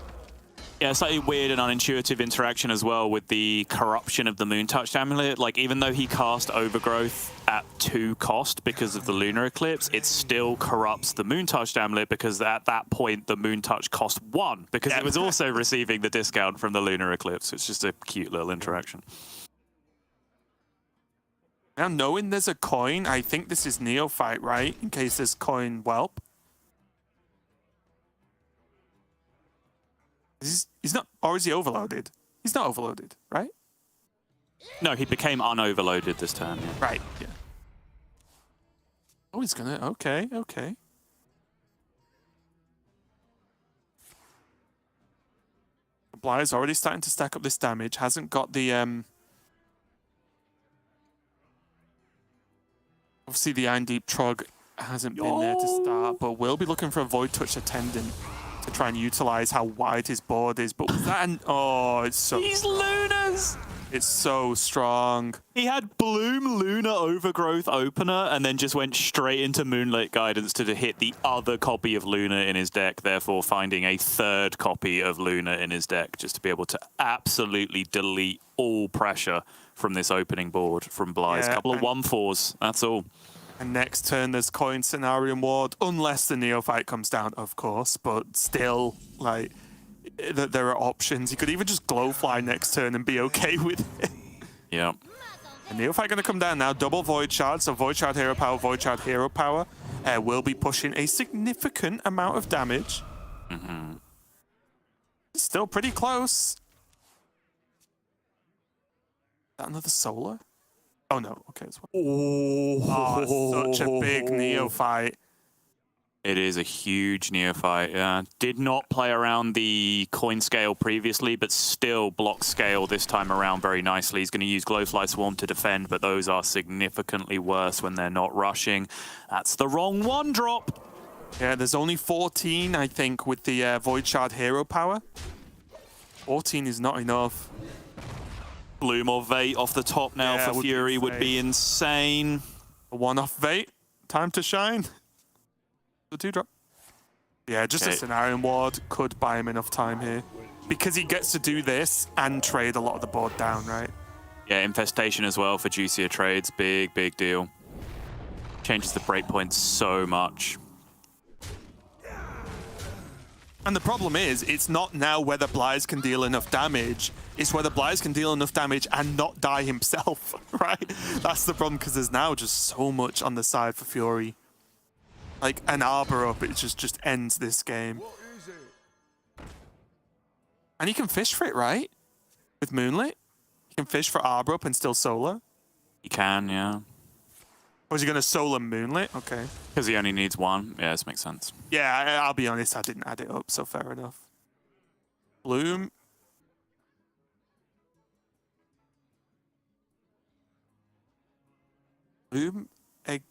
Yeah, slightly weird and unintuitive interaction as well with the corruption of the Moontouched Amulet. Like, even though he cast Overgrowth at 2 cost because of the Lunar Eclipse, it still corrupts the Moontouched Amulet because at that point the Moontouch cost 1 because it was also receiving the discount from the Lunar Eclipse. It's just a cute little interaction. Now, knowing there's a coin, I think this is Neophyte, right? In case there's coin whelp. He's not, or is he overloaded? He's not overloaded, right? No, he became unoverloaded this turn. Yeah. Right, yeah. Oh, he's gonna, okay. xBlyzes already starting to stack up this damage. Hasn't got the, obviously the Iron Deep Trog hasn't been there to start, but we'll be looking for a Void Touch Attendant to try and utilize how wide his board is. But with that, it's so... These Lunars! It's so strong. He had Bloom Lunar Overgrowth opener and then just went straight into Moonlit Guidance to hit the other copy of Luna in his deck, therefore finding a 3rd copy of Luna in his deck just to be able to absolutely delete all pressure from this opening board from xBlyzes. Yeah, couple of 1/4s, that's all. And next turn there's coin Cenarium Ward, unless the Neophyte comes down, of course, but still, like, there are options. You could even just Glowfly next turn and be okay with it. Yeah. And Neophyte going to come down now, double Void Shard, so Void Shard Hero Power, Void Shard Hero Power will be pushing a significant amount of damage. Mm-hmm. Still pretty close. Is that another Solar? Oh no, okay. It's such a big Neophyte. It is a huge neophyte, yeah. Did not play around the coin scale previously, but still block scale this time around very nicely. He's going to use Glowfly Swarm to defend, but those are significantly worse when they're not rushing. That's the wrong one drop. Yeah, there's only 14, I think, with the Void Shard hero power. 14 is not enough. Bloom or Vate off the top now Yeah, for Fury would be insane. A one-off Vate. Time to shine. The 2-drop. Yeah, just a Scenario Ward could buy him enough time here. Because he gets to do this and trade a lot of the board down, right? Yeah, Infestation as well for juicier trades. Big, big deal. Changes the breakpoint so much. And the problem is, it's not now whether xBlyzes can deal enough damage, it's whether xBlyzes can deal enough damage and not die himself, right? That's the problem, because there's now just so much on the side for Fury. Like, an Arbor up, it just ends this game. And he can fish for it, right? With Moonlit? He can fish for Arbor up and still solo? He can, yeah. Or is he going to solo Moonlit? Okay. Because he only needs one. Yeah, this makes sense. Yeah, I'll be honest, I didn't add it up, so fair enough. Bloom. Bloom again?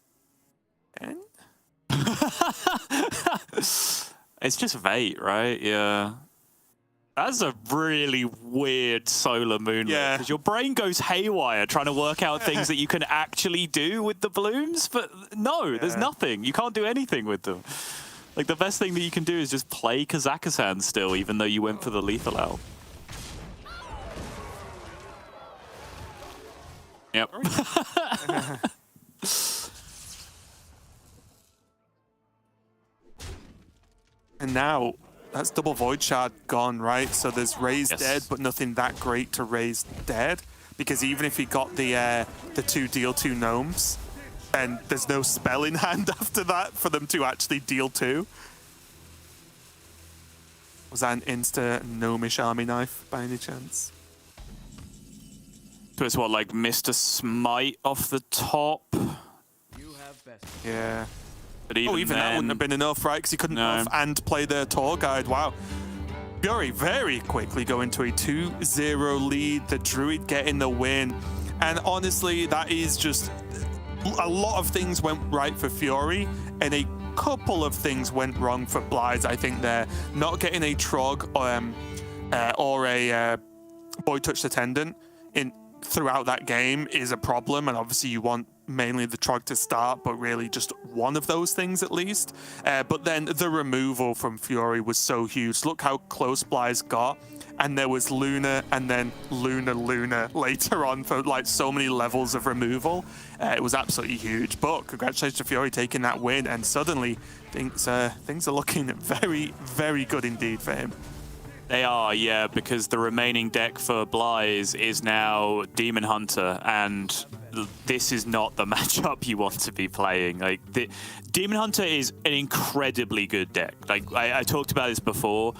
It's just Vate, right? Yeah. That's a really weird solar moonlit. Yeah. Because your brain goes haywire trying to work out things that you can actually do with the blooms. But no, there's nothing. You can't do anything with them. Like, the best thing that you can do is just play Kazakhstan still, even though you went for the lethal out. Yep. And now, that's double Void Shard gone, right? So there's Raise dead, but nothing that great to raise dead. Because even if he got the 2 deal 2 gnomes, then there's no spell in hand after that for them to actually deal 2. Was that an insta gnomish army knife by any chance? So it's what, like Mr. Smite off the top? Yeah. But even that then, wouldn't have been enough, right? Because he couldn't buff and play the tour guide. Wow. Fury very quickly go into a 2-0 lead. The Druid getting the win. And honestly, that is just... a lot of things went right for Fury, and a couple of things went wrong for xBlyzes. I think they're not getting a Trog or a Void Touch Attendant throughout that game is a problem, and obviously you want mainly the Trog to start, but really just one of those things at least. But then the removal from Fury was so huge. Look how close xBlyzes got, and there was Luna and then Luna later on for like so many levels of removal. It was absolutely huge. But congratulations to Fury taking that win, and suddenly things are looking very, very good indeed for him. They are, yeah, because the remaining deck for xBlyzes is now Demon Hunter, and this is not the matchup you want to be playing. Like, Demon Hunter is an incredibly good deck. Like, I talked about this before.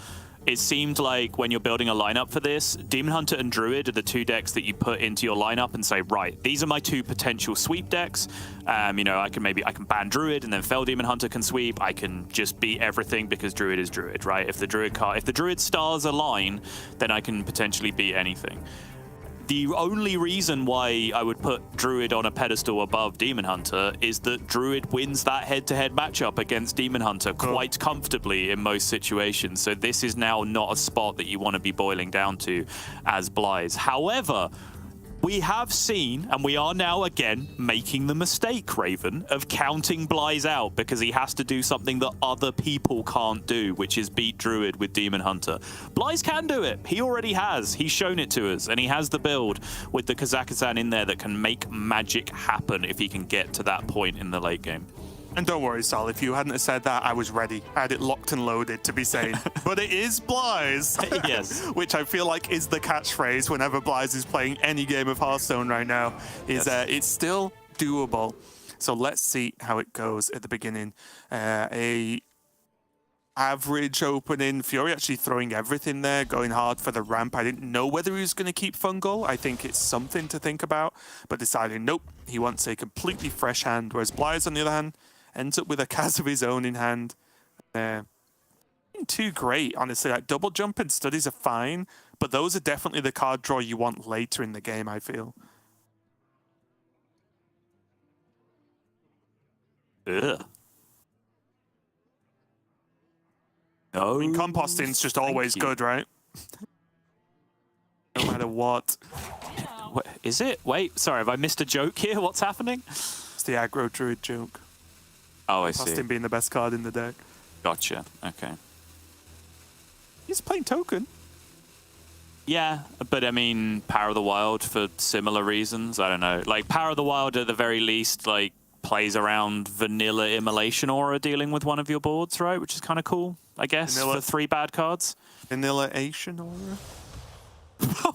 It seemed like when you're building a lineup for this, Demon Hunter and Druid are the 2 decks that you put into your lineup and say, right, these are my 2 potential sweep decks. You know, I can ban Druid and then Fell Demon Hunter can sweep. I can just beat everything because Druid is Druid, right? If the Druid stars align, then I can potentially beat anything. The only reason why I would put Druid on a pedestal above Demon Hunter is that Druid wins that head-to-head matchup against Demon Hunter quite comfortably in most situations. So this is now not a spot that you want to be boiling down to as xBlyzes. However, we have seen, and we are now again making the mistake, Raven, of counting xBlyzes out because he has to do something that other people can't do, which is beat Druid with Demon Hunter. xBlyzes can do it. He already has. He's shown it to us, and he has the build with the Kazakhstan in there that can make magic happen if he can get to that point in the late game. And don't worry, Sol, if you hadn't have said that, I was ready. I had it locked and loaded to be saying, but it is xBlyzes. Yes. Which I feel like is the catchphrase whenever xBlyzes is playing any game of Hearthstone right now, is it's still doable. So let's see how it goes at the beginning. A average opening. Fury actually throwing everything there, going hard for the ramp. I didn't know whether he was going to keep Fungal. I think it's something to think about, but deciding, nope, he wants a completely fresh hand, whereas xBlyzes, on the other hand, ends up with a Kaz of his own in hand. Too great, honestly. Like double jump and studies are fine, but those are definitely the card draw you want later in the game, I feel. Ugh. No. I mean, composting's just always good, right? No matter what. What, is it? Wait, sorry, have I missed a joke here? What's happening? It's the aggro druid joke. Oh, I see. Composting being the best card in the deck. Gotcha. Okay. He's playing token. Yeah, but I mean, Power of the Wild for similar reasons. I don't know. Like, Power of the Wild, at the very least, like, plays around vanilla Immolation Aura dealing with one of your boards, right? Which is kind of cool, I guess, Vanilla. for 3 bad cards. Vanilla Asian aura.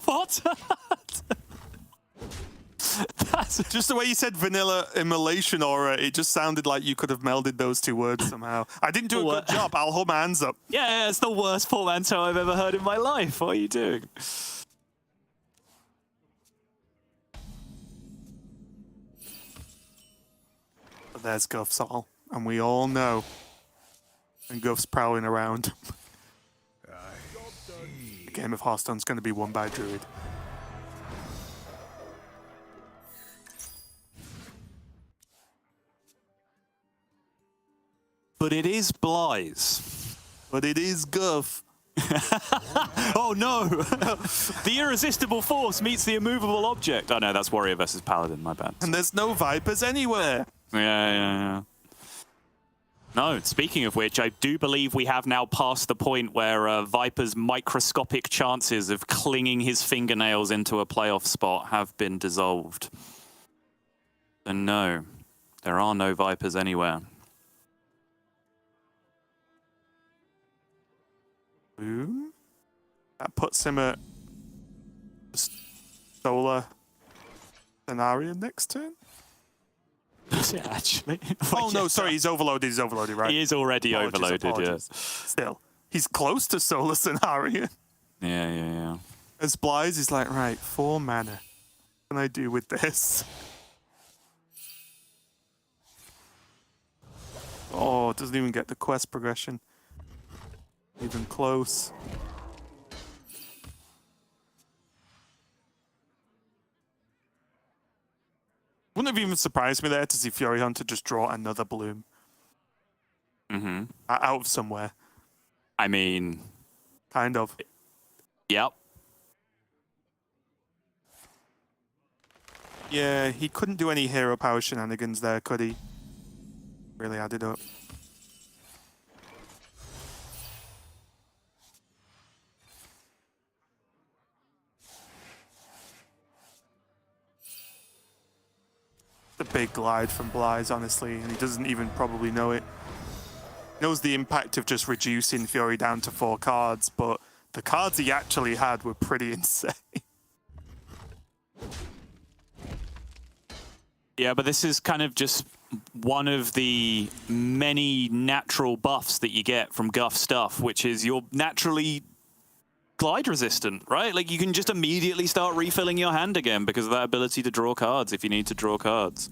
What? That's Just the way you said vanilla immolation aura, it just sounded like you could have melded those two words somehow. I didn't do a What? good job. I'll hold my hands up. yeah, it's the worst portmanteau I've ever heard in my life. What are you doing? But there's Guff's all, and we all know. And Guff's prowling around. The game of Hearthstone's going to be won by Druid. But it is Blyze. But it is Guff. Oh no! The irresistible force meets the immovable object. Oh no, that's Warrior versus Paladin, my bad. And there's no Vipers anywhere. Yeah. No, speaking of which, I do believe we have now passed the point where Viper's microscopic chances of clinging his fingernails into a playoff spot have been dissolved. And no, there are no Vipers anywhere. Ooh. That puts him at Solar Scenario next turn? Yeah, actually. Oh, no, sorry, he's overloaded. He's overloaded, right? He is already overloaded, apologies. Still, he's close to Solar Scenario. yeah. As xBlyzes is like, right, 4 mana. What can I do with this? Oh, it doesn't even get the quest progression. Even close. Wouldn't have even surprised me there to see Furyhunter just draw another bloom. Mm-hmm. Out of somewhere. I mean... Kind of. Yep. Yeah, he couldn't do any hero power shenanigans there, could he? Really added up. The big glide from xBlyzes, honestly, and he doesn't even probably know it. He knows the impact of just reducing Fury down to 4 cards, but the cards he actually had were pretty insane. Yeah, but this is kind of just one of the many natural buffs that you get from Guff stuff, which is you're naturally glide resistant, right? Like, you can just immediately start refilling your hand again because of that ability to draw cards if you need to draw cards.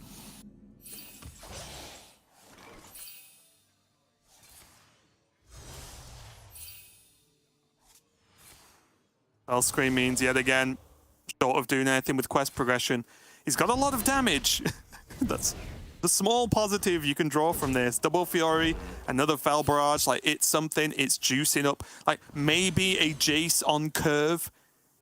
Screen means, yet again, short of doing anything with quest progression, he's got a lot of damage. That's the small positive you can draw from this. Double Fury, another Fell Barrage, like, it's something, it's juicing up. Like, maybe a Jace on curve,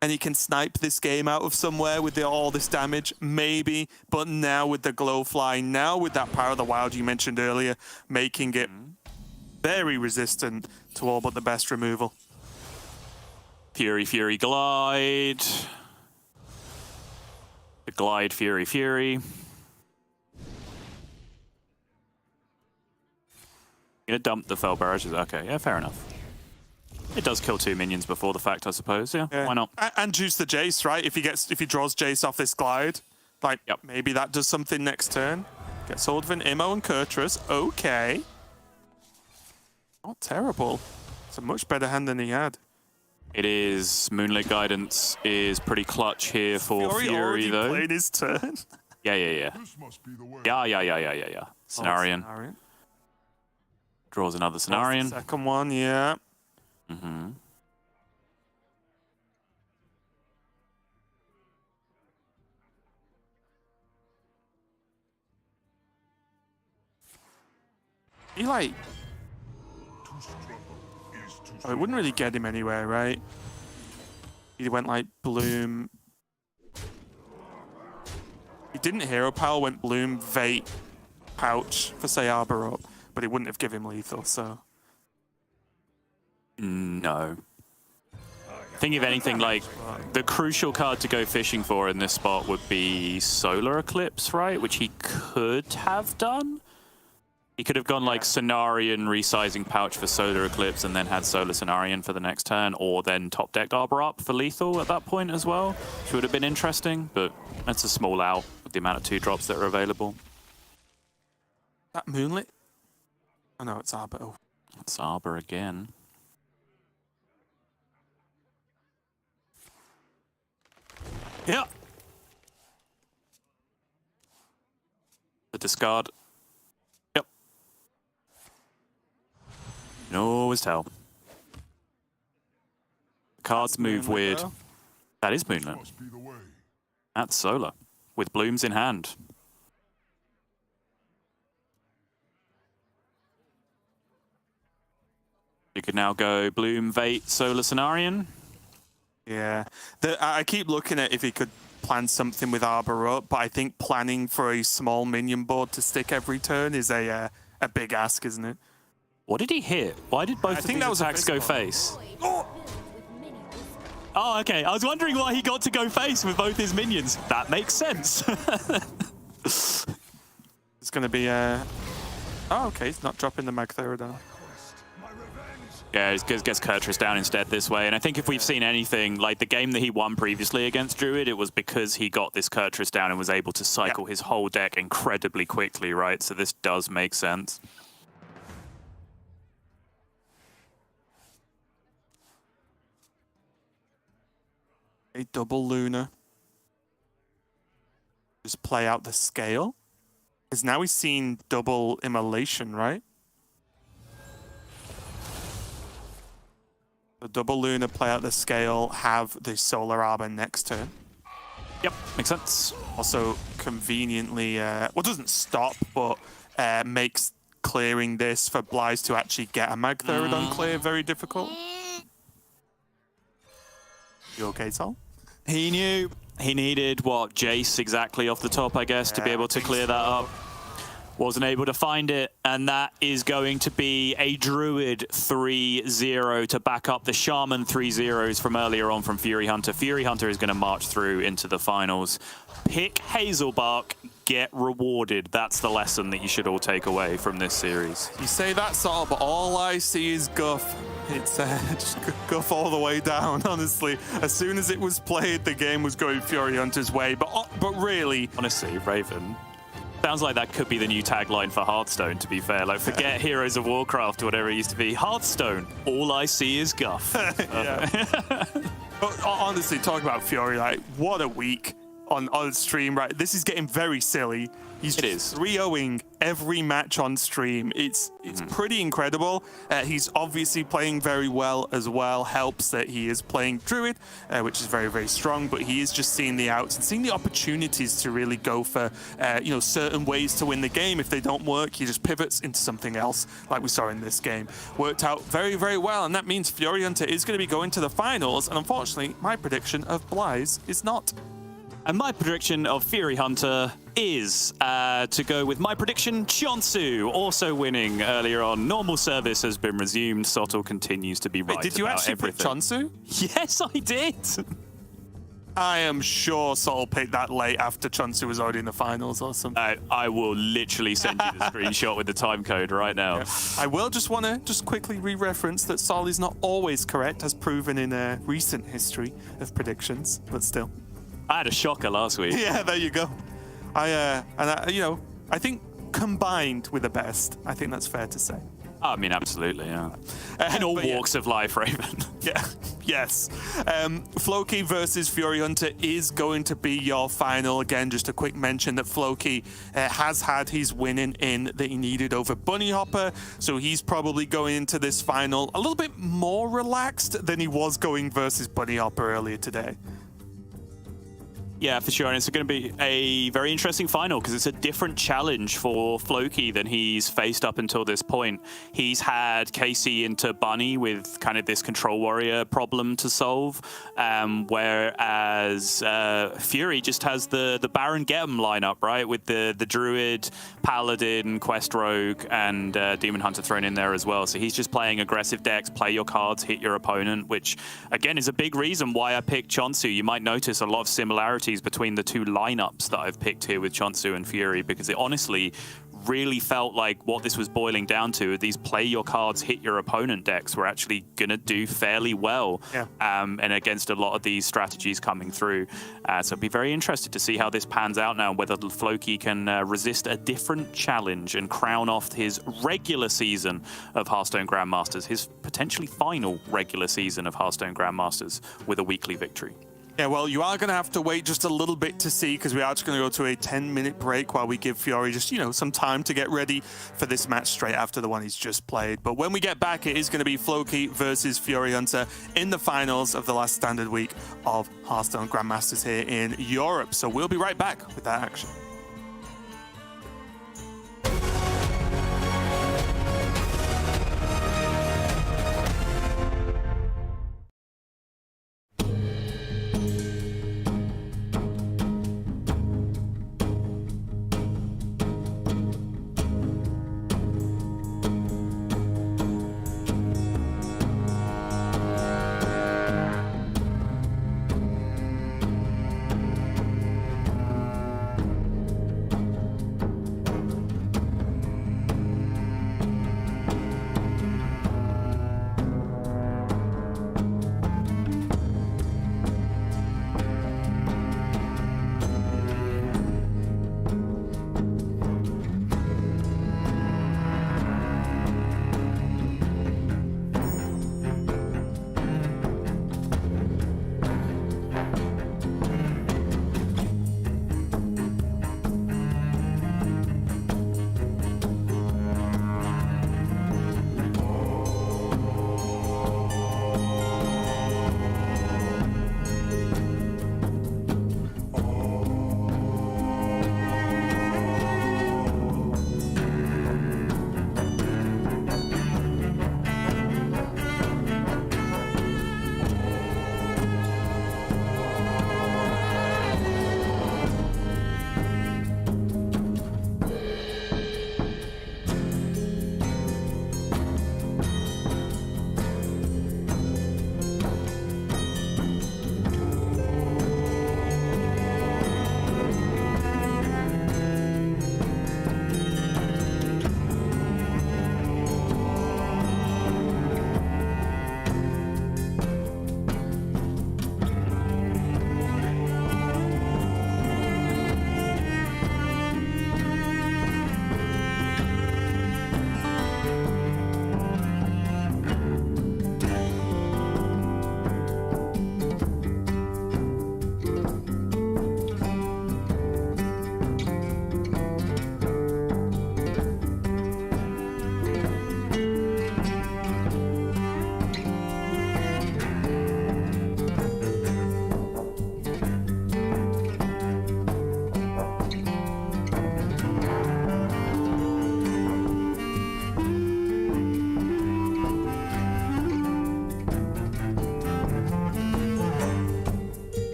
and he can snipe this game out of somewhere with all this damage, maybe. But now with the Glowfly, now with that Power of the Wild you mentioned earlier, making it very resistant to all but the best removal. Fury, glide. The glide, Fury. Gonna dump the Fell Barrages. Okay, yeah, fair enough. It does kill 2 minions before the fact, I suppose. Yeah, why not? And juice the Jace, right? If he draws Jace off this glide, like, maybe that does something next turn. Gets hold of an Immo and Kurtrus. Okay. Not terrible. It's a much better hand than he had. It is. Moonlit Guidance is pretty clutch here for Fury, though. Played his turn. Yeah. Yeah. Scenarian. Draws another That's Cenarian. the second one, yeah. Mm-hmm. He like... Oh, it wouldn't really get him anywhere, right? He went like Bloom. He didn't Hero Power, went Bloom, Vate, Pouch for say Arbor up, but it wouldn't have given him lethal, so... No. I think if anything, like, the crucial card to go fishing for in this spot would be Solar Eclipse, right? Which he could have done. He could have gone like Cenarian, resizing Pouch for Solar Eclipse, and then had Solar Cenarian for the next turn, or then top decked Arbor up for lethal at that point as well, which would have been interesting, but that's a small owl with the amount of 2-drops that are available. That Moonlit? Oh no, it's Arbor. Oh. It's Arbor again. Yeah. The discard. Yep. You can always tell. The cards move Moonlit, weird. though. That is Moonlit. Must be the way. That's Solar, with blooms in hand. You could now go Bloom, Vate, Solar Cenarian. Yeah. I keep looking at if he could plan something with Arbor up, but I think planning for a small minion board to stick every turn is a big ask, isn't it? What did he hit? Why did both of think these that was a attacks go fist face? Oh, okay. I was wondering why he got to go face with both his minions. That makes sense. It's going to be Oh, okay. He's not dropping the Magtheridon. Yeah, he gets Kurtrus down instead this way. And I think if we've seen anything, like the game that he won previously against Druid, it was because he got this Kurtrus down and was able to cycle his whole deck incredibly quickly, right? So this does make sense. A double Luna. Just play out the scale. Because now he's seen double Immolation, right? The double Luna, play out the scale, have the Solar Arbor next turn. Yep, makes sense. Also, conveniently, well, doesn't stop, but makes clearing this for Blyze to actually get a Magtheridon clear very difficult. You okay, Sol? He knew he needed, what, Jace exactly off the top, I guess, to be able to clear that up. Wasn't able to find it, and that is going to be a Druid 3-0 to back up the Shaman 3-0s from earlier on from Furyhunter. Furyhunter is going to march through into the finals. Pick Hazelbark, get rewarded. That's the lesson that you should all take away from this series. You say that, Sol, but all I see is guff. It's just guff all the way down, honestly. As soon as it was played, the game was going Furyhunter's way, but really... Honestly, Raven, sounds like that could be the new tagline for Hearthstone, to be fair. Like, forget Heroes of Warcraft, whatever it used to be. Hearthstone, all I see is guff. But honestly, talk about Fury, like, what a week on stream, right? This is getting very silly. He's 3-0ing every match on stream. It's pretty incredible. He's obviously playing very well as well. Helps that he is playing Druid, which is very, very strong, but he is just seeing the outs and seeing the opportunities to really go for, certain ways to win the game. If they don't work, he just pivots into something else, like we saw in this game. Worked out very, very well, and that means Furyhunter is going to be going to the finals, and unfortunately, my prediction of Blyze is not. And my prediction of Furyhunter is to go with my prediction, Chonsu, also winning earlier on. Normal service has been resumed. Sottle continues to be right. Wait, did you actually pick Chonsu? Yes, I did. I am sure Sol picked that late after Chonsu was already in the finals or something. I will literally send you the screenshot with the time code right now. Yeah. I will just want to quickly re-reference that Sol is not always correct, as proven in recent history of predictions, but still. I had a shocker last week. Yeah, there you go. I think combined with the best, I think that's fair to say. I mean, absolutely, yeah. In all walks of life, Raven. Yeah, yes. Floki versus Furyhunter is going to be your final. Again, just a quick mention that Floki has had his winning in that he needed over Bunnyhoppor, so he's probably going into this final a little bit more relaxed than he was going versus Bunnyhoppor earlier today. Yeah, for sure. And it's going to be a very interesting final because it's a different challenge for Floki than he's faced up until this point. He's had Casey into Bunny with kind of this control warrior problem to solve, whereas Fury just has the Baron Getem lineup, right? With the Druid, Paladin, Quest Rogue, and Demon Hunter thrown in there as well. So he's just playing aggressive decks, play your cards, hit your opponent, which, again, is a big reason why I picked Chonsu. You might notice a lot of similarities between the two lineups that I've picked here with Chonsu and Fury, because it honestly really felt like what this was boiling down to, these play your cards, hit your opponent decks were actually going to do fairly well, and against a lot of these strategies coming through. So I'd be very interested to see how this pans out now, whether Floki can resist a different challenge and crown off his regular season of Hearthstone Grandmasters, his potentially final regular season of Hearthstone Grandmasters, with a weekly victory. Yeah, well, you are going to have to wait just a little bit to see, because we are just going to go to a 10-minute break while we give Fury just, some time to get ready for this match straight after the one he's just played. But when we get back, it is going to be Floki versus Furyhunter in the finals of the last standard week of Hearthstone Grandmasters here in Europe. So we'll be right back with that action.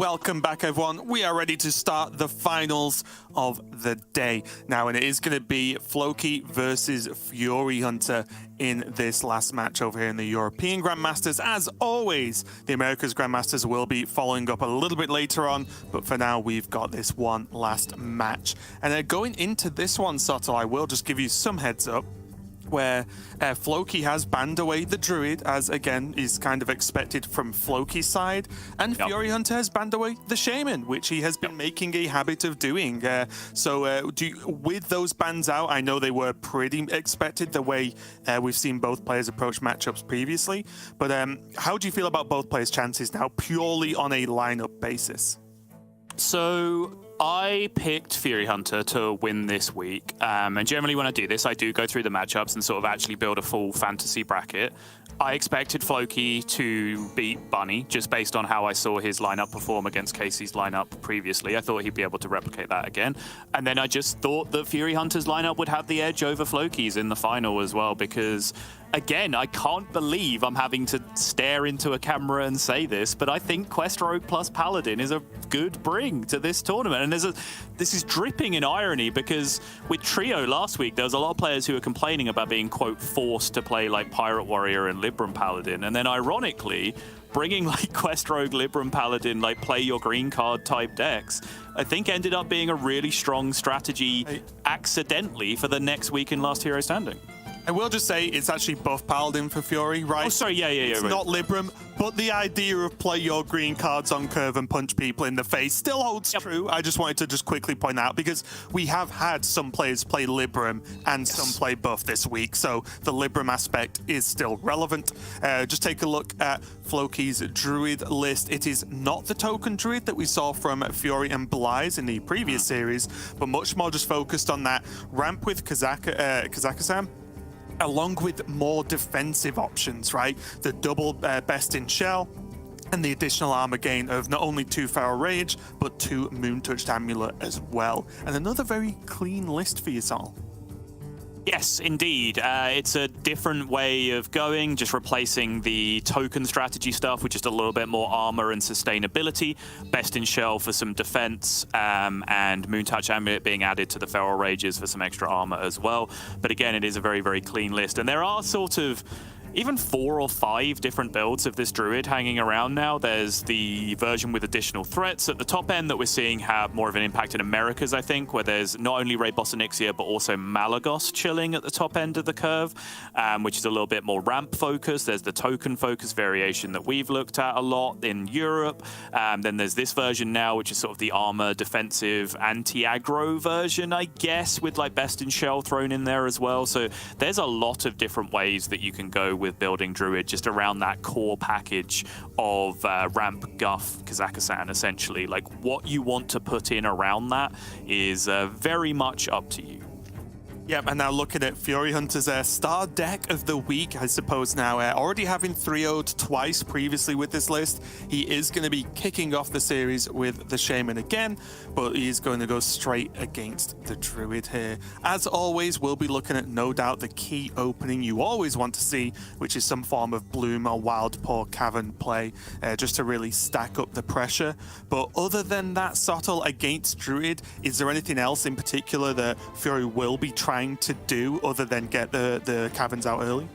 welcome back everyone. We are ready to start the finals of the day now, and it is going to be Floki versus Furyhunter in this last match over here in the European Grandmasters. As always, the Americas Grandmasters will be following up a little bit later on, but for now we've got this one last match. And going into this one, Sottle, I will just give you some heads up, where Floki has banned away the Druid, as again is kind of expected from Floki's side, and Furyhunter has banned away the Shaman, which he has been making a habit of doing. With those bans out, I know they were pretty expected the way we've seen both players approach matchups previously, but how do you feel about both players' chances now, purely on a lineup basis? So I picked Furyhunter to win this week, and generally when I do this, I do go through the matchups and sort of actually build a full fantasy bracket. I expected Floki to beat Bunny, just based on how I saw his lineup perform against Casey's lineup previously. I thought he'd be able to replicate that again. And then I just thought that Furyhunter's lineup would have the edge over Floki's in the final as well, because again, I can't believe I'm having to stare into a camera and say this, but I think Quest Rogue plus Paladin is a good bring to this tournament. And this is dripping in irony, because with Trio last week, there was a lot of players who were complaining about being, quote, forced to play like Pirate Warrior and Libram Paladin. And then ironically, bringing like Quest Rogue, Libram Paladin, like play your green card type decks, I think ended up being a really strong strategy accidentally for the next week in Last Hero Standing. I will just say it's actually buff Paladin for Fury, right? Oh, sorry, yeah. It's right. not Libram, but the idea of play your green cards on curve and punch people in the face still holds true. I just wanted to just quickly point out, because we have had some players play Libram and some play buff this week, so the Libram aspect is still relevant. Just take a look at Floki's Druid list. It is not the token Druid that we saw from Fury and Blyze in the previous series, but much more just focused on that ramp with Kazakhstan, along with more defensive options, right? The double best in shell, and the additional armor gain of not only 2 Feral Rage, but 2 Moon Touched Amulet as well. And another very clean list for you all. Yes, indeed. It's a different way of going, just replacing the token strategy stuff with just a little bit more armor and sustainability. Best in shell for some defense, and Moontouch Amulet being added to the Feral Rages for some extra armor as well. But again, it is a very, very clean list. And there are sort of even 4 or 5 different builds of this Druid hanging around now. There's the version with additional threats at the top end that we're seeing have more of an impact in Americas, I think, where there's not only Raid Boss Onyxia, but also Malagos chilling at the top end of the curve, which is a little bit more ramp focused. There's the token focus variation that we've looked at a lot in Europe. Then there's this version now, which is sort of the armor defensive anti-aggro version, I guess, with like Best in Shell thrown in there as well. So there's a lot of different ways that you can go with building Druid just around that core package of ramp, guff, Kazakhstan, essentially. Like what you want to put in around that is very much up to you. Yep, and now looking at Furyhunter's star deck of the week, I suppose now, already having 3-0'd twice previously with this list, he is going to be kicking off the series with the Shaman again, but he's going to go straight against the Druid here. As always, we'll be looking at, no doubt, the key opening you always want to see, which is some form of Bloom or Wild Paw Cavern play, just to really stack up the pressure. But other than that, Sottle, against Druid, is there anything else in particular that Fury will be trying to do other than get the caverns out early?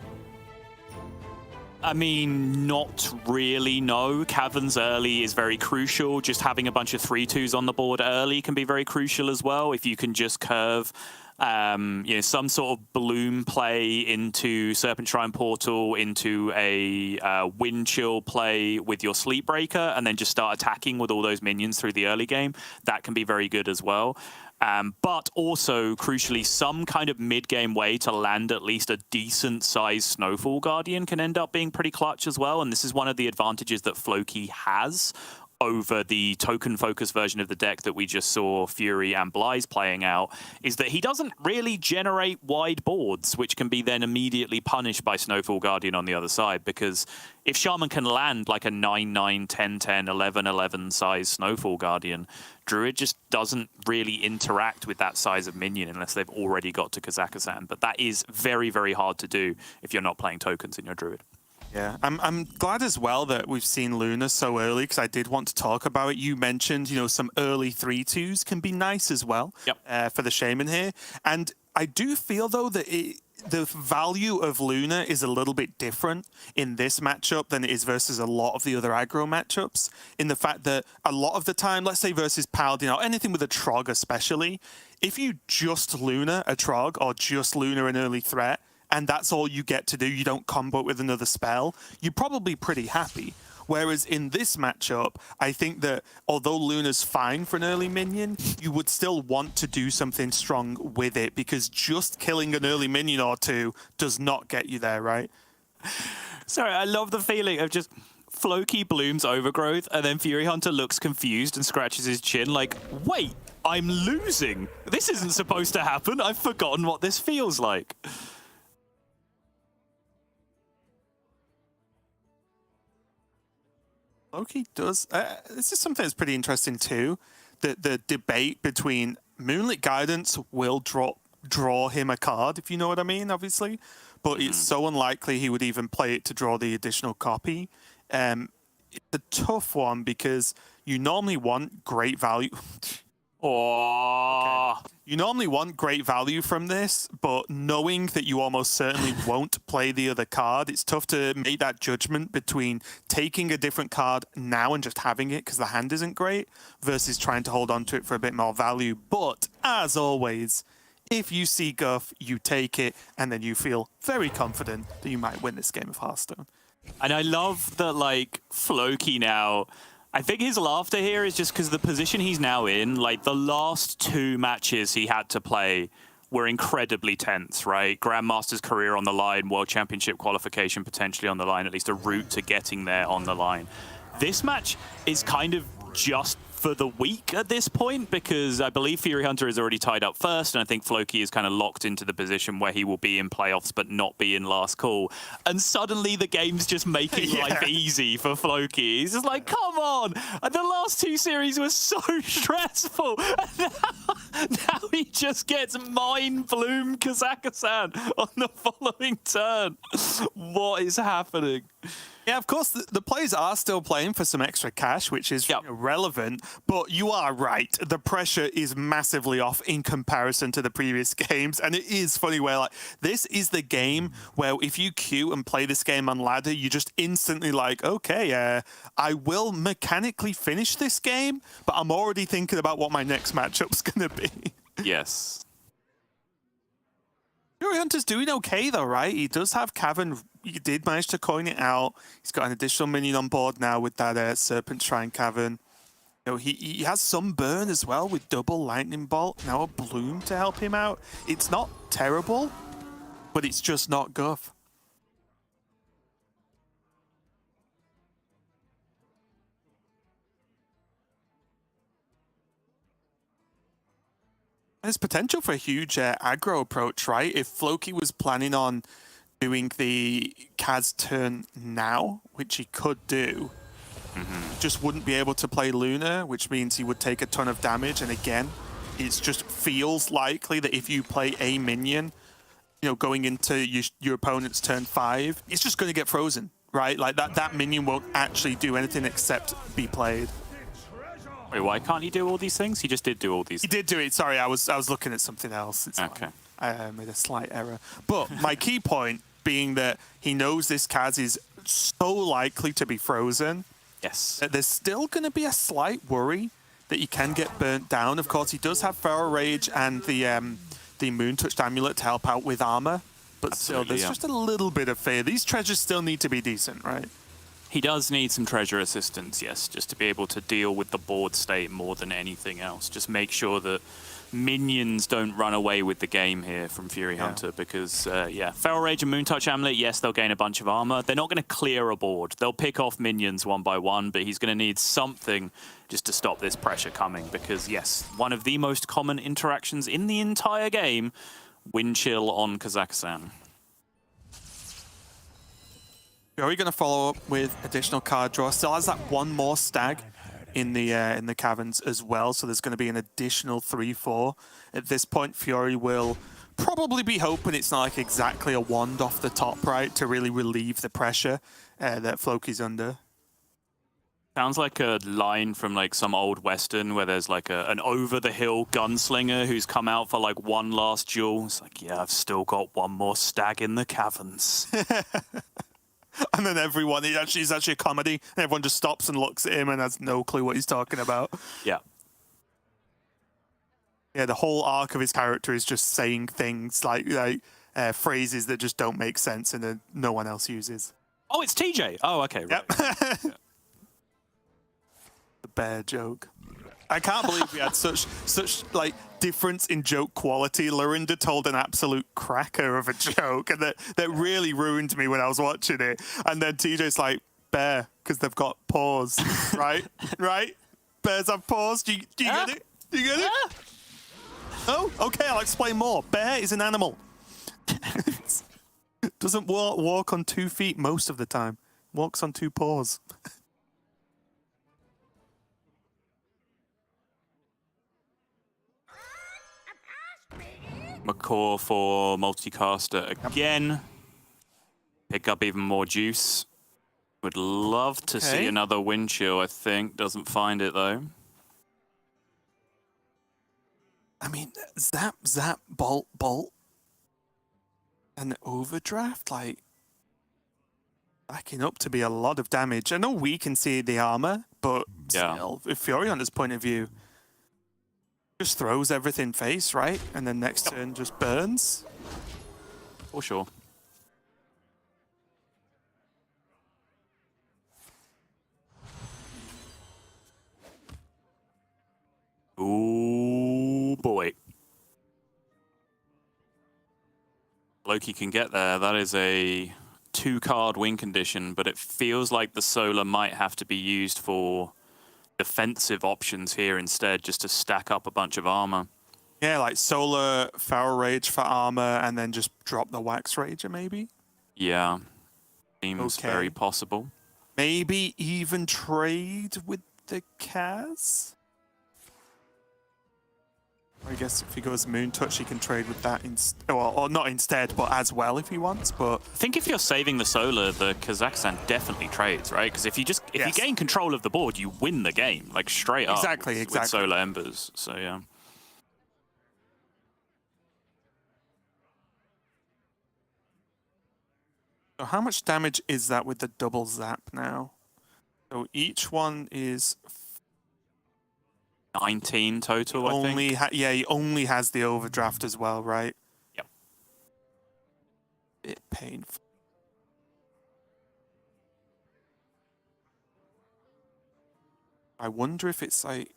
I mean, not really, no. Caverns early is very crucial. Just having a bunch of 3/2s on the board early can be very crucial as well. If you can just curve some sort of Bloom play into Serpent Shrine Portal, into a Wind Chill play with your Sleep Breaker, and then just start attacking with all those minions through the early game, that can be very good as well. But also, crucially, some kind of mid-game way to land at least a decent-sized Snowfall Guardian can end up being pretty clutch as well, and this is one of the advantages that Floki has over the token-focused version of the deck that we just saw Fury and Blyze playing out, is that he doesn't really generate wide boards, which can be then immediately punished by Snowfall Guardian on the other side, because if Shaman can land like a 9-9, 10-10, 11-11 size Snowfall Guardian, Druid just doesn't really interact with that size of minion unless they've already got to Kazakhstan. But that is very, very hard to do if you're not playing tokens in your Druid. Yeah, I'm glad as well that we've seen Luna so early because I did want to talk about it. You mentioned, some early 3-2s can be nice as well. Yep. For the Shaman here. And I do feel, though, that the value of Luna is a little bit different in this matchup than it is versus a lot of the other aggro matchups, in the fact that a lot of the time, let's say versus Paladin or anything with a Trog especially, if you just Luna a Trog or just Luna an early threat, and that's all you get to do, you don't combo it with another spell, you're probably pretty happy. Whereas in this matchup, I think that although Luna's fine for an early minion, you would still want to do something strong with it, because just killing an early minion or two does not get you there, right? Sorry, I love the feeling of just Floki blooms Overgrowth, and then Furyhunter looks confused and scratches his chin like, wait, I'm losing. This isn't supposed to happen. I've forgotten what this feels like. Floki does. This is something that's pretty interesting too. The debate between Moonlit Guidance will draw him a card, if you know what I mean, obviously. But it's so unlikely he would even play it to draw the additional copy. It's a tough one because you normally want great value. Oh. Okay. You normally want great value from this, but knowing that you almost certainly won't play the other card, it's tough to make that judgment between taking a different card now and just having it because the hand isn't great versus trying to hold on to it for a bit more value. But as always, if you see Guff, you take it, and then you feel very confident that you might win this game of Hearthstone. And I love that, like, Floki now, I think his laughter here is just because the position he's now in, like, the last 2 matches he had to play were incredibly tense, right? Grandmasters career on the line, World Championship qualification potentially on the line, at least a route to getting there on the line. This match is kind of just for the week at this point, because I believe Furyhunter is already tied up first, and I think Floki is kind of locked into the position where he will be in playoffs but not be in last call. And suddenly the game's just making life easy for Floki. He's just like, come on! And the last 2 series were so stressful! And now he just gets Mind Bloom Kazakhstan on the following turn. What is happening? Yeah, of course, the players are still playing for some extra cash, which is relevant, but you are right. The pressure is massively off in comparison to the previous games, and it is funny where, like, this is the game where if you queue and play this game on ladder, you just instantly like, okay, I will mechanically finish this game, but I'm already thinking about what my next matchup's going to be. Yes. Furyhunter's doing okay, though, right? He does have Cavern. He did manage to coin it out. He's got an additional minion on board now with that Serpent Shrine Cavern. He has some burn as well with double Lightning Bolt. Now a Bloom to help him out. It's not terrible, but it's just not Guff. There's potential for a huge aggro approach, right? If Floki was planning on doing the Kaz turn now, which he could do, just wouldn't be able to play Luna, which means he would take a ton of damage. And again, it just feels likely that if you play a minion, going into your opponent's turn 5, it's just going to get frozen, right? Like that minion won't actually do anything except be played. Wait, why can't he do all these things? He just did do all these. He did do it. Sorry, I was looking at something else. It's okay. I made a slight error. But my key point being that he knows this Kaz is so likely to be frozen. Yes. That there's still going to be a slight worry that he can get burnt down. Of course, he does have Feral Rage and the Moon Touched Amulet to help out with armor. But still, there's just a little bit of fear. These treasures still need to be decent, right? He does need some treasure assistance, yes, just to be able to deal with the board state more than anything else. Just make sure that minions don't run away with the game here from Furyhunter, because, Feral Rage and Moontouch Amulet, yes, they'll gain a bunch of armor. They're not going to clear a board. They'll pick off minions one by one, but he's going to need something just to stop this pressure coming, because, yes, one of the most common interactions in the entire game, Wind Chill on Kazakhstan. Are we going to follow up with additional card draw? Still has that one more stag in the caverns as well, so there's going to be an additional 3-4. At this point, Fury will probably be hoping it's not like exactly a wand off the top, right, to really relieve the pressure that Floki's under. Sounds like a line from like some old western where there's like an over-the-hill gunslinger who's come out for like one last duel. It's like, yeah, I've still got one more stag in the caverns. And then everyone, it's actually a comedy, and everyone just stops and looks at him and has no clue what he's talking about. Yeah. Yeah, the whole arc of his character is just saying things like phrases that just don't make sense and that no one else uses. Oh, it's TJ. Oh, okay. Right. Yep. Yeah. The bear joke. I can't believe we had such like difference in joke quality. Lorinda told an absolute cracker of a joke, and that really ruined me when I was watching it. And then TJ's like, bear, because they've got paws, right? Right? Bears have paws. Do you get it? Do you get it? Oh, okay. I'll explain more. Bear is an animal. Doesn't walk on 2 feet most of the time. Walks on 2 paws. McCaw for multicaster again. Pick up even more juice. Would love to see another wind chill, I think. Doesn't find it, though. I mean, zap, zap, bolt, bolt. And overdraft, like, backing up to be a lot of damage. I know we can see the armor, but still, if Furyhunter's point of view, just throws everything face, right? And then next turn just burns. For sure. Ooh, boy. Floki can get there. That is a 2-card win condition, but it feels like the solar might have to be used for defensive options here instead, just to stack up a bunch of armor. Yeah, like solar Feral Rage for armor, and then just drop the Wax Rager, maybe? Yeah. Seems very possible. Maybe even trade with the Kaz? I guess if he goes Moon Touch, he can trade with that or not instead, but as well if he wants. But I think if you're saving the solar, the Kazakhstan definitely trades, right? Because if you gain control of the board, you win the game, like straight up. Exactly. With solar embers. So yeah. So how much damage is that with the double zap now? So each one is 19 total, I think. He only has the overdraft as well, right? Yep. Bit painful. I wonder if it's like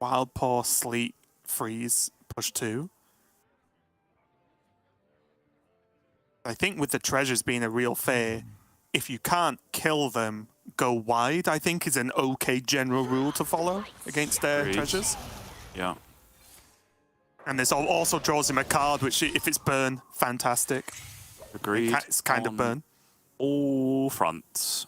Wild Paw, Sleet, Freeze, push 2. I think with the treasures being a real fear, if you can't kill them, go wide, I think is an okay general rule to follow against their treasures. Yeah. And this also draws him a card, which if it's burn, fantastic. Agreed. It's kind of burn. All fronts.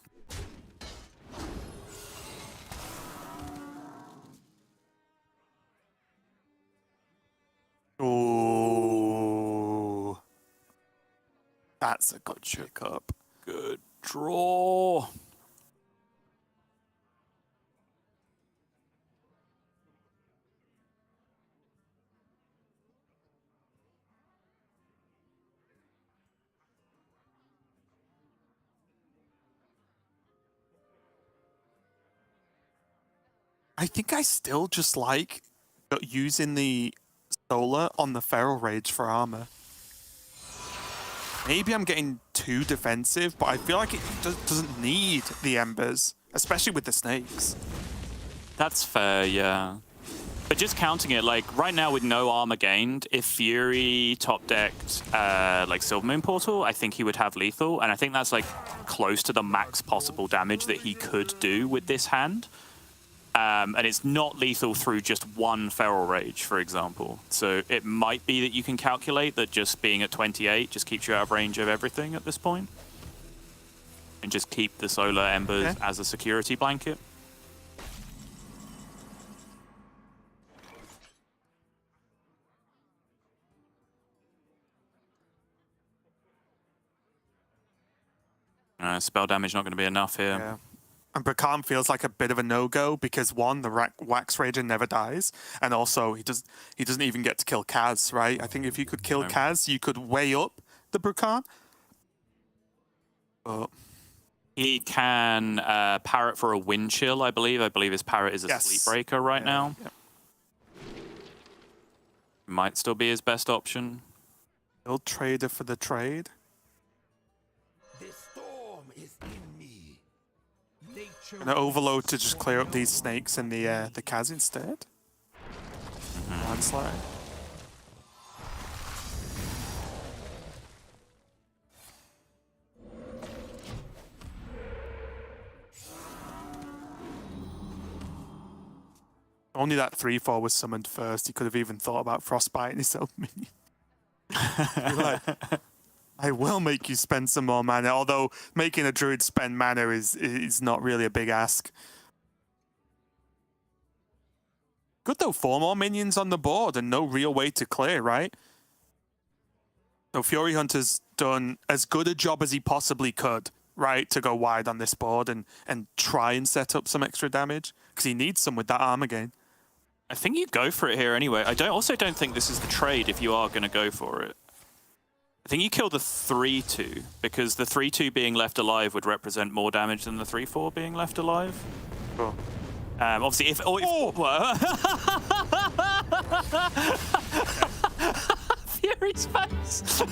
Oh, that's a good pickup. Good draw. I think I still just like using the solar on the Feral Rage for armor. Maybe I'm getting too defensive, but I feel like it doesn't need the embers, especially with the snakes. That's fair, yeah. But just counting it, like right now with no armor gained, if Fury top decked like Silver Moon Portal, I think he would have lethal, and I think that's like close to the max possible damage that he could do with this hand. And it's not lethal through just one Feral Rage, for example. So it might be that you can calculate that just being at 28 just keeps you out of range of everything at this point. And just keep the Solar Embers as a security blanket. Spell damage not going to be enough here. Yeah. And Brakan feels like a bit of a no-go because one, the Wax Rager never dies, and also he doesn't even get to kill Kaz, right? I think if you could kill Kaz, you could weigh up the Brakan. But he can parrot for a wind chill, I believe. I believe his parrot is a sleep breaker right now. Yeah. Might still be his best option. He'll trade it for the trade. The storm is in me. Nature Gonna overload to just clear up these snakes and the Kaz instead. Landslide. Only that 3/4 was summoned first. He could have even thought about frostbiting his own minion. Like, I will make you spend some more mana, although making a druid spend mana is not really a big ask. Good though, 4 more minions on the board and no real way to clear, right? So Furyhunter's done as good a job as he possibly could, right, to go wide on this board and try and set up some extra damage, because he needs some with that armor gain. I think you go for it here anyway. I also don't think this is the trade if you are going to go for it. I think you kill the 3/2, because the 3/2 being left alive would represent more damage than the 3/4 being left alive. Cool. Obviously, if Fury's face.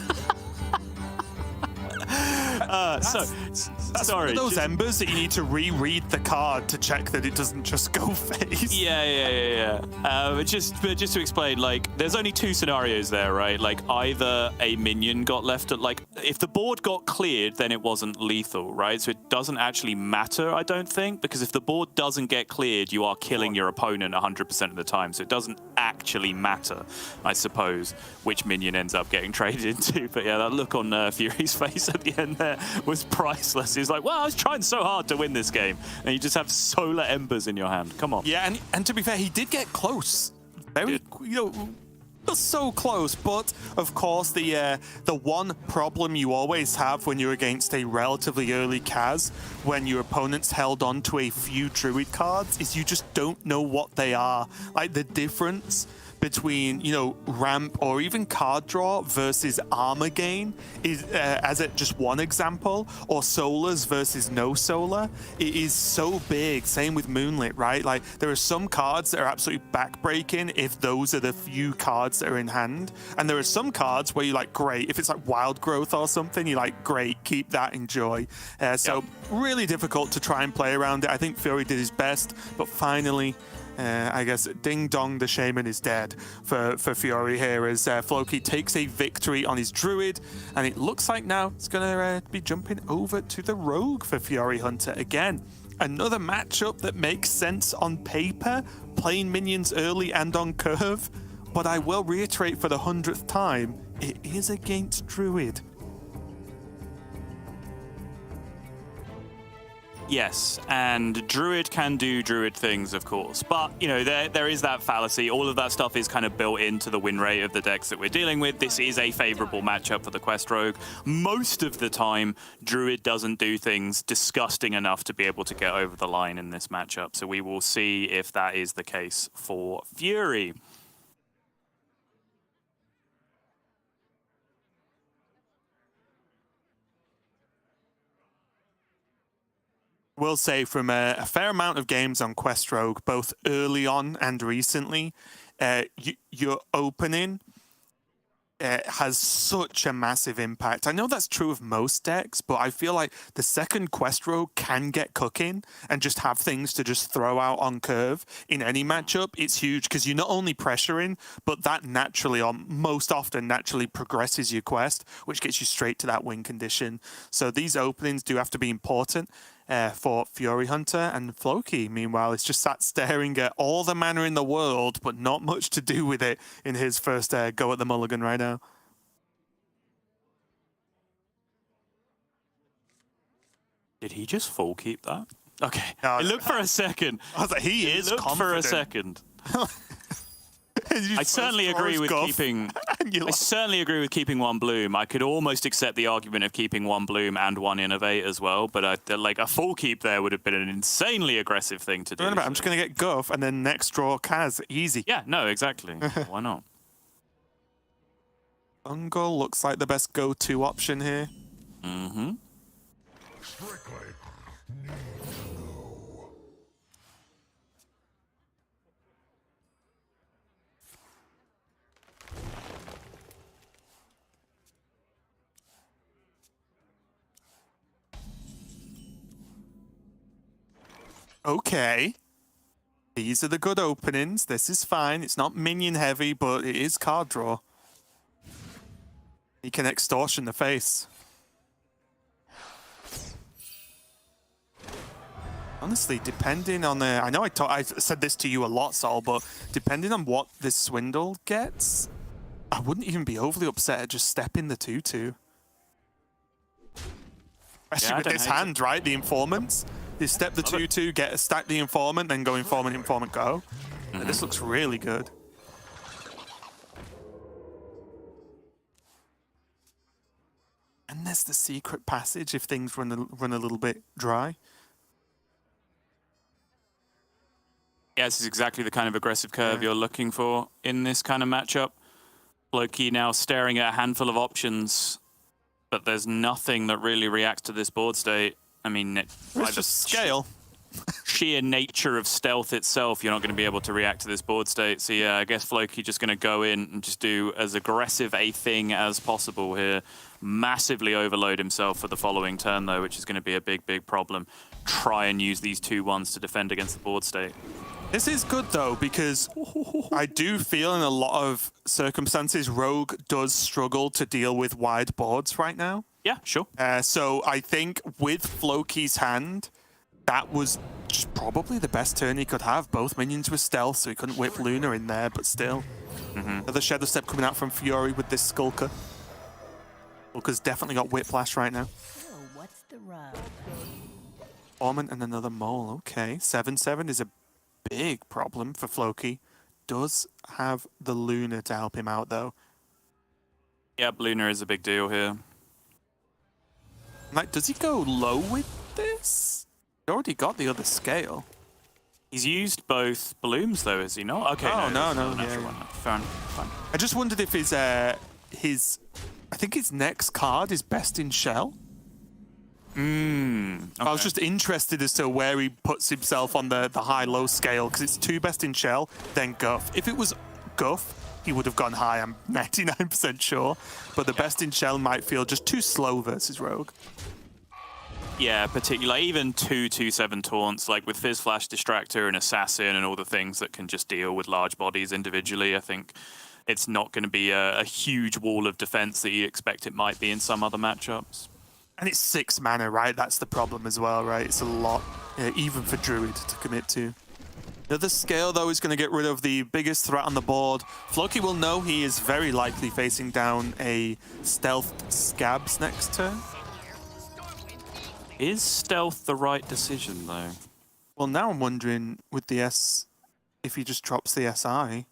Sorry. Those embers that you need to reread the card to check that it doesn't just go face. Yeah. But just to explain, like, there's only 2 scenarios there, right? Like, either a minion got left at, like, if the board got cleared, then it wasn't lethal, right? So it doesn't actually matter, I don't think, because if the board doesn't get cleared, you are killing your opponent 100% of the time. So it doesn't actually matter, I suppose, which minion ends up getting traded into. But yeah, that look on Fury's face at the end there was priceless. He's like, well, I was trying so hard to win this game, and you just have solar embers in your hand. Come on. Yeah, and to be fair, he did get close. Very, so close. But of course, the one problem you always have when you're against a relatively early Kaz, when your opponent's held on to a few Druid cards, is you just don't know what they are. Like the difference between, ramp or even card draw versus armor gain is, as just one example, or solars versus no solar, it is so big. Same with Moonlit, right? Like, there are some cards that are absolutely backbreaking if those are the few cards that are in hand, and there are some cards where you're like, great, if it's like Wild Growth or something, you're like, great, keep that, enjoy. Really difficult to try and play around it. I think Fury did his best, but finally, I guess Ding Dong the Shaman is dead for Fury here, as Floki takes a victory on his Druid, and it looks like now it's going to be jumping over to the Rogue for Furyhunter again. Another matchup that makes sense on paper, playing minions early and on curve, but I will reiterate for the 100th time, it is against Druid. Yes, and Druid can do Druid things, of course. But, there is that fallacy. All of that stuff is kind of built into the win rate of the decks that we're dealing with. This is a favorable matchup for the Quest Rogue. Most of the time, Druid doesn't do things disgusting enough to be able to get over the line in this matchup. So we will see if that is the case for Fury. Will say from a fair amount of games on Quest Rogue, both early on and recently, your opening has such a massive impact. I know that's true of most decks, but I feel like the second Quest Rogue can get cooking and just have things to just throw out on curve in any matchup. It's huge because you're not only pressuring, but that naturally, or most often naturally, progresses your quest, which gets you straight to that win condition. So these openings do have to be important for Furyhunter, and Floki, meanwhile, is just sat staring at all the mana in the world, but not much to do with it in his first go at the mulligan right now. Did he just full keep that? Okay. No, It looked for a second. I was like, he is looked confident. for a second. I certainly agree with keeping. I certainly agree with keeping one Bloom. I could almost accept the argument of keeping one Bloom and one Innovate as well, but like a full keep there would have been an insanely aggressive thing to do. I'm just going to get Guff and then next draw Kaz. Easy. Yeah, no, exactly. Why not? Ungle looks like the best go-to option here. Mm-hmm. Okay. These are the good openings. This is fine. It's not minion heavy, but it is card draw. He can extortion the face. Honestly, depending on the... I know I said this to you a lot, Sol, but depending on what this swindle gets, I wouldn't even be overly upset at just stepping the 2-2. Especially with this hand, right? The informants. You step the 2-2, stack the informant, then go informant, informant, go. This looks really good. And there's the secret passage if things run a little bit dry. Yeah, this is exactly the kind of aggressive curve you're looking for in this kind of matchup. Floki now staring at a handful of options, but there's nothing that really reacts to this board state. I mean, it's just scale. Sheer nature of stealth itself, you're not going to be able to react to this board state. So yeah, I guess Floki just going to go in and just do as aggressive a thing as possible here. Massively overload himself for the following turn, though, which is going to be a big, big problem. Try and use these 2-1s to defend against the board state. This is good, though, because I do feel in a lot of circumstances, Rogue does struggle to deal with wide boards right now. Yeah, sure. So I think with Floki's hand, that was just probably the best turn he could have. Both minions were stealth, so he couldn't whip Luna in there, but still. Another Shadow Step coming out from Fury with this Skulker. Skulker's definitely got Whiplash right now. So what's the rub? Ormond and another Mole. Okay, 7-7 is a big problem for Floki. Does have the Luna to help him out, though. Yeah, Luna is a big deal here. Like, does he go low with this? He already got the other scale. He's used both Blooms, though, is he not? Okay, no. Fair enough. Fine. I just wondered if his I think his next card is Best in Shell. Okay. I was just interested as to where he puts himself on the high-low scale, because it's 2 Best in Shell, then Guff. If it was Guff, he would have gone high, I'm 99% sure. But the Best in Shell might feel just too slow versus Rogue. Yeah, particularly even 2/7 taunts, like with Fizz Flash, Distractor, and Assassin, and all the things that can just deal with large bodies individually. I think it's not going to be a huge wall of defense that you expect it might be in some other matchups. And it's 6 mana, right? That's the problem as well, right? It's a lot, even for Druid to commit to. Another scale, though, is going to get rid of the biggest threat on the board. Floki will know he is very likely facing down a stealth Scabs next turn. Is stealth the right decision, though? Well, now I'm wondering with the if he just drops the SI.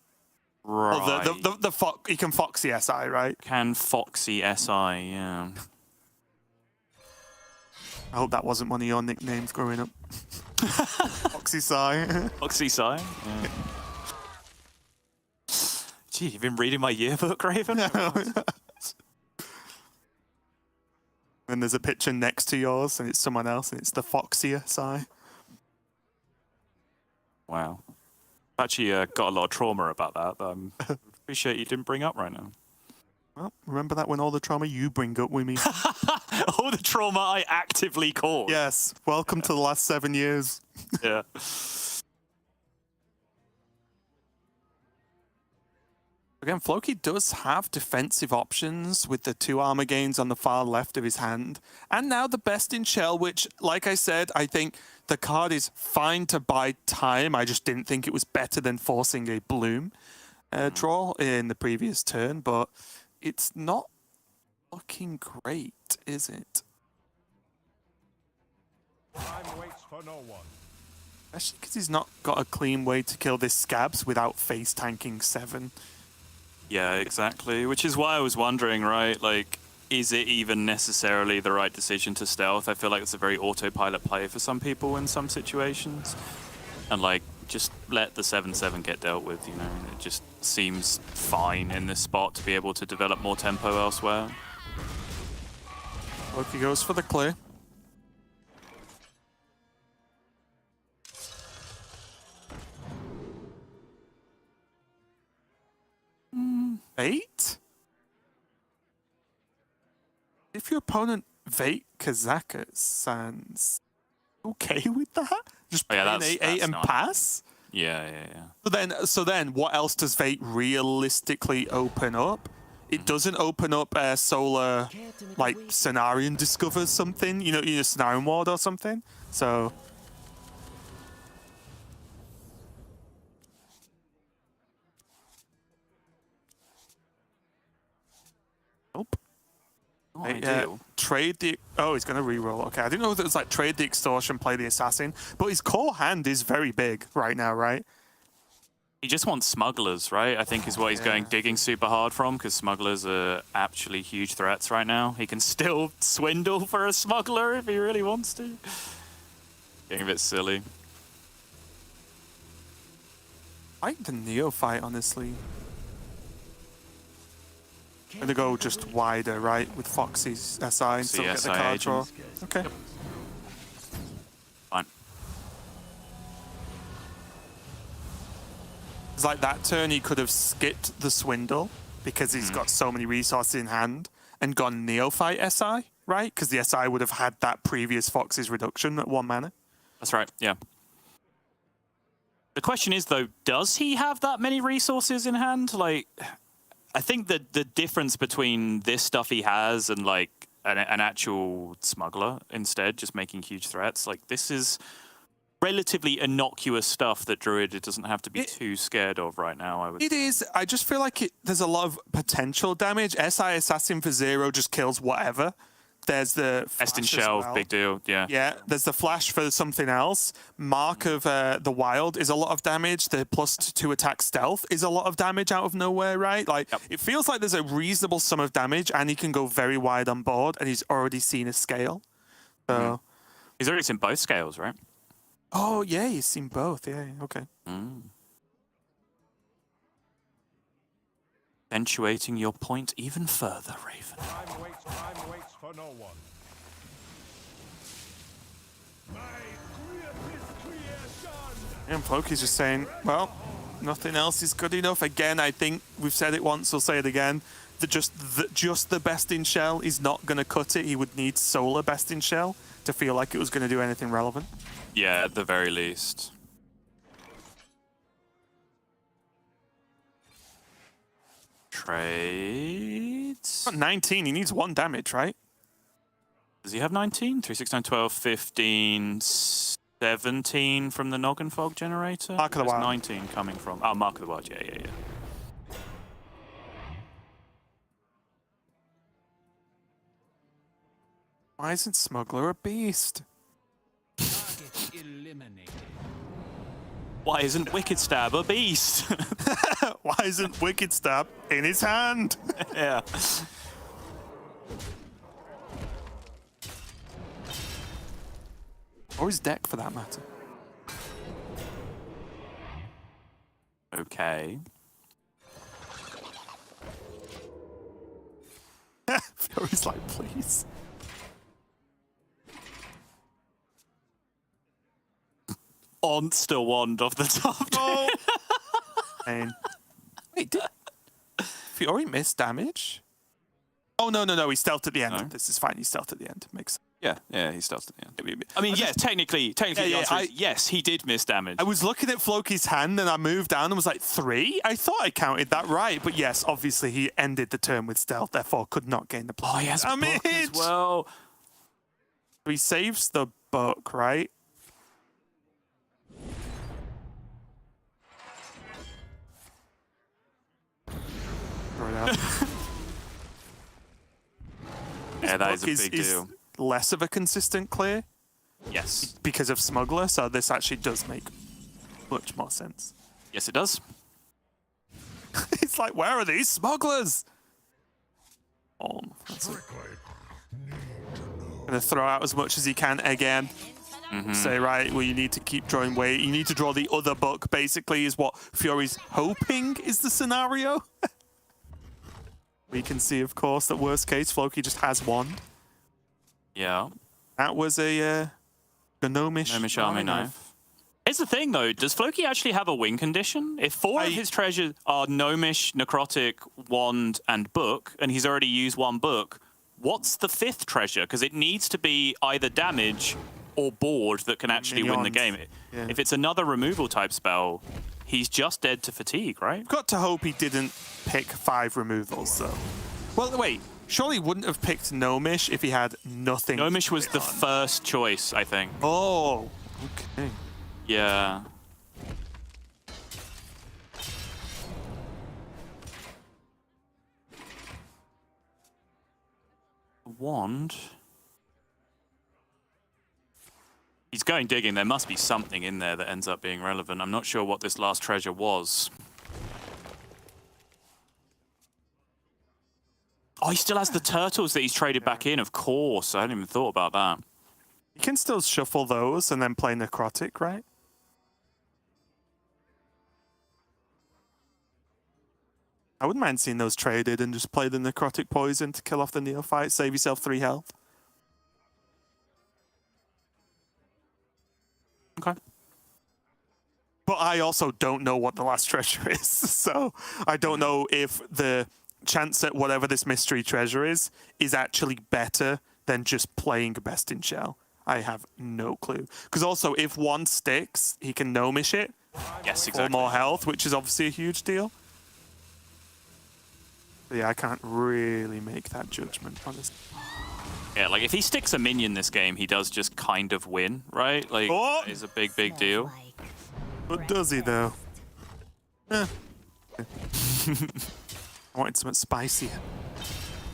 Right. Well, he can Foxy SI, right? Can Foxy SI, yeah. I hope that wasn't one of your nicknames growing up. Foxy Sai. Foxy Sai? Yeah. Gee, you've been reading my yearbook, Raven? And there's a picture next to yours, and it's someone else, and it's the Foxy SI. Wow. Actually, got a lot of trauma about that I appreciate you didn't bring up right now. Well, remember that when all the trauma you bring up with me. All the trauma I actively caused. Yes. Welcome to the last 7 years. Yeah. Again, Floki does have defensive options with the 2 armor gains on the far left of his hand. And now the Best in Shell, which, like I said, I think the card is fine to buy time. I just didn't think it was better than forcing a Bloom draw in the previous turn, but it's not looking great, is it? Time waits for no one. Especially because he's not got a clean way to kill this Scabs without face tanking 7. Yeah, exactly. Which is why I was wondering, right? Like, is it even necessarily the right decision to stealth? I feel like it's a very autopilot play for some people in some situations. And, like, just let the 7/7 get dealt with, you know? It just seems fine in this spot to be able to develop more tempo elsewhere. Floki goes for the clear. Vate? If your opponent Vate Kazaka Sans okay with that? Just play an 8/8 and pass? Yeah. So then, what else does Vate realistically open up? It doesn't open up Solar, like Cenarion discovers something, you know, Cenarion Ward or something. So. Nope. Trade the. Oh, he's going to reroll. Okay, I didn't know if it was like trade the extortion, play the assassin, but his core hand is very big right now, right? He just wants smugglers, right? I think is what he's going digging super hard from, because smugglers are actually huge threats right now. He can still swindle for a smuggler if he really wants to. Getting a bit silly. I like the Neophyte, honestly. I'm gonna go just wider, right, with Foxy's SI and still get the card draw. Okay. Yep. Fine. It's like that turn he could have skipped the Swindle because he's got so many resources in hand and gone Neophyte SI, right? Because the SI would have had that previous Fox's reduction at 1 mana. That's right, yeah. The question is, though, does he have that many resources in hand? Like, I think that the difference between this stuff he has and, like, an actual smuggler instead, just making huge threats, like, this is relatively innocuous stuff that Druid doesn't have to be too scared of right now, I would It is. I just feel like there's a lot of potential damage. SI Assassin for 0 just kills whatever. There's the Estin Shell, big deal, yeah. Yeah, there's the flash for something else. Mark of the Wild is a lot of damage. The +2 attack stealth is a lot of damage out of nowhere, right? Like, it feels like there's a reasonable sum of damage, and he can go very wide on board, and he's already seen a scale. So He's already seen both scales, right? Oh, yeah, he's seen both. Yeah, okay. Accentuating your point even further, Raven. Time waits for no one. My greatest creation! And Floki's just saying, well, nothing else is good enough. Again, I think we've said it once, we'll say it again. Just the best in shell is not going to cut it. He would need Solar best in shell to feel like it was going to do anything relevant. Yeah, at the very least. Trades. Got 19, he needs 1 damage, right? Does he have 19? 3, 6, 9, 12, 15, 17 from the Noggin Fog generator? Mark of the Where's Wild. 19 coming from? Oh, Mark of the Wild, yeah. Why isn't Smuggler a beast? Target eliminated. Why isn't Wicked Stab a beast? Why isn't Wicked Stab in his hand? Yeah. Or his deck, for that matter. Okay. Fury's like, please. Monster wand off the top. Oh. And wait, did Fury miss damage? Oh no, he stealthed at the end. No. This is fine. He stealthed at the end. Makes sense. Yeah, he starts at the end. I mean, technically the answer is yes, he did miss damage. I was looking at Floki's hand and I moved down and was like 3. I thought I counted that right, but yes, obviously he ended the turn with stealth, therefore could not gain the plus. Oh, he has book as well. So he saves the book, right? Throw it out. Yeah, that is Book a big deal. less of a consistent clear. Yes. because of Smuggler, so this actually does make much more sense. Yes, it does. It's like, where are these smugglers? Oh, that's it. Gonna throw out as much as he can again. Say, right, well, you need to keep drawing weight. You need to draw the other book, basically, is what Fury's hoping is the scenario. We can see, of course, that worst case, Floki just has one. Yeah. That was a gnomish Army knife. Here's the thing, though. Does Floki actually have a win condition? If four of his treasures are Gnomish, Necrotic, Wand, and Book, and he's already used one book, what's the fifth treasure? Because it needs to be either damage or board that can actually win the game. Yeah. If it's another removal type spell, he's just dead to fatigue, right? Got to hope he didn't pick 5 removals, though. Well, wait. Surely he wouldn't have picked Gnomish if he had nothing. Gnomish was the first choice, I think. Oh, okay. Yeah. Wand. He's going digging. There must be something in there that ends up being relevant. I'm not sure what this last treasure was. Oh, he still has the turtles that he's traded back in, of course. I hadn't even thought about that. You can still shuffle those and then play Necrotic, right? I wouldn't mind seeing those traded and just play the Necrotic Poison to kill off the Neophyte, save yourself 3 health. Okay. But I also don't know what the last treasure is, so I don't know if the chance at whatever this mystery treasure is actually better than just playing Best in Shell. I have no clue. Because also, if one sticks, he can Gnomish it. Yes, For exactly. more health, which is obviously a huge deal. But yeah, I can't really make that judgment, honestly. Yeah, like if he sticks a minion this game, he does just kind of win, right? Like, Oh! that is a big, big deal. But does he, though? I wanted something spicier.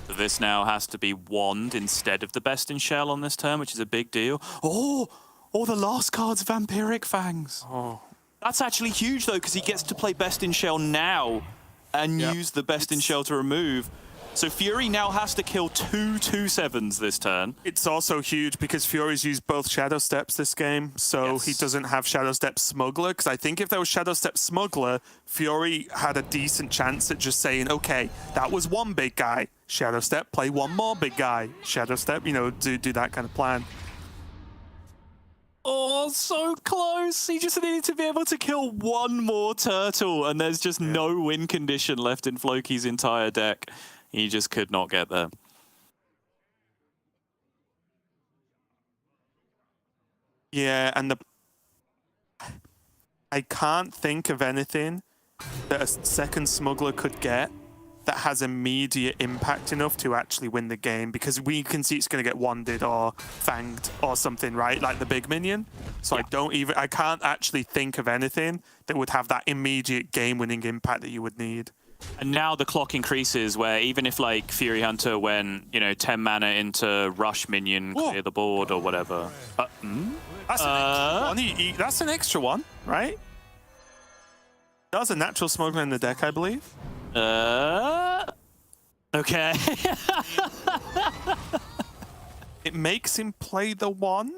So this now has to be Wand instead of the Best in Shell on this turn, which is a big deal. Oh, the last card's Vampiric Fangs. Oh. That's actually huge, though, because he gets to play Best in Shell now and use the Best in Shell to remove. So Fury now has to kill 2 2/7s this turn. It's also huge because Fury's used both Shadow Steps this game, so he doesn't have Shadow Step Smuggler. Because I think if there was Shadow Step Smuggler, Fury had a decent chance at just saying, okay, that was one big guy. Shadow Step, play one more big guy. Shadow Step, you know, do that kind of plan. Oh, so close. He just needed to be able to kill one more turtle, and there's just no win condition left in Floki's entire deck. He just could not get there. Yeah, and I can't think of anything that a second Smuggler could get that has immediate impact enough to actually win the game, because we can see it's going to get wanded or fanged or something, right? Like the big minion. So I can't actually think of anything that would have that immediate game-winning impact that you would need. And now the clock increases where even if like Furyhunter went, 10 mana into Rush Minion, clear the board or whatever. That's an extra one. That's an extra one, right? That was a natural Smuggler in the deck, I believe. Okay. It makes him play the wand?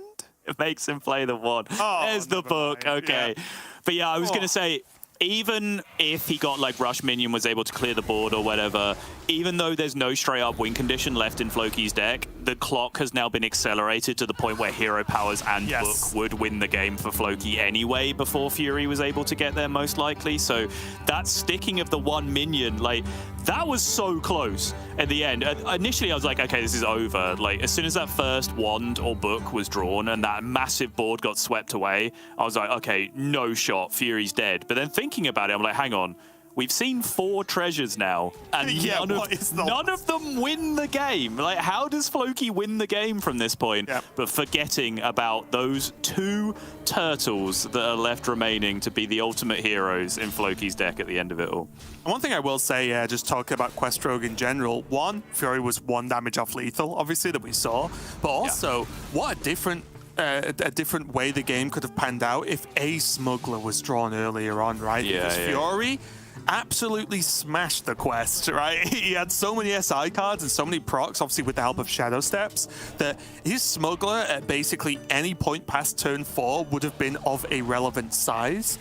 It makes him play the wand. Oh, there's the book. mind. Okay. Yeah. But yeah, I was going to say, even if he got like Rush Minion, was able to clear the board or whatever, even though there's no straight up win condition left in Floki's deck, the clock has now been accelerated to the point where Hero Powers and Book would win the game for Floki anyway before Fury was able to get there most likely. So that sticking of the one minion, like that was so close at the end. Initially I was like, okay, this is over. Like as soon as that first wand or book was drawn and that massive board got swept away, I was like, okay, no shot, Fury's dead. But then thinking about it, I'm like, hang on, we've seen 4 treasures now, and none of them win the game. Like, how does Floki win the game from this point? Yep. But forgetting about those 2 turtles that are left remaining to be the ultimate heroes in Floki's deck at the end of it all. One thing I will say, just talking about Quest Rogue in general, one, Fury was 1 damage off lethal, obviously, that we saw, but also, what a different a different way the game could have panned out if a smuggler was drawn earlier on, right? Yeah, because yeah. Fury absolutely smashed the quest, right? He had so many SI cards and so many procs, obviously with the help of Shadow Steps, that his smuggler at basically any point past turn 4 would have been of a relevant size.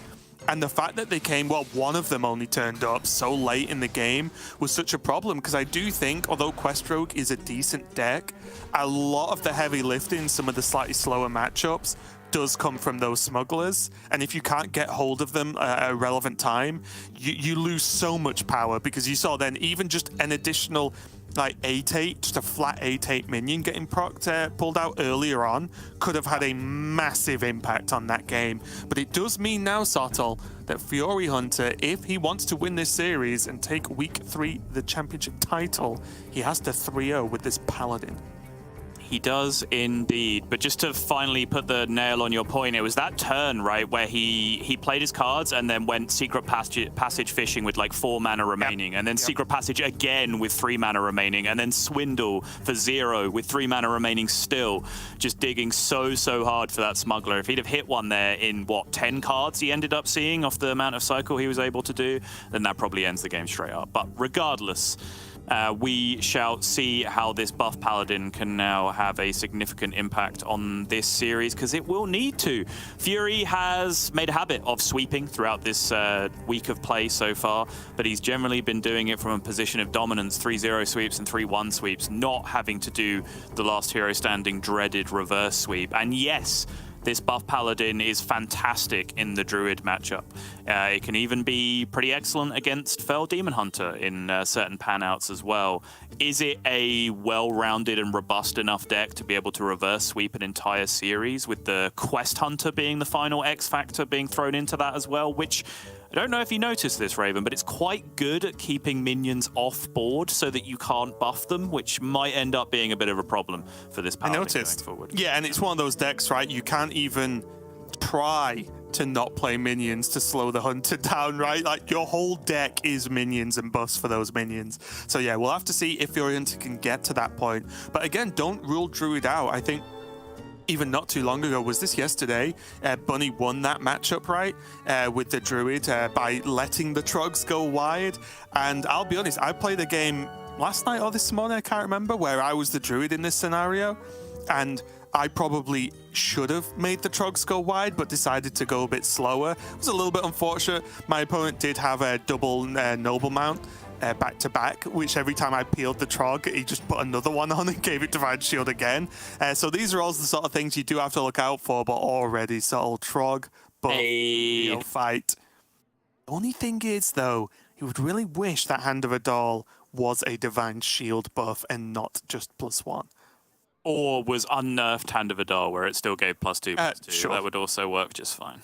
And the fact that they came, well, one of them only turned up so late in the game was such a problem, because I do think, although Quest Rogue is a decent deck, a lot of the heavy lifting, some of the slightly slower matchups, does come from those smugglers. And if you can't get hold of them at a relevant time, you lose so much power, because you saw then even just an additional like 8/8, just a flat 8/8 minion getting pulled out earlier on could have had a massive impact on that game. But it does mean now, Sottle, that Furyhunter, if he wants to win this series and take week 3 the championship title, he has to 3-0 with this Paladin. He does indeed. But just to finally put the nail on your point, it was that turn, right, where he played his cards and then went Secret Passage fishing with like 4 mana remaining, and then Secret Passage again with 3 mana remaining, and then Swindle for 0 with 3 mana remaining still. Just digging so hard for that smuggler. If he'd have hit one there in, what, 10 cards he ended up seeing off the amount of cycle he was able to do, then that probably ends the game straight up. But regardless, we shall see how this buff Paladin can now have a significant impact on this series, because it will need to. Fury has made a habit of sweeping throughout this week of play so far, but he's generally been doing it from a position of dominance, 3-0 sweeps and 3-1 sweeps, not having to do the last hero standing dreaded reverse sweep. And yes, this buff Paladin is fantastic in the Druid matchup. It can even be pretty excellent against Fel Demon Hunter in certain panouts as well. Is it a well-rounded and robust enough deck to be able to reverse sweep an entire series, with the Quest Hunter being the final X factor being thrown into that as well, which I don't know if you noticed this, Raven, but it's quite good at keeping minions off board so that you can't buff them, which might end up being a bit of a problem for this Paladin going forward. Yeah, and it's one of those decks, right? You can't even try to not play minions to slow the hunter down, right? Like, your whole deck is minions and buffs for those minions. So yeah, we'll have to see if Furyhunter can get to that point. But again, don't rule Druid out. I think even not too long ago, was this yesterday, Bunny won that matchup, right, with the Druid by letting the Trogs go wide. And I'll be honest, I played a game last night or this morning, I can't remember, where I was the Druid in this scenario, and I probably should have made the Trogs go wide, but decided to go a bit slower. It was a little bit unfortunate. My opponent did have a double Noble Mount back to back, which every time I peeled the Trog, he just put another one on and gave it Divine Shield again. So these are all the sort of things you do have to look out for, but already subtle Trog, but fight. The only thing is, though, he would really wish that Hand of a Doll was a Divine Shield buff and not just +1. Or was unnerfed Hand of a Doll, where it still gave +2/+2. Sure. That would also work just fine.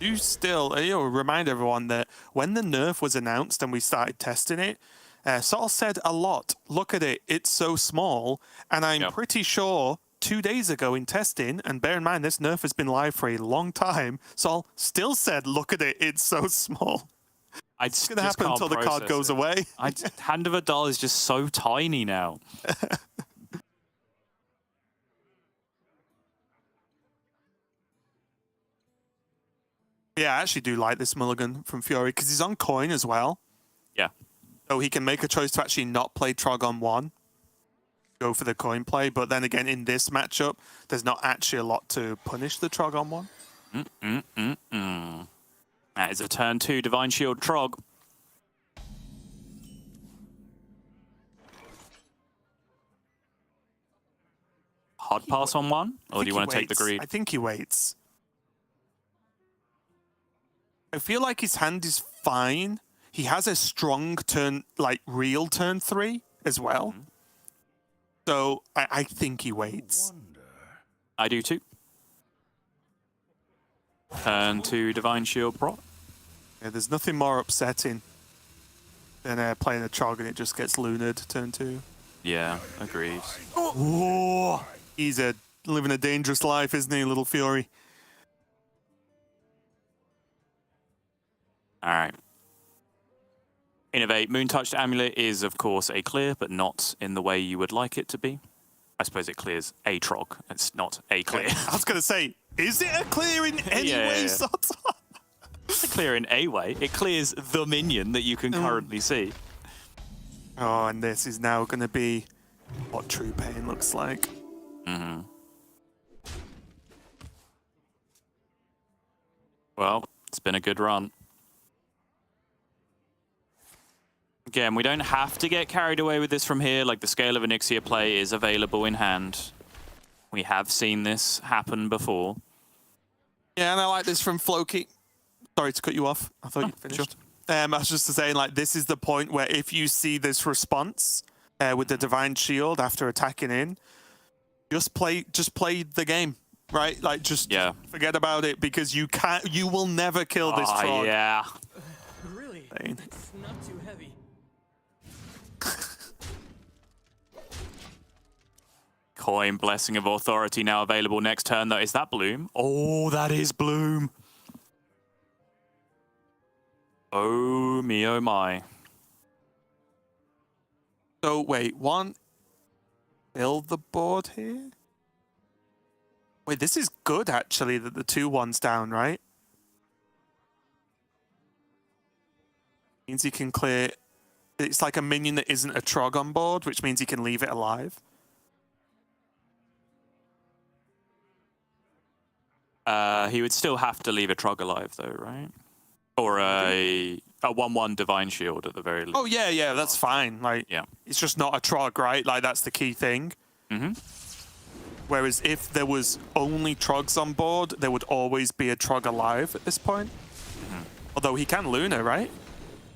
Do still remind everyone that when the nerf was announced and we started testing it, Sol said a lot. Look at it, it's so small. And I'm pretty sure 2 days ago in testing, and bear in mind this nerf has been live for a long time, Sol still said, look at it, it's so small. It's going to happen until the card goes away. Hand of a Doll is just so tiny now. Yeah, I actually do like this mulligan from Fury, because he's on coin as well. Yeah. So he can make a choice to actually not play Trog on 1. Go for the coin play. But then again, in this matchup, there's not actually a lot to punish the Trog on 1. That is a turn 2 Divine Shield Trog. Hard pass on 1? Or do you want to take the greed? I think he waits. I feel like his hand is fine. He has a strong turn, like real turn 3 as well. So I think he waits. I do too. Turn 2 Divine Shield Pro. Yeah, there's nothing more upsetting than playing a Trog and it just gets lunared turn 2. Yeah, agreed. Oh, he's living a dangerous life, isn't he, little Fury? All right. Innovate Moon-Touched Amulet is, of course, a clear, but not in the way you would like it to be. I suppose it clears a Trog. It's not a clear. I was going to say, is it a clear in any way, Sot? It's a clear in a way. It clears the minion that you can currently see. Oh, and this is now going to be what true pain looks like. Mm-hmm. Well, it's been a good run. Again, we don't have to get carried away with this from here. Like, the Scale of Onyxia play is available in hand. We have seen this happen before. Yeah, and I like this from Floki. Sorry to cut you off. I thought you'd finished. I was just saying, like, this is the point where if you see this response with the Divine Shield after attacking in, just play the game, right? Like, just forget about it, because you will never kill this Trog. Yeah. Really? Pain. It's not too heavy. Coin, Blessing of Authority now available next turn, though. Is that Bloom? Oh, that is Bloom. Oh, me, oh, my. So, wait, build the board here? Wait, this is good, actually, that the 2-1's down, right? Means he can clear... It's like a minion that isn't a Trog on board, which means he can leave it alive. He would still have to leave a Trog alive, though, right? Or a 1/1 Divine Shield at the very least. Oh, yeah, that's fine. Like, it's just not a Trog, right? Like, that's the key thing. Mm-hmm. Whereas if there was only Trogs on board, there would always be a Trog alive at this point. Mm-hmm. Although he can Luna, right?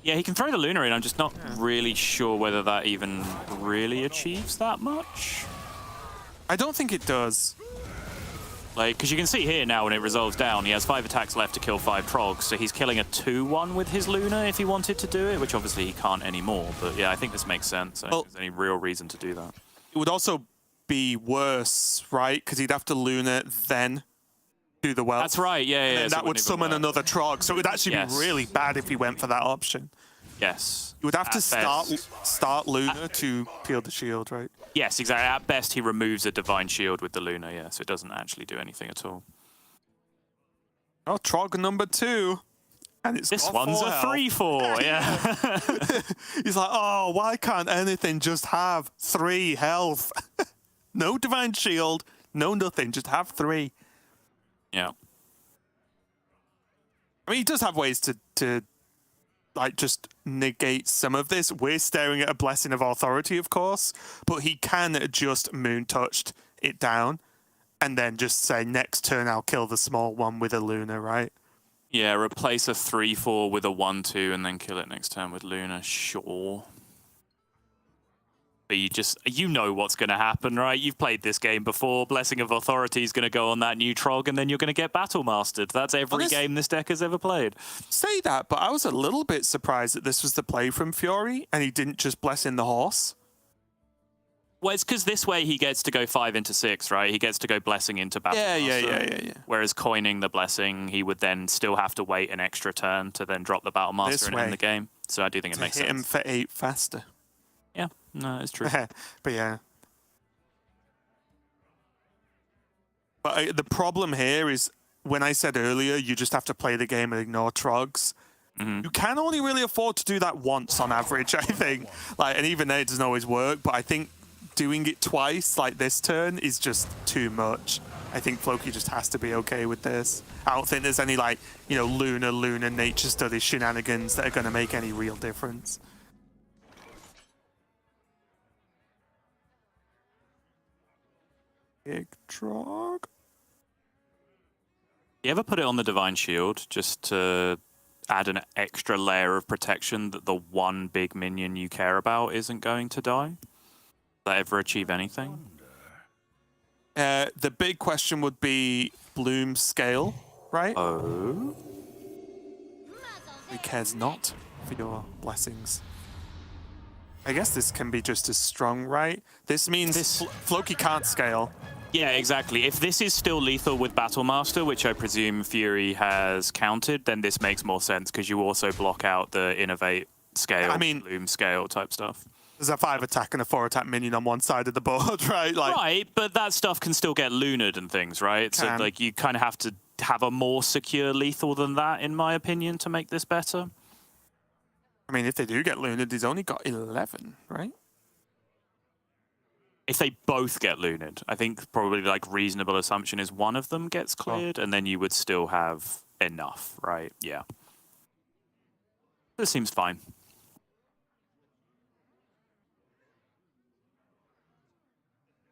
Yeah, he can throw the Luna in. I'm just not really sure whether that even really achieves that much. I don't think it does. Like, because you can see here now when it resolves down, he has 5 attacks left to kill 5 Trogs, so he's killing a 2/1 with his Luna if he wanted to do it, which obviously he can't anymore. But yeah, I think this makes sense. I don't think there's any real reason to do that. It would also be worse, right? Because he'd have to Luna, then do the well. That's right, yeah. And then that would summon another Trog, so it would actually be really bad if he went for that option. Yes. You would have to start Luna to peel the shield, right? Yes, exactly. At best, he removes a Divine Shield with the Luna, yeah, so it doesn't actually do anything at all. Oh, Trog number 2. And it's this one's a 3/4, yeah. He's like, oh, why can't anything just have 3 health? No Divine Shield, no nothing, just have 3. Yeah. I mean, he does have ways to like, just negate some of this. We're staring at a Blessing of Authority, of course, but he can just Moon-Touched it down and then just say, next turn I'll kill the small one with a Luna, right? Yeah, replace a 3/4 with a 1/2 and then kill it next turn with Luna, sure. But you know what's going to happen, right? You've played this game before. Blessing of Authority is going to go on that new Trog, and then you're going to get Battle Mastered. That's every game this deck has ever played. Say that, but I was a little bit surprised that this was the play from Fury, and he didn't just bless in the horse. Well, it's because this way he gets to go 5 into 6, right? He gets to go Blessing into Battle Master. Yeah. Whereas coining the Blessing, he would then still have to wait an extra turn to then drop the Battle Master and end the game. So I do think it makes sense. Hit him for 8 faster. Yeah, no, it's true. But yeah. But the problem here is, when I said earlier, you just have to play the game and ignore Trogs. You can only really afford to do that once on average, I think. Like, and even then, it doesn't always work. But I think doing it twice, like this turn, is just too much. I think Floki just has to be okay with this. I don't think there's any, like, you know, Lunar Nature Studies shenanigans that are going to make any real difference. Big Trog. You ever put it on the Divine Shield just to add an extra layer of protection that the one big minion you care about isn't going to die? Does that ever achieve anything? The big question would be Bloom scale, right? Oh. He cares not for your blessings. I guess this can be just as strong, right? This means Floki can't scale. Yeah, exactly. If this is still lethal with Battle Master, which I presume Fury has counted, then this makes more sense because you also block out the Innovate scale, I mean, bloom scale type stuff. There's a 5 attack and a 4 attack minion on one side of the board, right? Like, right, but that stuff can still get lunared and things, right? So like you kind of have to have a more secure lethal than that, in my opinion, to make this better. I mean, if they do get lunared, he's only got 11, right? If they both get lunared, I think probably like reasonable assumption is one of them gets cleared, and then you would still have enough, right? Yeah. This seems fine.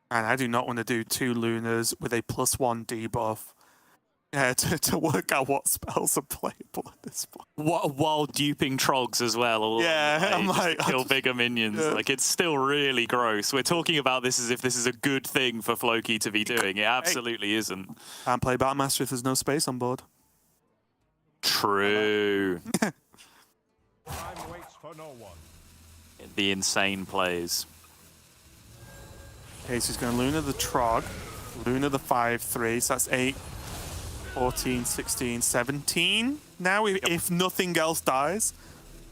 And I do not want to do 2 lunars with a +1 debuff to work out what spells are playable at this point. While duping trogs as well. Or, Yeah, I'm like, kill bigger minions. Yeah. Like, it's still really gross. We're talking about this as if this is a good thing for Floki to be doing. It absolutely isn't. Can't play Grandmasters if there's no space on board. True. Time waits for no one. The insane plays. Okay, so he's going to Luna the Trog, Luna the 5/3, so that's 8, 14, 16, 17 now, if nothing else dies.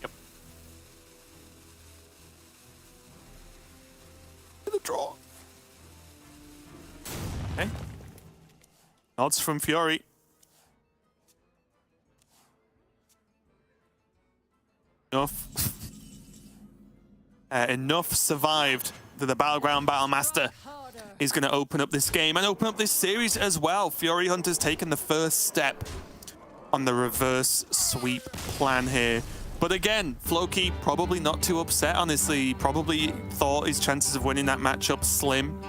Yep. The draw. Okay. Nods from Fury. Enough survived that the Battleground Battlemaster is going to open up this game and open up this series as well. Furyhunter's taken the first step on the reverse sweep plan here. But again, Floki probably not too upset, honestly. He probably thought his chances of winning that matchup slim.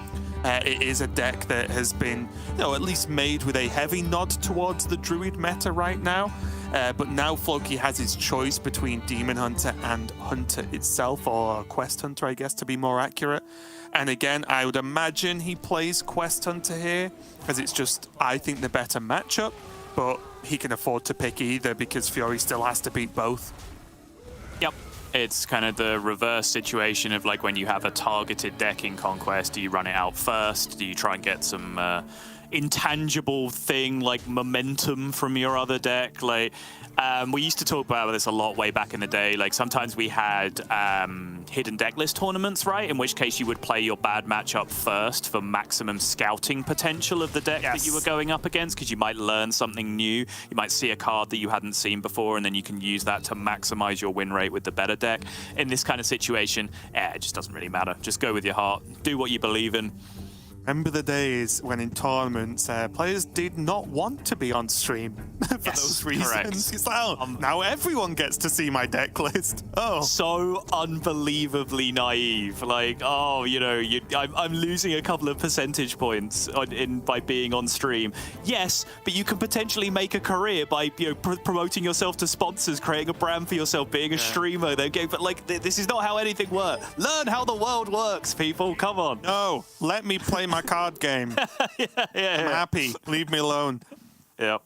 It is a deck that has been, at least made with a heavy nod towards the Druid meta right now. But now Floki has his choice between Demon Hunter and Hunter itself, or Quest Hunter, I guess, to be more accurate. And again, I would imagine he plays Quest Hunter here, as it's just, I think, the better matchup. But he can afford to pick either because Fury still has to beat both. Yep. It's kind of the reverse situation of like when you have a targeted deck in Conquest, do you run it out first? Do you try and get some intangible thing like momentum from your other deck? Like we used to talk about this a lot way back in the day. Like sometimes we had hidden deck list tournaments, right? In which case you would play your bad matchup first for maximum scouting potential of the deck that you were going up against, because you might learn something new. You might see a card that you hadn't seen before, and then you can use that to maximize your win rate with the better deck. In this kind of situation, it just doesn't really matter. Just go with your heart. Do what you believe in. Remember the days when in tournaments, players did not want to be on stream for those reasons. Correct. It's like, now everyone gets to see my deck list. Oh, so unbelievably naive. Like, oh, I'm losing a couple of percentage points by being on stream. Yes, but you can potentially make a career by promoting yourself to sponsors, creating a brand for yourself, being a streamer. But like, this is not how anything works. Learn how the world works, people. Come on. no, let me play my card game. I'm happy. Leave me alone. Yep.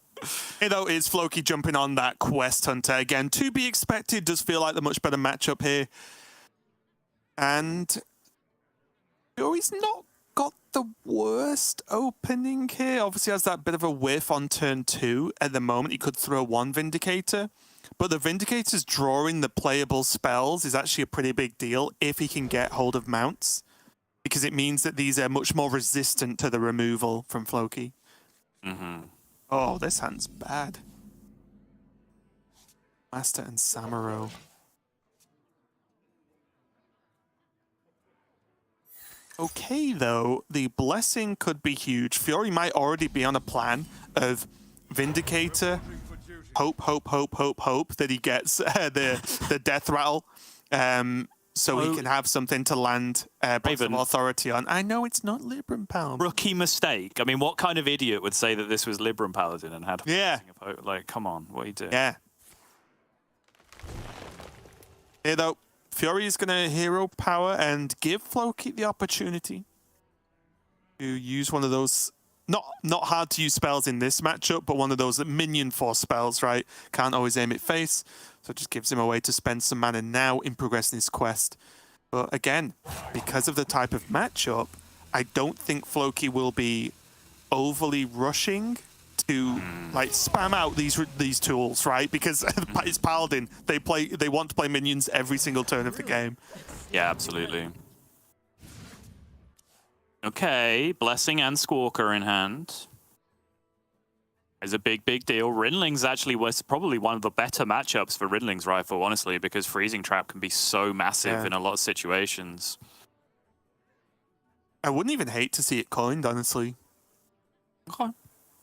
It's Floki jumping on that Quest Hunter again. To be expected, does feel like the much better matchup here. And he's not got the worst opening here. Obviously has that bit of a whiff on turn 2 at the moment. He could throw 1 Vindicator. But the Vindicator's drawing the playable spells is actually a pretty big deal if he can get hold of mounts, because it means that these are much more resistant to the removal from Floki. Oh, this hand's bad. Master and Samuro. Okay, though, the blessing could be huge. Fury might already be on a plan of Vindicator, hope that he gets the death rattle. So he can have something to land some authority on. I know it's not Libram Paladin. Rookie mistake. I mean, what kind of idiot would say that this was Libram Paladin and had... Like, come on, what are you doing? Yeah. Here, though, Fury is going to hero power and give Floki the opportunity to use one of those... Not hard to use spells in this matchup, but one of those minion force spells, right? Can't always aim at face, so it just gives him a way to spend some mana now in progressing his quest. But again, because of the type of matchup, I don't think Floki will be overly rushing to like spam out these tools, right? Because it's Paladin. They want to play minions every single turn of the game. Yeah, absolutely. Okay, Blessing and Squawker in hand. Is a big deal. Rinlings actually was probably one of the better matchups for Rinling's rifle, honestly, because Freezing Trap can be so massive in a lot of situations. I wouldn't even hate to see it coined, honestly. Okay.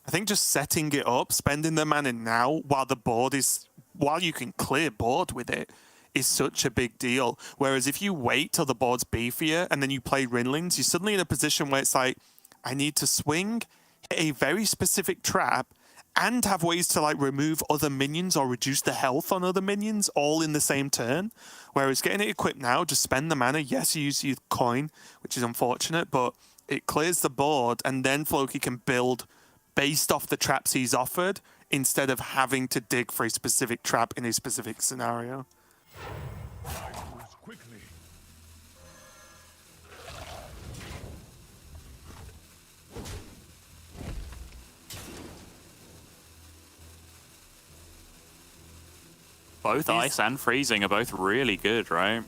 I think just setting it up, spending the mana now while you can clear board with it, is such a big deal. Whereas if you wait till the board's beefier and then you play Rinlings, you're suddenly in a position where it's like, I need to swing, hit a very specific trap, and have ways to like remove other minions or reduce the health on other minions all in the same turn. Whereas getting it equipped now, just spend the mana. Yes, you use your coin, which is unfortunate, but it clears the board, and then Floki can build based off the traps he's offered instead of having to dig for a specific trap in a specific scenario. Moves quickly. Both ice and freezing are both really good, right?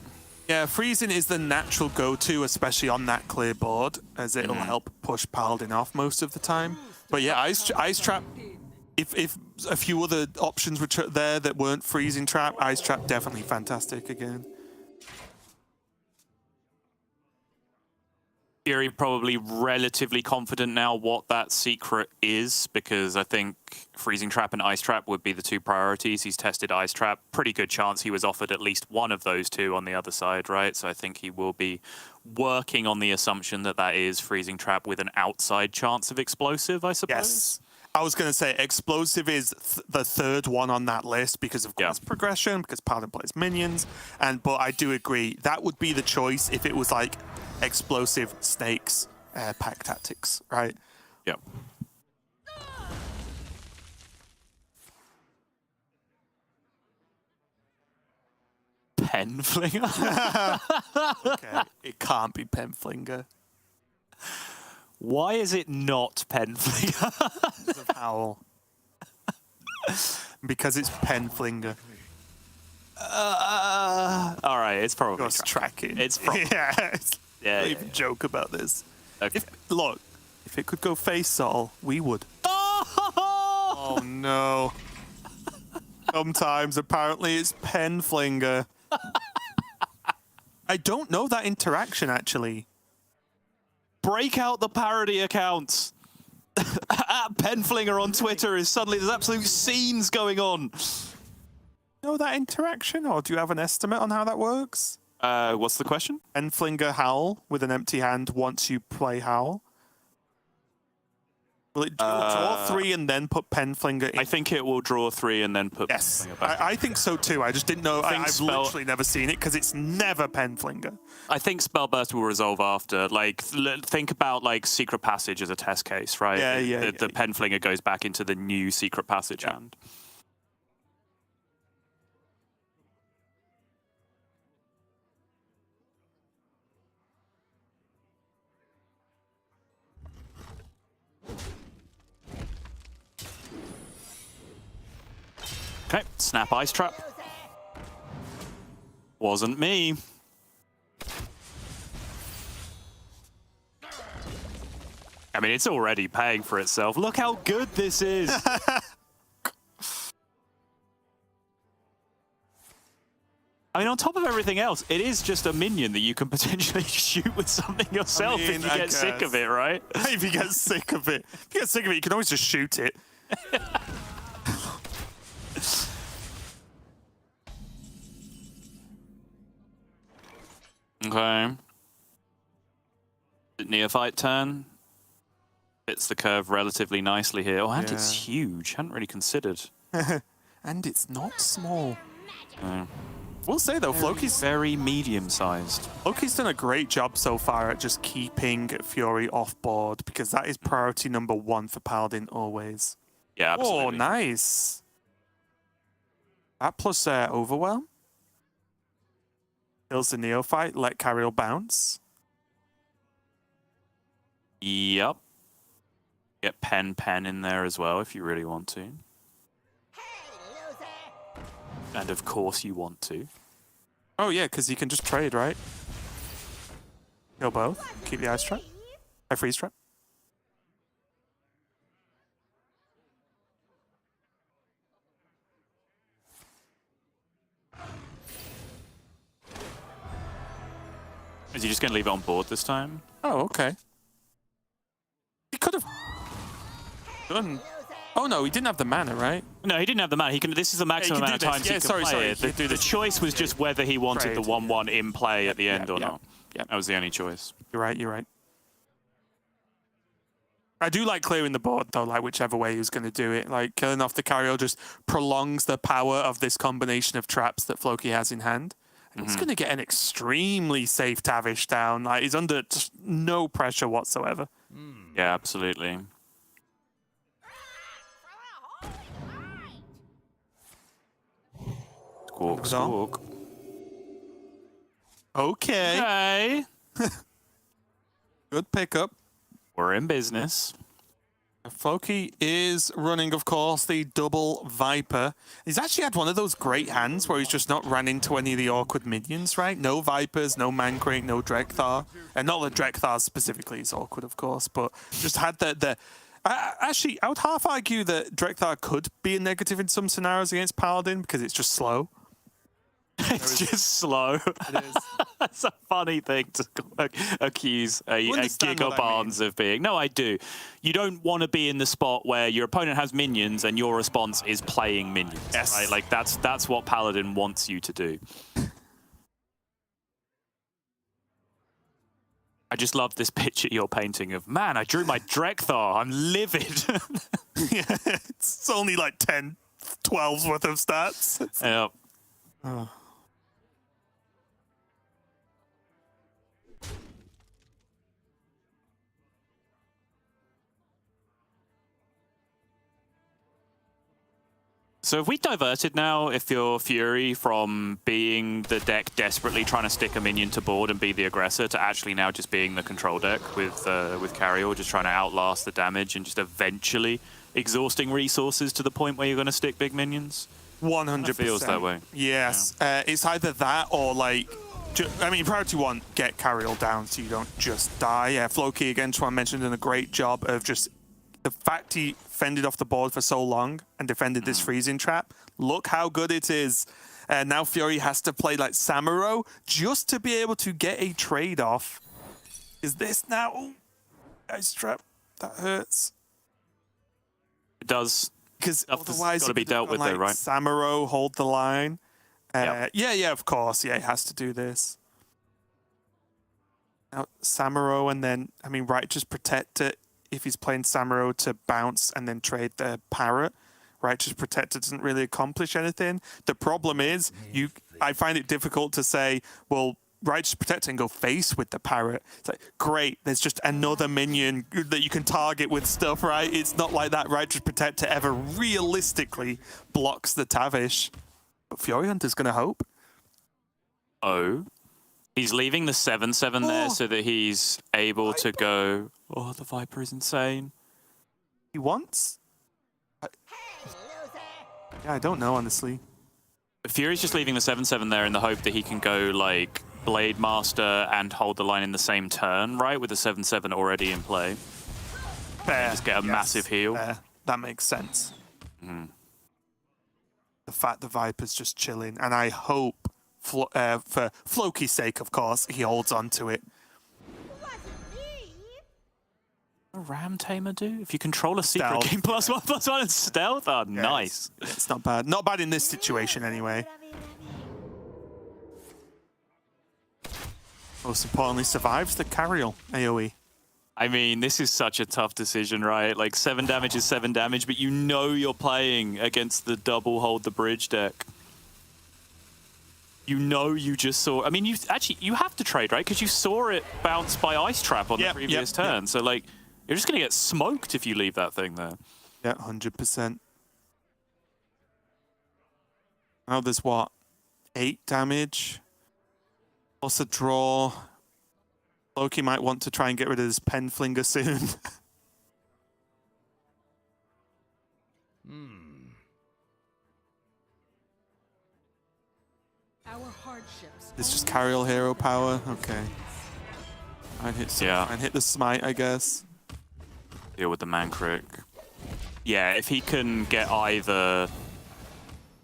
Yeah, freezing is the natural go-to, especially on that clear board, as it'll help push Paladin off most of the time. But yeah, Ice Trap, if a few other options were there that weren't Freezing Trap, Ice Trap definitely fantastic again. Fury probably relatively confident now what that secret is, because I think Freezing Trap and Ice Trap would be the two priorities. He's tested Ice Trap. Pretty good chance he was offered at least one of those two on the other side, right? So I think he will be working on the assumption that that is Freezing Trap with an outside chance of Explosive, I suppose. Yes. I was going to say Explosive is the third one on that list because of course progression, because Paladin plays minions. But I do agree, that would be the choice if it was like Explosive, Snakes, Pack Tactics, right? Yeah. Penflinger? Okay, it can't be Penflinger. Why is it not Penflinger? Because of Howl. Because it's Penflinger. All right, it's probably Just tracking. It's probably Yeah, don't even joke about this. Okay. If it could go face Sol, we would. Oh! Oh no. Sometimes apparently it's Penflinger. I don't know that interaction actually. Break out the parody accounts. At Penflinger on Twitter is suddenly there's absolute scenes going on. Know that interaction, or do you have an estimate on how that works? What's the question? Penflinger Howl with an empty hand once you play Howl. Will it draw 3 and then put Penflinger in? I think it will draw 3 and then put Yes, Penflinger back. I think so too. I just didn't know. I've literally never seen it because it's never Penflinger. I think Spellburst will resolve after. Like, think about like Secret Passage as a test case, right? The Penflinger goes back into the new Secret Passage hand. Okay, snap Ice Trap. Wasn't me. I mean, it's already paying for itself. Look how good this is. I mean, on top of everything else, it is just a minion that you can potentially shoot with something yourself if you get sick of it, right? If you get sick of it. If you get sick of it, you can always just shoot it. Okay. Neophyte turn. Fits the curve relatively nicely here. Oh, and it's huge. Hadn't really considered. And it's not small. We'll say though, Floki's very medium-sized. Floki's done a great job so far at just keeping Fury off board, because that is priority number 1 for Paladin always. Yeah, absolutely. Oh, nice. That plus Overwhelm. Kills the Neophyte, let Carriel bounce. Yep. Get pen in there as well if you really want to. And of course you want to. Oh yeah, because you can just trade, right? Kill both. Keep the ice trap. Freeze trap. Is he just going to leave it on board this time? Oh, okay. He could have done. Oh no, he didn't have the mana, right? No, he didn't have the mana. He can. This is the maximum amount of times he can play it. The choice was just whether he wanted the 1/1 in play at the end or not. Yeah, that was the only choice. You're right. You're right. I do like clearing the board though, like whichever way he was going to do it. Like killing off the carrier just prolongs the power of this combination of traps that Floki has in hand. And he's going to get an extremely safe Tavish down. Like he's under just no pressure whatsoever. Yeah, absolutely. Squawk, squawk. Okay. Okay. Good pickup. We're in business. Floki is running, of course, the double Viper. He's actually had one of those great hands where he's just not ran into any of the awkward minions, right? No Vipers, no Mancrake, no Drekthar. And not that Drekthar specifically is awkward, of course, but just had actually, I would half argue that Drekthar could be a negative in some scenarios against Paladin because it's just slow. It's just slow. It is. That's a funny thing to accuse a Gigabarnes of being. No, I do. You don't want to be in the spot where your opponent has minions and your response is playing minions. Yes. Right? Like that's what Paladin wants you to do. I just love this picture you're painting of, man, I drew my Drekthar. I'm livid. Yeah, it's only like 10, 12's worth of stats. Yeah. Oh. So have we diverted now, if you're Fury, from being the deck desperately trying to stick a minion to board and be the aggressor to actually now just being the control deck with Carrier, just trying to outlast the damage and just eventually exhausting resources to the point where you're going to stick big minions? 100%. It feels that way. Yes. Yeah. It's either that or like, I mean, priority one, get Carrier down so you don't just die. Yeah, Floki, again, Twan mentioned, done a great job of just the fact he fended off the board for so long and defended this freezing trap. Look how good it is. Now Fury has to play like Samuro just to be able to get a trade off. Is this now? Oh, ice trap. That hurts. It does. Because otherwise, got to be dealt with, though, right? Samuro, hold the line. Yep. Yeah, of course. Yeah, it has to do this. Now, Samuro, and then, I mean, right, just protect it. If he's playing Samuro to bounce and then trade the Parrot, Righteous Protector doesn't really accomplish anything. The problem is, I find it difficult to say, well, Righteous Protector and go face with the Parrot. It's like, great, there's just another minion that you can target with stuff, right? It's not like that Righteous Protector ever realistically blocks the Tavish. But Furyhunter's going to hope. Oh. He's leaving the 7/7 there so that he's able to go, oh, the Viper is insane. He wants? Yeah, I don't know, honestly. Fury's just leaving the 7/7 there in the hope that he can go, like, Blade Master and hold the line in the same turn, right? With the 7/7 already in play. Fair. Just get a massive heal. Fair. That makes sense. The fact the Viper's just chilling, and I hope, for Floki's sake, of course, he holds on to it. A Ram Tamer do? If you control a secret Stealth. game +1/+1 and stealth? Oh, Yeah, nice. It's not bad. Not bad in this situation, anyway. Most importantly, survives the Carriel AoE. I mean, this is such a tough decision, right? Like, 7 damage is 7 damage, but you know you're playing against the double hold the bridge deck. You know you just saw... I mean, you have to trade, right? Because you saw it bounce by Ice Trap on the previous turn. So, like, you're just going to get smoked if you leave that thing there. Yeah, 100%. Now there's what? 8 damage? Plus a draw. Loki might want to try and get rid of his pen flinger soon. Our hardships. It's just carry all hero power. Okay. And hit the smite, I guess. Deal with the man crick. Yeah, if he can get either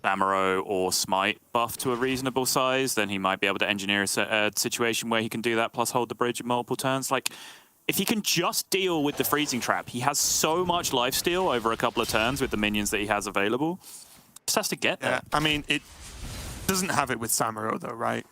Samuro or Smite buff to a reasonable size, then he might be able to engineer a situation where he can do that plus hold the bridge in multiple turns. Like, if he can just deal with the freezing trap, he has so much lifesteal over a couple of turns with the minions that he has available. Just has to get there. Yeah, I mean, it doesn't have it with Samuro though, right?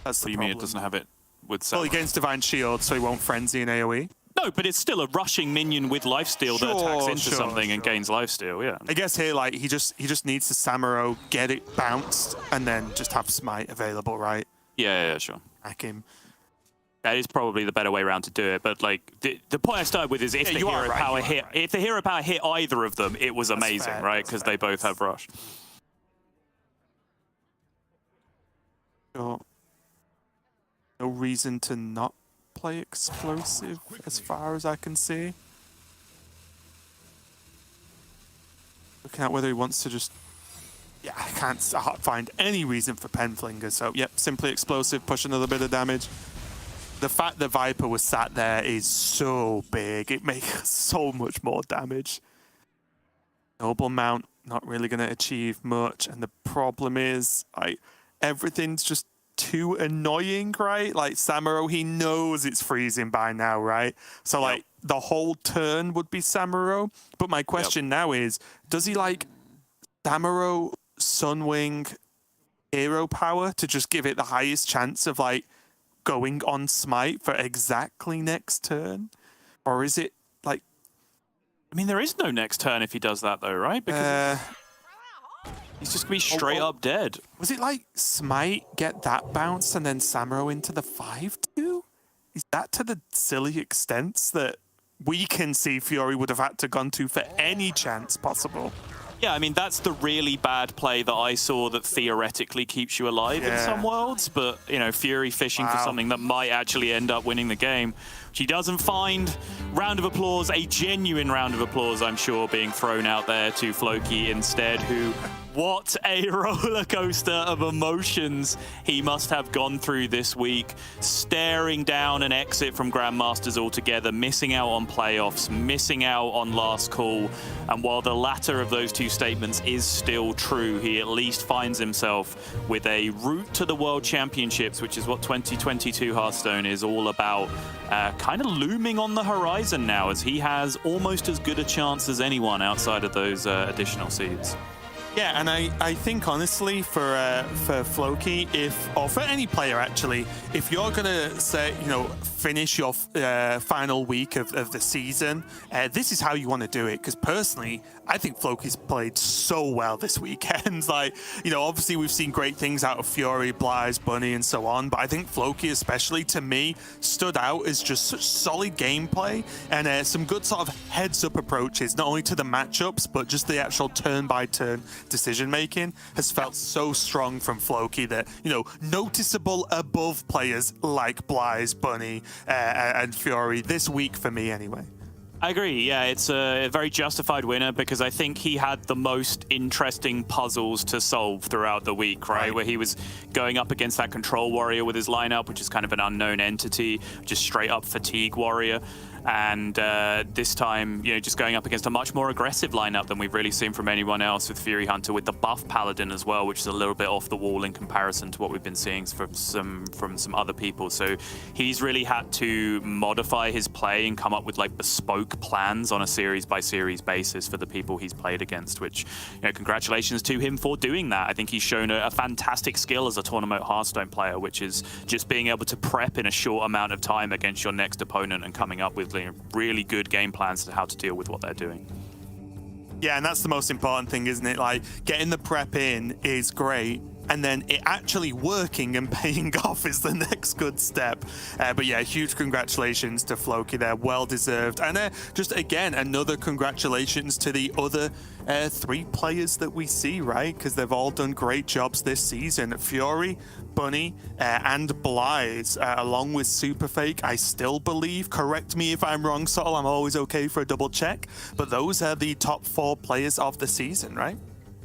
That's the What do you mean it doesn't have it with Samuro? Well, he gains Divine Shield, so he won't Frenzy in AoE. No, but it's still a rushing minion with lifesteal that attacks into something and gains lifesteal, yeah. I guess here, like, he just needs to Samuro, get it bounced, and then just have Smite available, right? Yeah, sure. Hack him. That is probably the better way around to do it, but like the point I started with is if the hero power hit if the hero power hit either of them, it was amazing, right? Because they both have rush. Sure. No reason to not play explosive as far as I can see. Looking at whether he wants to just... Yeah, I can't find any reason for Penflinger, so yep, simply explosive, push another bit of damage. The fact that Viper was sat there is so big, it makes so much more damage. Noble Mount, not really going to achieve much, and the problem is, everything's just too annoying, right? Like, Samuro, he knows it's freezing by now, right? So, like, the whole turn would be Samuro, but my question now is, does he, like, Samuro Sunwing hero power to just give it the highest chance of, like, going on Smite for exactly next turn? Or is it, like... I mean, there is no next turn if he does that, though, right? Because he's just going to be straight up dead. Was it like Smite, get that bounced, and then Samuro into the 5-2? Is that to the silly extents that we can see Fury would have had to gone to for any chance possible? Yeah, I mean, that's the really bad play that I saw that theoretically keeps you alive in some worlds, but, you know, Fury fishing for something that might actually end up winning the game, which he doesn't find. Round of applause, a genuine round of applause, I'm sure, being thrown out there to Floki instead, who... What a roller coaster of emotions he must have gone through this week, staring down an exit from Grandmasters altogether, missing out on playoffs, missing out on last call. And while the latter of those two statements is still true, he at least finds himself with a route to the World Championships, which is what 2022 Hearthstone is all about, kind of looming on the horizon now, as he has almost as good a chance as anyone outside of those additional seeds. Yeah, and I think honestly for Floki, or for any player actually, if you're gonna say, you know, finish your final week of the season, this is how you want to do it. Because personally, I think Floki's played so well this weekend. Like, you know, obviously we've seen great things out of Fury, xBlyzes, Bunny, and so on, but I think Floki, especially to me, stood out as just such solid gameplay and some good sort of heads-up approaches, not only to the matchups, but just the actual turn-by-turn decision making has felt so strong from Floki that, you know, noticeable above players like xBlyzes, Bunny, and Fury this week for me anyway. I agree. Yeah, it's a very justified winner because I think he had the most interesting puzzles to solve throughout the week, right? Where he was going up against that control warrior with his lineup, which is kind of an unknown entity, just straight up fatigue warrior. And this time, you know, just going up against a much more aggressive lineup than we've really seen from anyone else with Furyhunter, with the buff Paladin as well, which is a little bit off the wall in comparison to what we've been seeing from some other people. So he's really had to modify his play and come up with like bespoke plans on a series by series basis for the people he's played against, which, you know, congratulations to him for doing that. I think he's shown a fantastic skill as a tournament Hearthstone player, which is just being able to prep in a short amount of time against your next opponent and coming up with really good game plans to how to deal with what they're doing. Yeah, and that's the most important thing, isn't it? Like, getting the prep in is great, and then it actually working and paying off is the next good step. But yeah, huge congratulations to Floki there, well deserved. And just again, another congratulations to the other 3 players that we see, right? Because they've all done great jobs this season. Fury, Bunny, and xBlyzes, along with Superfake, I still believe. Correct me if I'm wrong, Sol, I'm always okay for a double check. But those are the top 4 players of the season, right?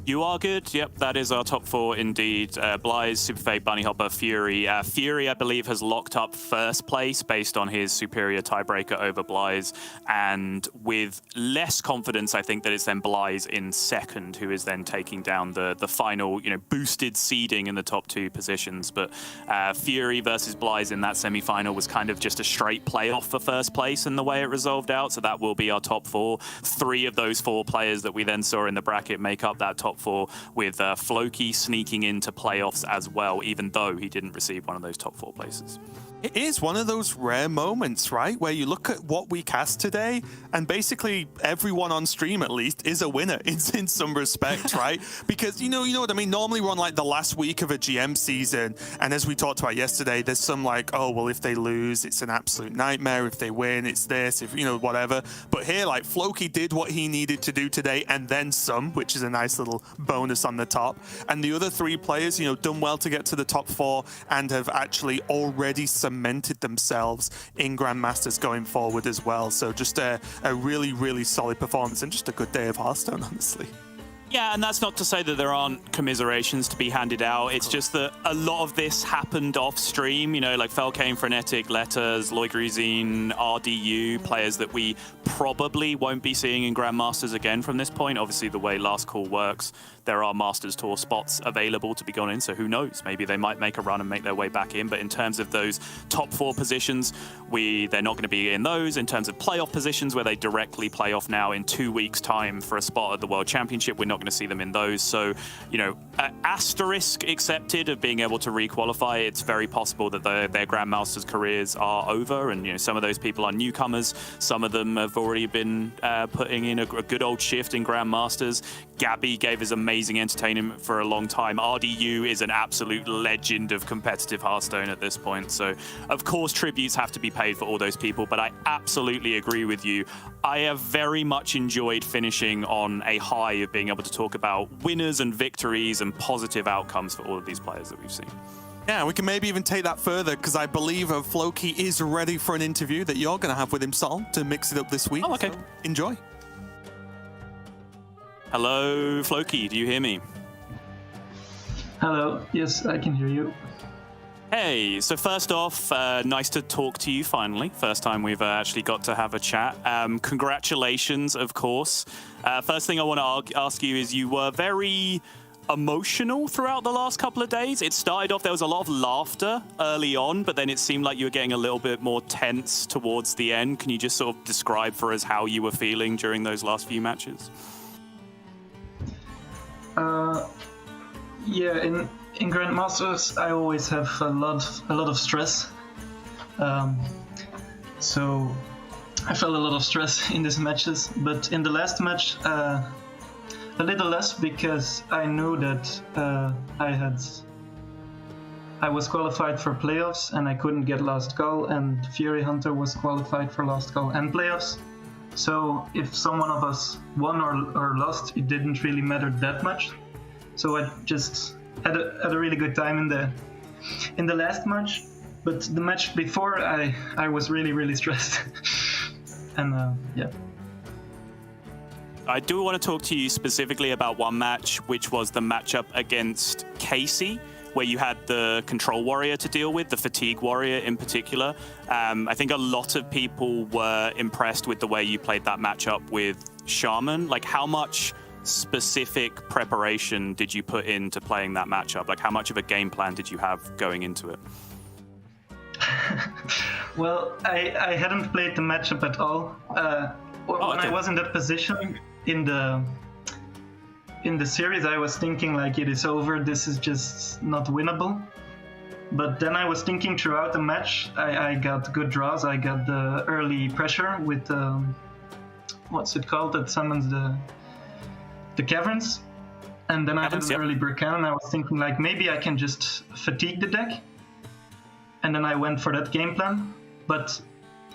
You are good. Yep, that is our top 4 indeed. Blyze, Superfake, Bunnyhoppor, Fury. Fury, I believe, has locked up first place based on his superior tiebreaker over Blyze. And with less confidence, I think that it's then Blyze in second, who is then taking down the final, boosted seeding in the top 2 positions. But Fury versus Blyze in that semi-final was kind of just a straight playoff for first place in the way it resolved out. So that will be our top 4. 3 of those 4 players that we then saw in the bracket make up that top 4, with Floki sneaking into playoffs as well, even though he didn't receive one of those top 4 places. It is one of those rare moments, right, where you look at what we cast today, and basically everyone on stream, at least, is a winner in some respect, right? Because you know what I mean. Normally we're on like the last week of a GM season, and as we talked about yesterday, there's some like, oh well, if they lose, it's an absolute nightmare. If they win, it's this. If whatever. But here, like Floki did what he needed to do today, and then some, which is a nice little bonus on the top. And the other 3 players, done well to get to the top 4 and have actually already cemented themselves in Grandmasters going forward as well. So just a really, really solid performance and just a good day of Hearthstone, honestly. Yeah, and that's not to say that there aren't commiserations to be handed out. It's just that a lot of this happened off stream, like Felkane, Frenetic, Letters, Loigrizine, RDU, players that we probably won't be seeing in Grandmasters again from this point. Obviously, the way Last Call works, there are Masters Tour spots available to be gone in, so who knows? Maybe they might make a run and make their way back in. But in terms of those top 4 positions, they're not going to be in those. In terms of playoff positions, where they directly play off now in 2 weeks' time for a spot at the World Championship, we're not going to see them in those. So, asterisk accepted of being able to requalify. It's very possible that their Grandmasters careers are over, and some of those people are newcomers. Some of them have already been putting in a good old shift in Grandmasters. Gabby gave us amazing entertainment for a long time. RDU is an absolute legend of competitive Hearthstone at this point. So, of course, tributes have to be paid for all those people, but I absolutely agree with you. I have very much enjoyed finishing on a high of being able to talk about winners and victories and positive outcomes for all of these players that we've seen. Yeah, we can maybe even take that further, because I believe Floki is ready for an interview that you're going to have with him, Sol, to mix it up this week. Oh, okay. So enjoy. Hello, Floki, do you hear me? Hello, yes, I can hear you. Hey, so first off, nice to talk to you finally. First time we've actually got to have a chat. Congratulations, of course. First thing I want to ask you is, you were very emotional throughout the last couple of days. It started off, there was a lot of laughter early on, but then it seemed like you were getting a little bit more tense towards the end. Can you just sort of describe for us how you were feeling during those last few matches? Yeah, in Grandmasters, I always have a lot of stress. So I felt a lot of stress in these matches. But in the last match, a little less, because I knew that I was qualified for playoffs and I couldn't get Last Call, and Furyhunter was qualified for Last Call and playoffs. So if someone of us won or lost, it didn't really matter that much. So I just had a really good time in the last match. But the match before, I was really, really stressed. And yeah. I do want to talk to you specifically about one match, which was the matchup against Casey, where you had the Control Warrior to deal with, the Fatigue Warrior in particular. I think a lot of people were impressed with the way you played that matchup with Shaman. Like, how much specific preparation did you put into playing that matchup? Like, how much of a game plan did you have going into it? Well, I hadn't played the matchup at all. When I was in that position in the series, I was thinking like, it is over, this is just not winnable. But then I was thinking throughout the match, I got good draws, I got the early pressure with what's it called, that summons the caverns. And then I had an early break cannon. I was thinking like, maybe I can just fatigue the deck. And then I went for that game plan. But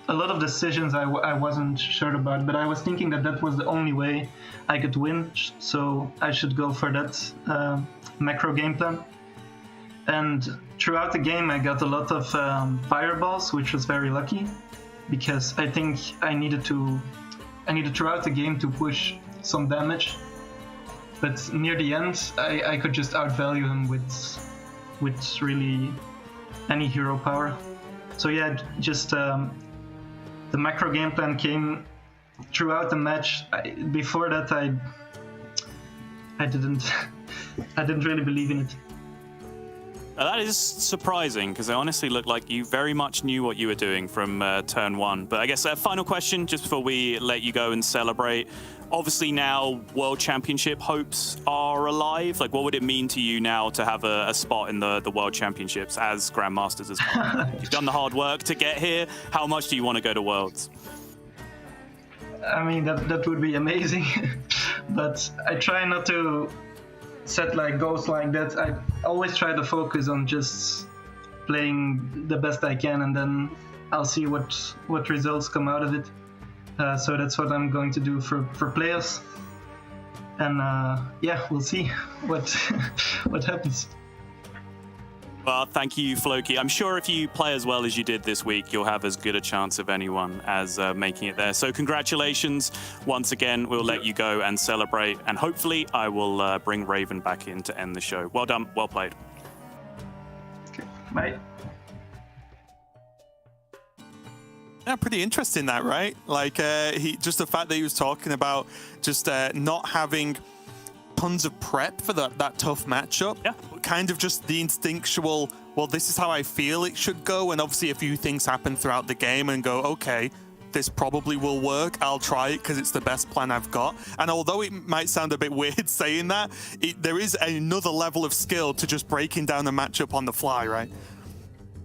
a lot of decisions I wasn't sure about, but I was thinking that was the only way I could win, so I should go for that macro game plan. And throughout the game I got a lot of fireballs, which was very lucky, because I think I needed throughout the game to push some damage. but near the end, I could just outvalue him with really any hero power. So yeah, just the macro game plan came throughout the match. Before that, I didn't really believe in it. That is surprising, because it honestly looked like you very much knew what you were doing from turn one. But I guess a final question, just before we let you go and celebrate. Obviously now World Championship hopes are alive. Like, what would it mean to you now to have a spot in the World Championships as Grandmasters as well? You've done the hard work to get here. How much do you want to go to Worlds? I mean, that would be amazing. But I try not to set like goals like that. I always try to focus on just playing the best I can, and then I'll see what results come out of it. So that's what I'm going to do for playoffs. And yeah, we'll see what happens. Well, thank you, Floki. I'm sure if you play as well as you did this week, you'll have as good a chance of anyone as making it there. So congratulations. Once again, we'll let you go and celebrate. And hopefully I will bring Raven back in to end the show. Well done. Well played. Okay. Bye. Yeah, pretty interesting that, right? Like, just the fact that he was talking about just not having tons of prep for that tough matchup. Yeah. Kind of just the instinctual, well, this is how I feel it should go. And obviously a few things happen throughout the game and go, okay, this probably will work. I'll try it because it's the best plan I've got. And although it might sound a bit weird saying that, there is another level of skill to just breaking down a matchup on the fly, right?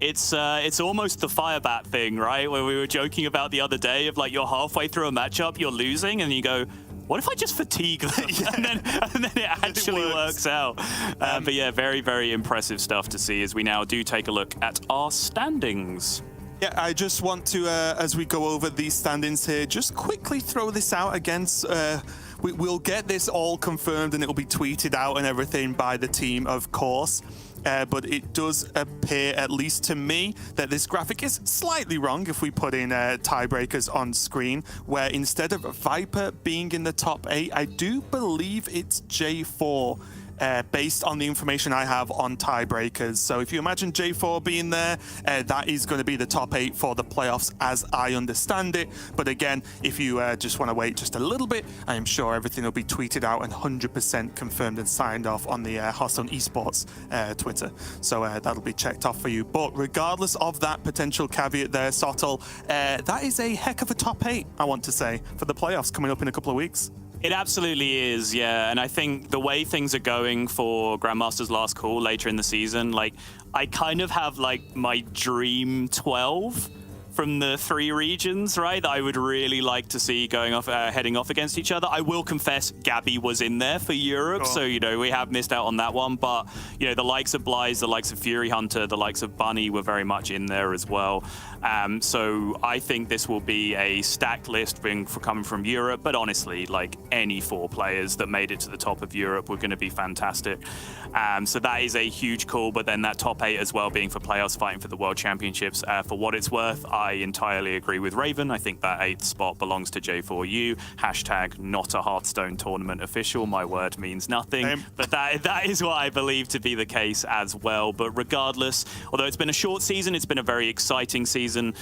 It's almost the Firebat thing, right? Where we were joking about the other day of like, you're halfway through a matchup, you're losing, and you go, what if I just fatigue them? Yeah. and then it actually works out. But yeah, very, very impressive stuff to see as we now do take a look at our standings. Yeah, I just want to, as we go over these standings here, just quickly throw this out against... we'll get this all confirmed and it'll be tweeted out and everything by the team, of course. But it does appear, at least to me, that this graphic is slightly wrong if we put in tiebreakers on screen, where instead of Viper being in the top 8, I do believe it's J4. Based on the information I have on tiebreakers. So if you imagine J4 being there, that is going to be the top 8 for the playoffs as I understand it. But again, if you just want to wait just a little bit, I am sure everything will be tweeted out and 100% confirmed and signed off on the Hearthstone Esports Twitter. So that'll be checked off for you. But regardless of that potential caveat there, Sottle, that is a heck of a top 8, I want to say, for the playoffs coming up in a couple of weeks. It absolutely is, yeah. And I think the way things are going for Grandmasters Last Call later in the season, like, I kind of have like my dream 12 from the 3 regions, right, that I would really like to see going off, heading off against each other. I will confess, Gabby was in there for Europe, so, you know, we have missed out on that one. But, you know, the likes of xBlyzes, the likes of Furyhunter, the likes of Bunny were very much in there as well. So I think this will be a stacked list coming from Europe, but honestly, like, any 4 players that made it to the top of Europe were going to be fantastic. So that is a huge call, but then that top 8 as well being for playoffs, fighting for the World Championships. For what it's worth, I entirely agree with Raven. I think that 8th spot belongs to J4U. Hashtag not a Hearthstone tournament official. My word means nothing. But that is what I believe to be the case as well. But regardless, although it's been a short season, it's been a very exciting season.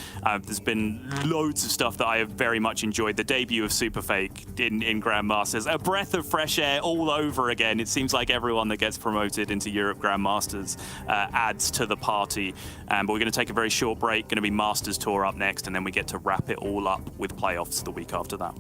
There's been loads of stuff that I have very much enjoyed. The debut of Superfake in Grandmasters, a breath of fresh air all over again. It seems like everyone that gets promoted into Europe Grandmasters adds to the party. But we're going to take a very short break. Going to be Masters Tour up next, and then we get to wrap it all up with playoffs the week after that.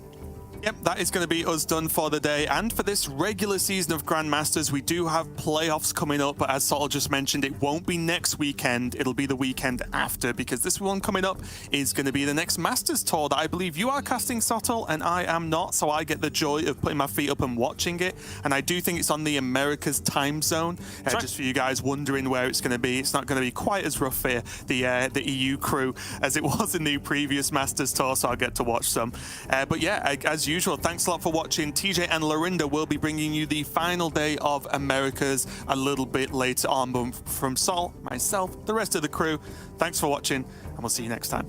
Yep, that is going to be us done for the day. And for this regular season of Grandmasters, we do have playoffs coming up. But as Sottle just mentioned, it won't be next weekend. It'll be the weekend after, because this one coming up is going to be the next Masters Tour that I believe you are casting, Sottle, and I am not. So I get the joy of putting my feet up and watching it. And I do think it's on the Americas time zone. Just for you guys wondering where it's going to be. It's not going to be quite as rough here, the EU crew, as it was in the previous Masters Tour. So I'll get to watch some. But yeah, as usual, thanks a lot for watching. TJ and Lorinda will be bringing you the final day of Americas a little bit later on. But from Sol, myself, the rest of the crew, thanks for watching, and we'll see you next time.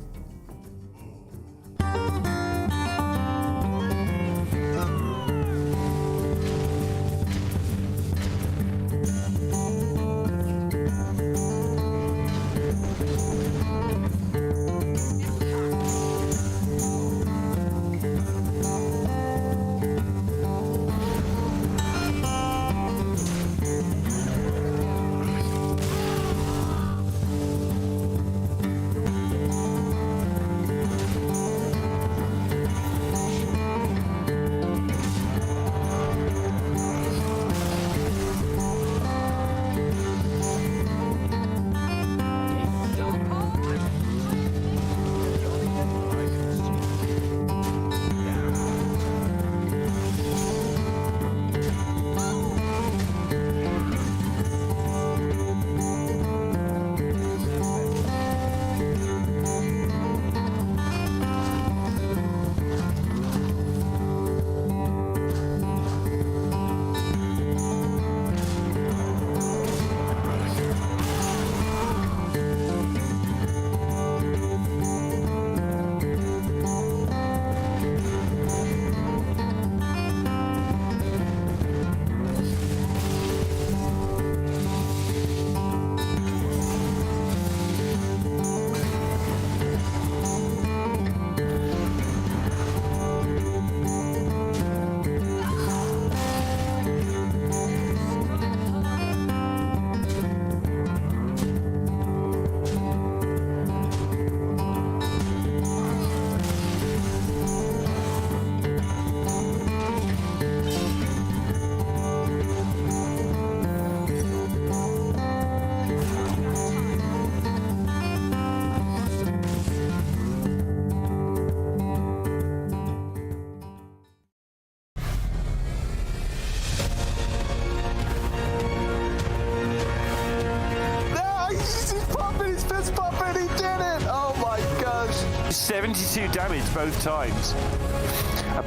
72 damage both times.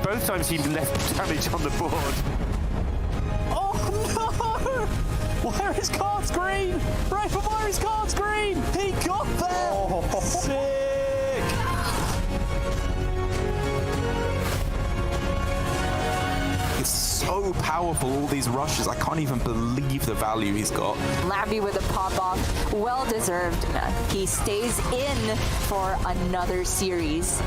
Both times he left damage on the board. Oh no! Why are his cards green? Right, why are his cards green? He got there! Oh. Sick! It's so powerful, all these rushes. I can't even believe the value he's got. Labby with a pop-off. Well deserved. He stays in for another series.